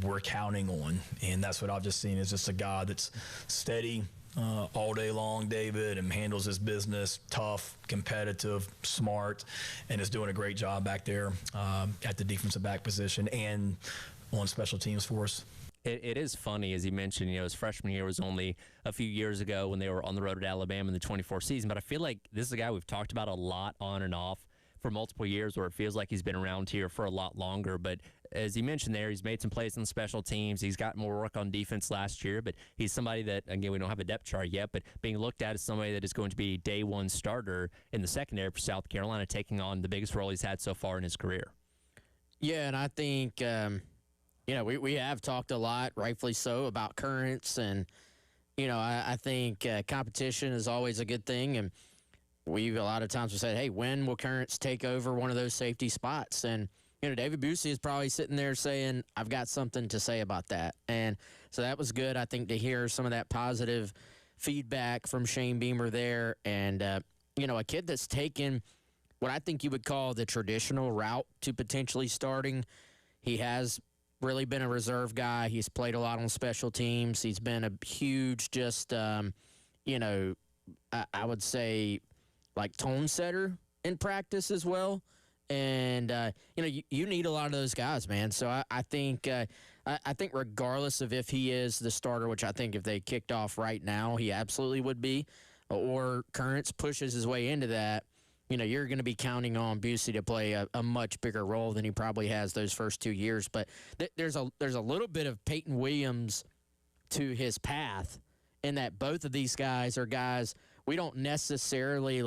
we're counting on. And that's what I've just seen, is just a guy that's steady all day long, David, and handles his business, tough, competitive, smart, and is doing a great job back there at the defensive back position and on special teams for us. It is funny, as you mentioned, his freshman year was only a few years ago when they were on the road at Alabama in the 24 season, but I feel like this is a guy we've talked about a lot on and off for multiple years, where it feels like he's been around here for a lot longer. But as you mentioned there, he's made some plays on special teams. He's got more work on defense last year, but he's somebody that, again, we don't have a depth chart yet, but being looked at as somebody that is going to be day one starter in the secondary for South Carolina, taking on the biggest role he's had so far in his career. Yeah, and I think we have talked a lot, rightfully so, about Currents, and I think competition is always a good thing, and a lot of times we said, hey, when will Currents take over one of those safety spots? And David Busey is probably sitting there saying, I've got something to say about that. And so that was good, I think, to hear some of that positive feedback from Shane Beamer there. And a kid that's taken what I think you would call the traditional route to potentially starting. He has really been a reserve guy. He's played a lot on special teams. He's been a huge, I would say, like tone setter in practice as well. And, you need a lot of those guys, man. So I think regardless of if he is the starter, which I think if they kicked off right now, he absolutely would be, or Currents pushes his way into that, you're going to be counting on Busey to play a much bigger role than he probably has those first 2 years. But there's a little bit of Peyton Williams to his path in that both of these guys are guys we don't necessarily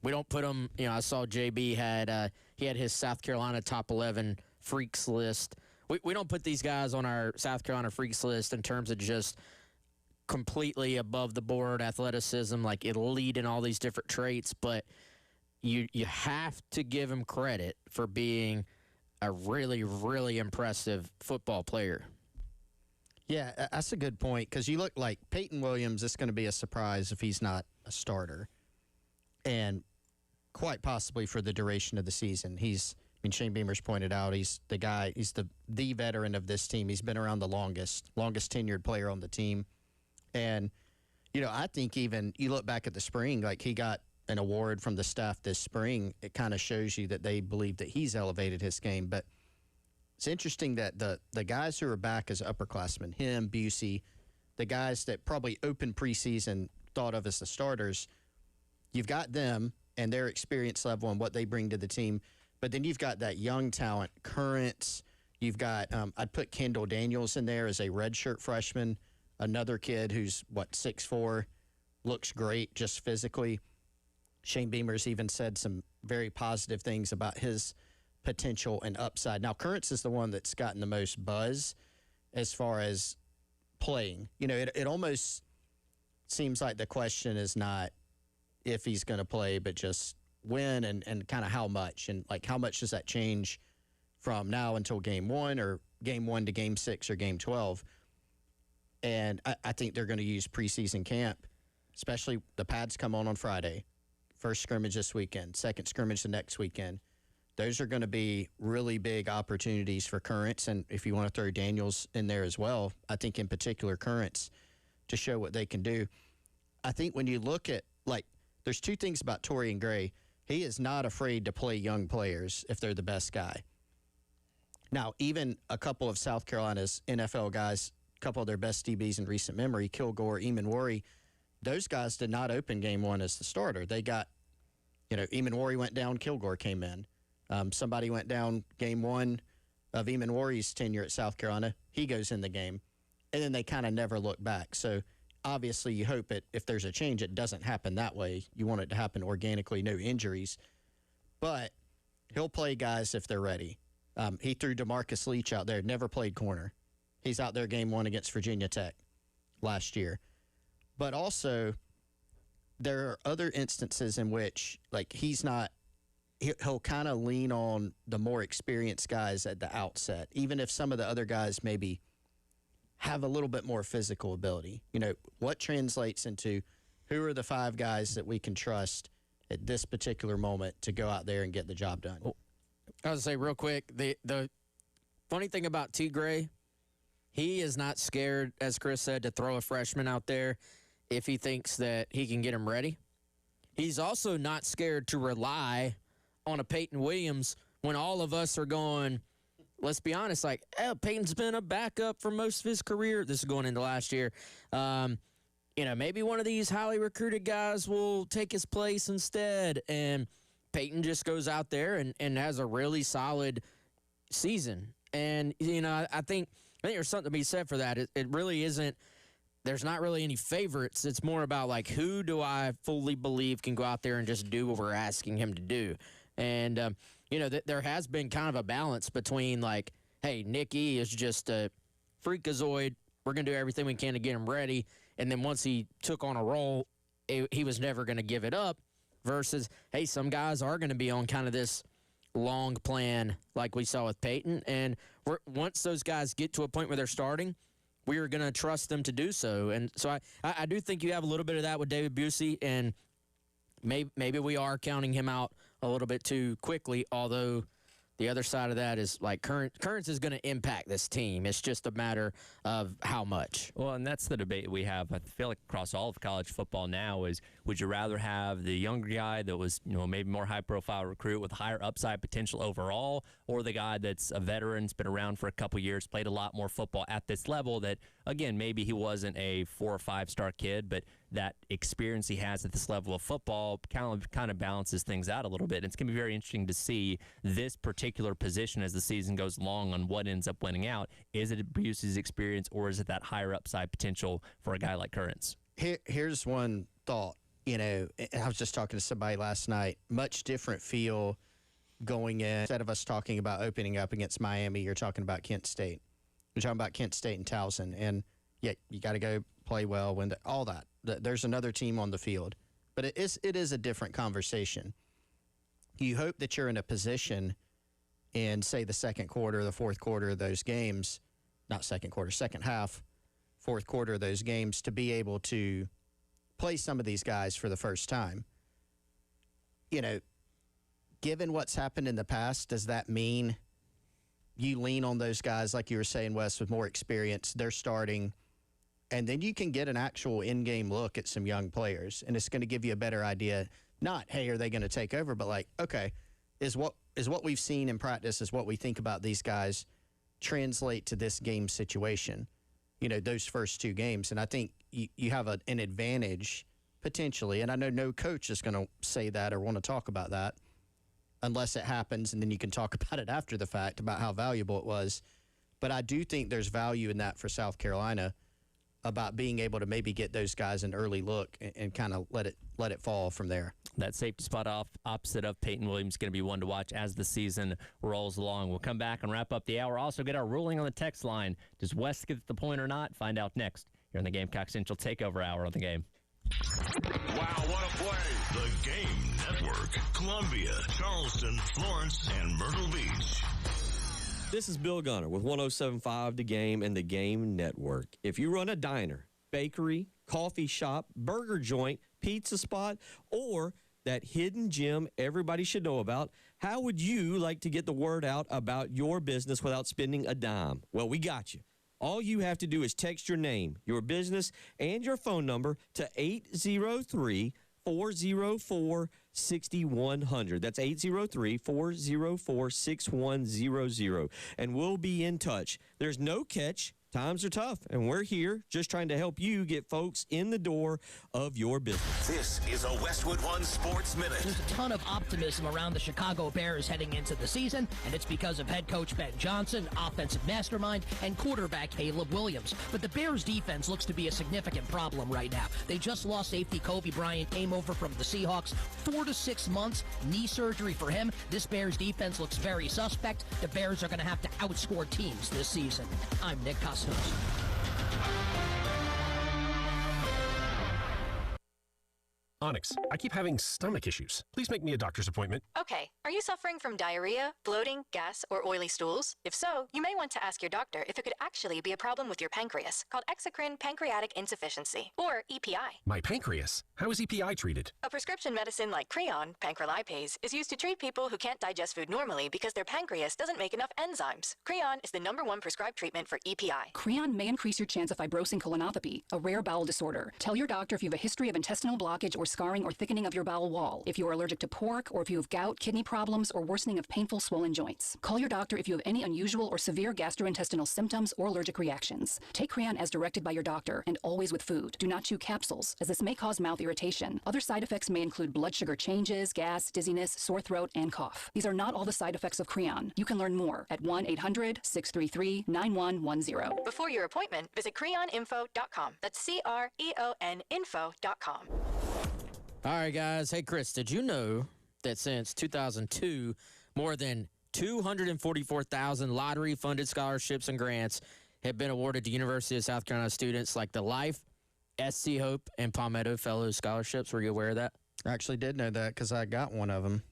we don't put them, I saw JB had his South Carolina top 11 freaks list. We don't put these guys on our South Carolina freaks list in terms of just completely above the board athleticism, like elite in all these different traits, but you have to give him credit for being a really, really impressive football player. Yeah, that's a good point, because you look like Peyton Williams, it's going to be a surprise if he's not a starter. And quite possibly for the duration of the season. Shane Beamer's pointed out, he's the guy, he's the veteran of this team. He's been around the longest tenured player on the team. And, I think even you look back at the spring, like he got an award from the staff this spring. It kind of shows you that they believe that he's elevated his game. But it's interesting that the guys who are back as upperclassmen, him, Busey, the guys that probably open preseason thought of as the starters, you've got them and their experience level and what they bring to the team. But then you've got that young talent, Currents. You've got, I'd put Kendall Daniels in there as a redshirt freshman, another kid who's, 6'4", looks great just physically. Shane Beamer's even said some very positive things about his potential and upside. Now, Currents is the one that's gotten the most buzz as far as playing. It almost seems like the question is not if he's going to play, but just when and kind of how much. And, how much does that change from now until game 1 or game 1 to game 6 or game 12? And I think they're going to use preseason camp, especially the pads come on Friday. First scrimmage this weekend, second scrimmage the next weekend. Those are going to be really big opportunities for Currents. And if you want to throw Daniels in there as well, I think in particular Currents to show what they can do. I think when you look at, there's two things about Torian Gray. He is not afraid to play young players if they're the best guy. Now, even a couple of South Carolina's NFL guys, a couple of their best DBs in recent memory, Kilgore, Eamon-Worry, those guys did not open game 1 as the starter. They got, Eamon-Worry went down, Kilgore came in. Somebody went down game 1 of Eamon-Worry's tenure at South Carolina. He goes in the game. And then they kind of never look back. So, obviously, you hope if there's a change, it doesn't happen that way. You want it to happen organically, no injuries. But he'll play guys if they're ready. He threw DeMarcus Leach out there, never played corner. He's out there game 1 against Virginia Tech last year. But also, there are other instances in which, like, he'll kind of lean on the more experienced guys at the outset, even if some of the other guys maybe have a little bit more physical ability. You know, what translates into who are the 5 guys that we can trust at this particular moment to go out there and get the job done. I was going to say real quick, the funny thing about T. Gray, he is not scared, as Chris said, to throw a freshman out there if he thinks that he can get him ready. He's also not scared to rely on a Peyton Williams when all of us are going, let's be honest, like, Peyton's been a backup for most of his career. This is going into last year. You know, maybe one of these highly recruited guys will take his place instead. And Peyton just goes out there and has a really solid season. And, you know, I think there's something to be said for that. It really isn't. There's not really any favorites. It's more about, like, who do I fully believe can go out there and just do what we're asking him to do. And, you know, there has been kind of a balance between, like, hey, Nick E. is just a freakazoid. We're going to do everything we can to get him ready. And then once he took on a role, he was never going to give it up versus, hey, some guys are going to be on kind of this long plan like we saw with Peyton. And once those guys get to a point where they're starting, we are going to trust them to do so. And so I do think you have a little bit of that with David Busey, and maybe we are counting him out a little bit too quickly, although the other side of that is, like, Currents is going to impact this team. It's just a matter of how much. Well, and that's the debate we have, I feel like, across all of college football now is, would you rather have the younger guy that was, you know, maybe more high-profile recruit with higher upside potential overall, or the guy that's a veteran, has been around for a couple years, played a lot more football at this level that, again, maybe he wasn't a 4 or 5-star kid, but that experience he has at this level of football kind of balances things out a little bit. And it's going to be very interesting to see this particular position as the season goes along on what ends up winning out. Is it Busey's experience, or is it that higher upside potential for a guy like Currents? Here's one thought. You know, I was just talking to somebody last night. Much different feel going in. Instead of us talking about opening up against Miami, you're talking about Kent State. You're talking about Kent State and Towson. And, yeah, you got to go play well, win all that. There's another team on the field. But it is a different conversation. You hope that you're in a position in, say, the second quarter, the fourth quarter of those games, not second quarter, second half, fourth quarter of those games, to be able to play some of these guys for the first time. You know, given what's happened in the past, does that mean you lean on those guys, like you were saying, Wes, with more experience, they're starting, and then you can get an actual in-game look at some young players, and it's going to give you a better idea, not, hey, are they going to take over, but like, okay, is what we've seen in practice, is what we think about these guys translate to this game situation, you know, those first 2 games. And I think you have an advantage potentially, and I know no coach is going to say that or want to talk about that unless it happens, and then you can talk about it after the fact about how valuable it was. But I do think there's value in that for South Carolina, about being able to maybe get those guys an early look and kind of let it fall from there. That safety spot opposite of Peyton Williams is going to be one to watch as the season rolls along. We'll come back and wrap up the hour. Also get our ruling on the text line. Does West get the point or not? Find out next here on the Gamecock Central Takeover Hour on the Game. Wow, what a play. The Game Network. Columbia, Charleston, Florence, and Myrtle Beach. This is Bill Gunner with 107.5 The Game and The Game Network. If you run a diner, bakery, coffee shop, burger joint, pizza spot, or that hidden gem everybody should know about, how would you like to get the word out about your business without spending a dime? Well, we got you. All you have to do is text your name, your business, and your phone number to 803-404-6100. That's 803-404-6100. And we'll be in touch. There's no catch. Times are tough, and we're here just trying to help you get folks in the door of your business. This is a Westwood One Sports Minute. There's a ton of optimism around the Chicago Bears heading into the season, and it's because of head coach Ben Johnson, offensive mastermind, and quarterback Caleb Williams. But the Bears defense looks to be a significant problem right now. They just lost safety Kobe Bryant, came over from the Seahawks, 4 to 6 months, knee surgery for him. This Bears defense looks very suspect. The Bears are going to have to outscore teams this season. I'm Nick Costello. episodes. Onyx, I keep having stomach issues. Please make me a doctor's appointment. Okay, are you suffering from diarrhea, bloating, gas, or oily stools? If so, you may want to ask your doctor if it could actually be a problem with your pancreas, called exocrine pancreatic insufficiency, or EPI. My pancreas? How is EPI treated? A prescription medicine like Creon, pancrelipase, is used to treat people who can't digest food normally because their pancreas doesn't make enough enzymes. Creon is the #1 prescribed treatment for EPI. Creon may increase your chance of fibrosing colonopathy, a rare bowel disorder. Tell your doctor if you have a history of intestinal blockage or scarring or thickening of your bowel wall, if you are allergic to pork, or if you have gout, kidney problems, or worsening of painful swollen joints. Call your doctor if you have any unusual or severe gastrointestinal symptoms or allergic reactions. Take Creon as directed by your doctor, and always with food. Do not chew capsules, as this may cause mouth irritation. Other side effects may include blood sugar changes, gas, dizziness, sore throat, and cough. These are not all the side effects of Creon. You can learn more at 1-800-633-9110. Before your appointment, visit creoninfo.com. That's CREON info.com. All right, guys. Hey, Chris, did you know that since 2002, more than 244,000 lottery-funded scholarships and grants have been awarded to University of South Carolina students like the Life, SC Hope, and Palmetto Fellows scholarships? Were you aware of that? I actually did know that because I got one of them.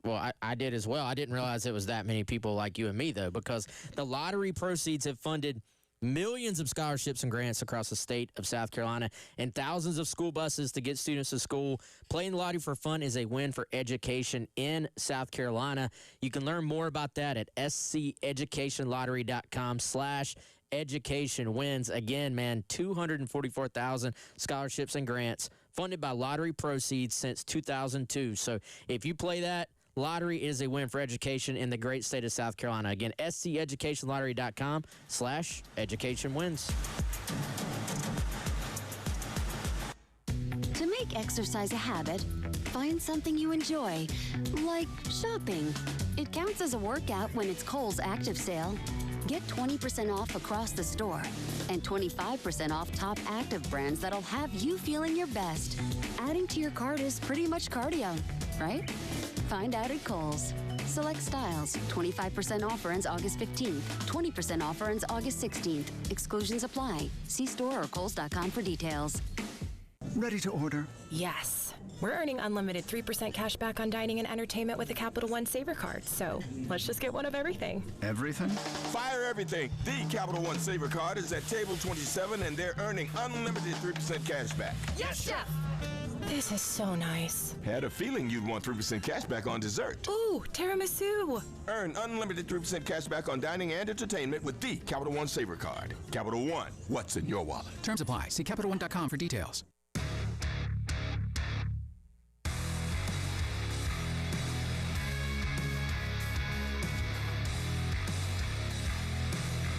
Well, I did as well. I didn't realize it was that many people like you and me, though, because the lottery proceeds have funded millions of scholarships and grants across the state of South Carolina and thousands of school buses to get students to school. Playing the lottery for fun is a win for education in South Carolina. You can learn more about that at sceducationlottery.com/educationwins. Again, man, 244,000 scholarships and grants funded by lottery proceeds since 2002. So if you play that, lottery is a win for education in the great state of South Carolina. Again, sceducationlottery.com/educationwins. To make exercise a habit, find something you enjoy, like shopping. It counts as a workout when it's Kohl's Active Sale. Get 20% off across the store and 25% off top active brands that'll have you feeling your best. Adding to your cart is pretty much cardio, right? Find out at Kohl's. Select styles. 25% offer ends August 15th. 20% offer ends August 16th. Exclusions apply. See store or Kohls.com for details. Ready to order? Yes. We're earning unlimited 3% cash back on dining and entertainment with a Capital One Saver card, so let's just get one of everything. Everything? Fire everything. The Capital One Saver card is at table 27, and they're earning unlimited 3% cash back. Yes, Chef! This is so nice. Had a feeling you'd want 3% cash back on dessert. Ooh, tiramisu. Earn unlimited 3% cash back on dining and entertainment with the Capital One Saver card. Capital One, what's in your wallet? Terms apply. See CapitalOne.com for details.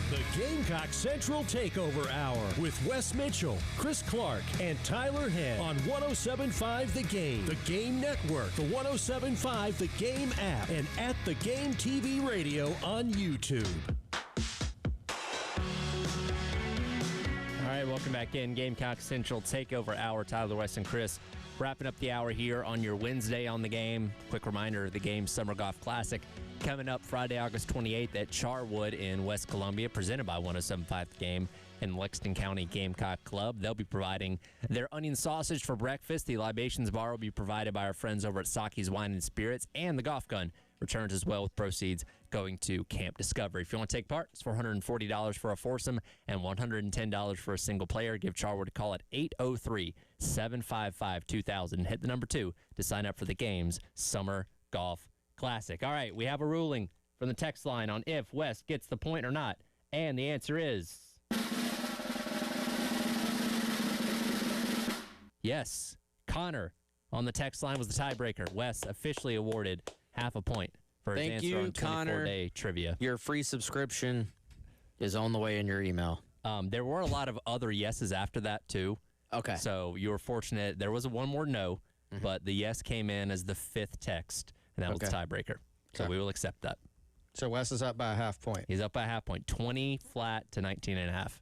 The Gamecock Central Takeover Hour with Wes Mitchell, Chris Clark, and Tyler Head on 107.5 The Game, The Game Network, the 107.5 The Game app, and at The Game TV Radio on YouTube. All right, welcome back in. Gamecock Central Takeover Hour. Tyler, Wes, and Chris wrapping up the hour here on your Wednesday on The Game. Quick reminder, the Game Summer Golf Classic coming up Friday, August 28th at Charwood in West Columbia, presented by 107.5 The Game and Lexington County Gamecock Club. They'll be providing their onion sausage for breakfast. The libations bar will be provided by our friends over at Saki's Wine and Spirits, and the golf gun returns as well with proceeds going to Camp Discovery. If you want to take part, it's $440 for a foursome and $110 for a single player. Give Charwood a call at 803-755-2000. Hit the number 2 to sign up for the Game's Summer Golf Classic. All right, we have a ruling from the text line on if West gets the point or not. And the answer is yes. Connor on the text line was the tiebreaker. Wes officially awarded half a point for his answer on 24-day trivia. Your free subscription is on the way in your email. There were a lot of other yeses after that, too. Okay. So you were fortunate. There was one more no, but the yes came in as the 5th text, and that was the tiebreaker. So we will accept that. So Wes is up by a half point. He's up by a half point. 20 flat to 19.5.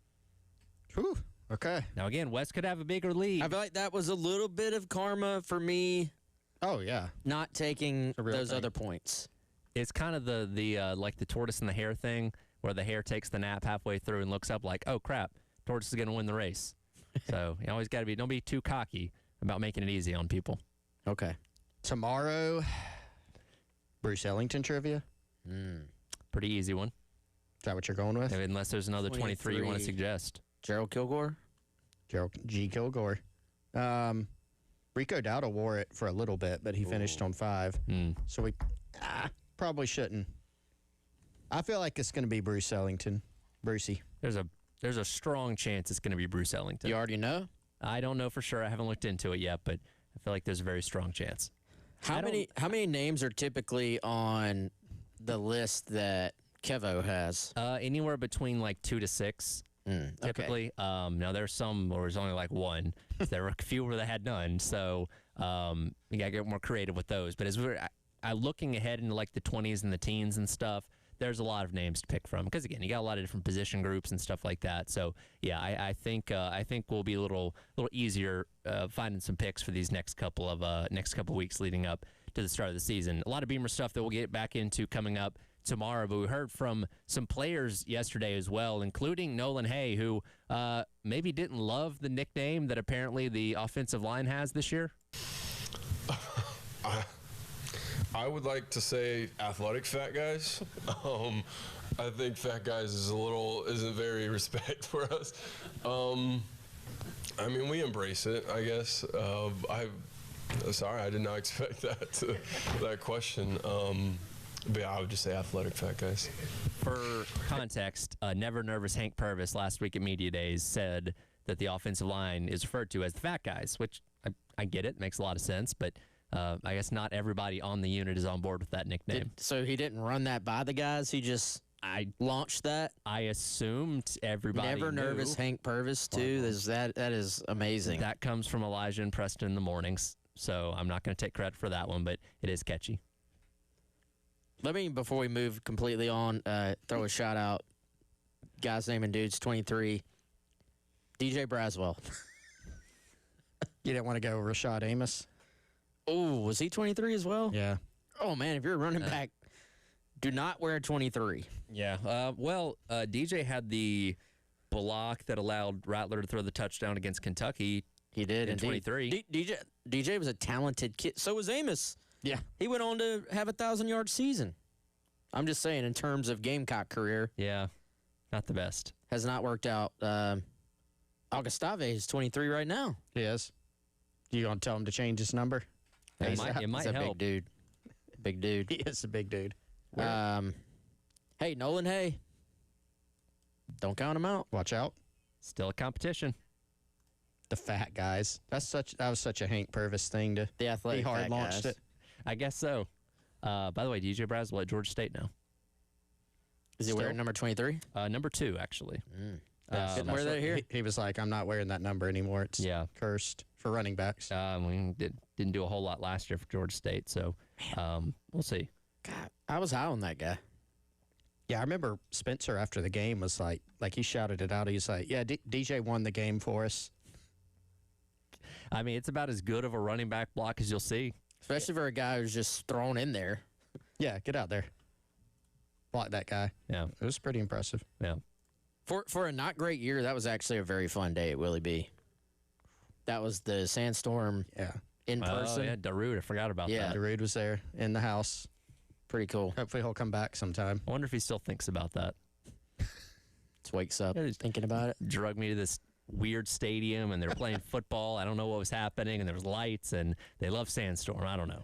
Whew. Okay. Now, again, Wes could have a bigger lead. I feel like that was a little bit of karma for me. Oh, yeah. Not taking those other points. It's kind of the like the tortoise and the hare thing. where the hare takes the nap halfway through and looks up like, oh, crap, tortoise is going to win the race. So you always got to don't be too cocky about making it easy on people. Okay. Tomorrow, Bruce Ellington trivia. Pretty easy one. Is that what you're going with? Unless there's another 23 you want to suggest. Gerald Kilgore? Gerald G. Kilgore. Rico Dowdle wore it for a little bit, but he finished on 5. So we probably shouldn't. I feel like it's going to be Bruce Ellington. Brucey. There's a strong chance it's going to be Bruce Ellington. You already know? I don't know for sure. I haven't looked into it yet, but I feel like there's a very strong chance. How many names are typically on the list that Kevo has? Anywhere between like 2 to 6. Typically. Okay. Now there's some where there's only like 1. There were a few where they had none. So you gotta get more creative with those. But as we're looking ahead into like the 20s and the teens and stuff, there's a lot of names to pick from. Because again, you got a lot of different position groups and stuff like that. So yeah, I think we'll be a little easier finding some picks for these next couple weeks leading up to the start of the season. A lot of Beamer stuff that we'll get back into coming up tomorrow, but we heard from some players yesterday as well, including Nolan Hay, who maybe didn't love the nickname that apparently the offensive line has this year. I would like to say athletic fat guys. I think fat guys isn't very respect for us. I mean, we embrace it, I guess. Sorry, I did not expect that question. But yeah, I would just say athletic fat guys. For context, Never Nervous Hank Purvis last week at Media Days said that the offensive line is referred to as the fat guys, which I get it, makes a lot of sense, but I guess not everybody on the unit is on board with that nickname. So he didn't run that by the guys? He just launched that? I assumed everybody Never knew. Nervous Hank Purvis, too? That is amazing. That comes from Elijah and Preston in the mornings, so I'm not going to take credit for that one, but it is catchy. Let me, before we move completely on, throw a shout out. Guys naming dudes 23. DJ Braswell. You didn't want to go Rashad Amos? Oh, was he 23 as well? Yeah. Oh, man, if you're a running back, do not wear 23. Yeah. DJ had the block that allowed Rattler to throw the touchdown against Kentucky. He did, in 23. DJ was a talented kid. So was Amos. Yeah. He went on to have a 1,000-yard season. I'm just saying, in terms of Gamecock career. Yeah, not the best. Has not worked out. Augustave is 23 right now. He is. You going to tell him to change his number? It might He's a help. big dude. Big dude. He is a big dude. Hey, Nolan Hay. Don't count him out. Watch out. Still a competition. The fat guys. That was such a Hank Purvis thing to the athletic he hard fat launched guys. it. I guess so. By the way, DJ Braswell at Georgia State now. Is he wearing number 23? Number 2, actually. Couldn't wear that here? He was like, I'm not wearing that number anymore. It's cursed for running backs. We didn't do a whole lot last year for Georgia State, so we'll see. God, I was high on that guy. Yeah, I remember Spencer after the game was like he shouted it out. He's like, yeah, DJ won the game for us. I mean, it's about as good of a running back block as you'll see. Especially for a guy who's just thrown in there. Yeah, get out there. Block that guy. Yeah. It was pretty impressive. Yeah. For a not great year, that was actually a very fun day at Willie B. That was the Sandstorm in person. Oh, yeah, Darude. I forgot about that. Darude was there in the house. Pretty cool. Hopefully he'll come back sometime. I wonder if he still thinks about that. Just wakes up thinking about it. Drug me to this weird stadium, and they were playing football. I don't know what was happening, and there was lights, and they love Sandstorm. I don't know.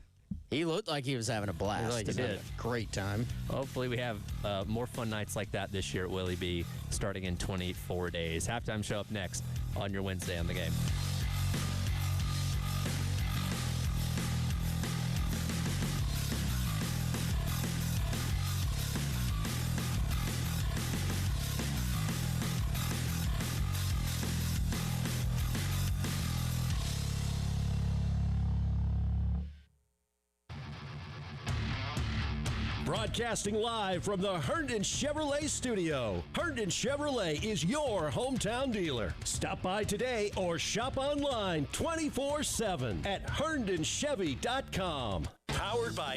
He looked like he was having a blast. He did. Great time. Hopefully we have more fun nights like that this year at Willie B starting in 24 days. Halftime show up next on your Wednesday on the Game. Broadcasting live from the Herndon Chevrolet studio. Herndon Chevrolet is your hometown dealer. Stop by today or shop online 24/7 at herndonchevy.com. Powered by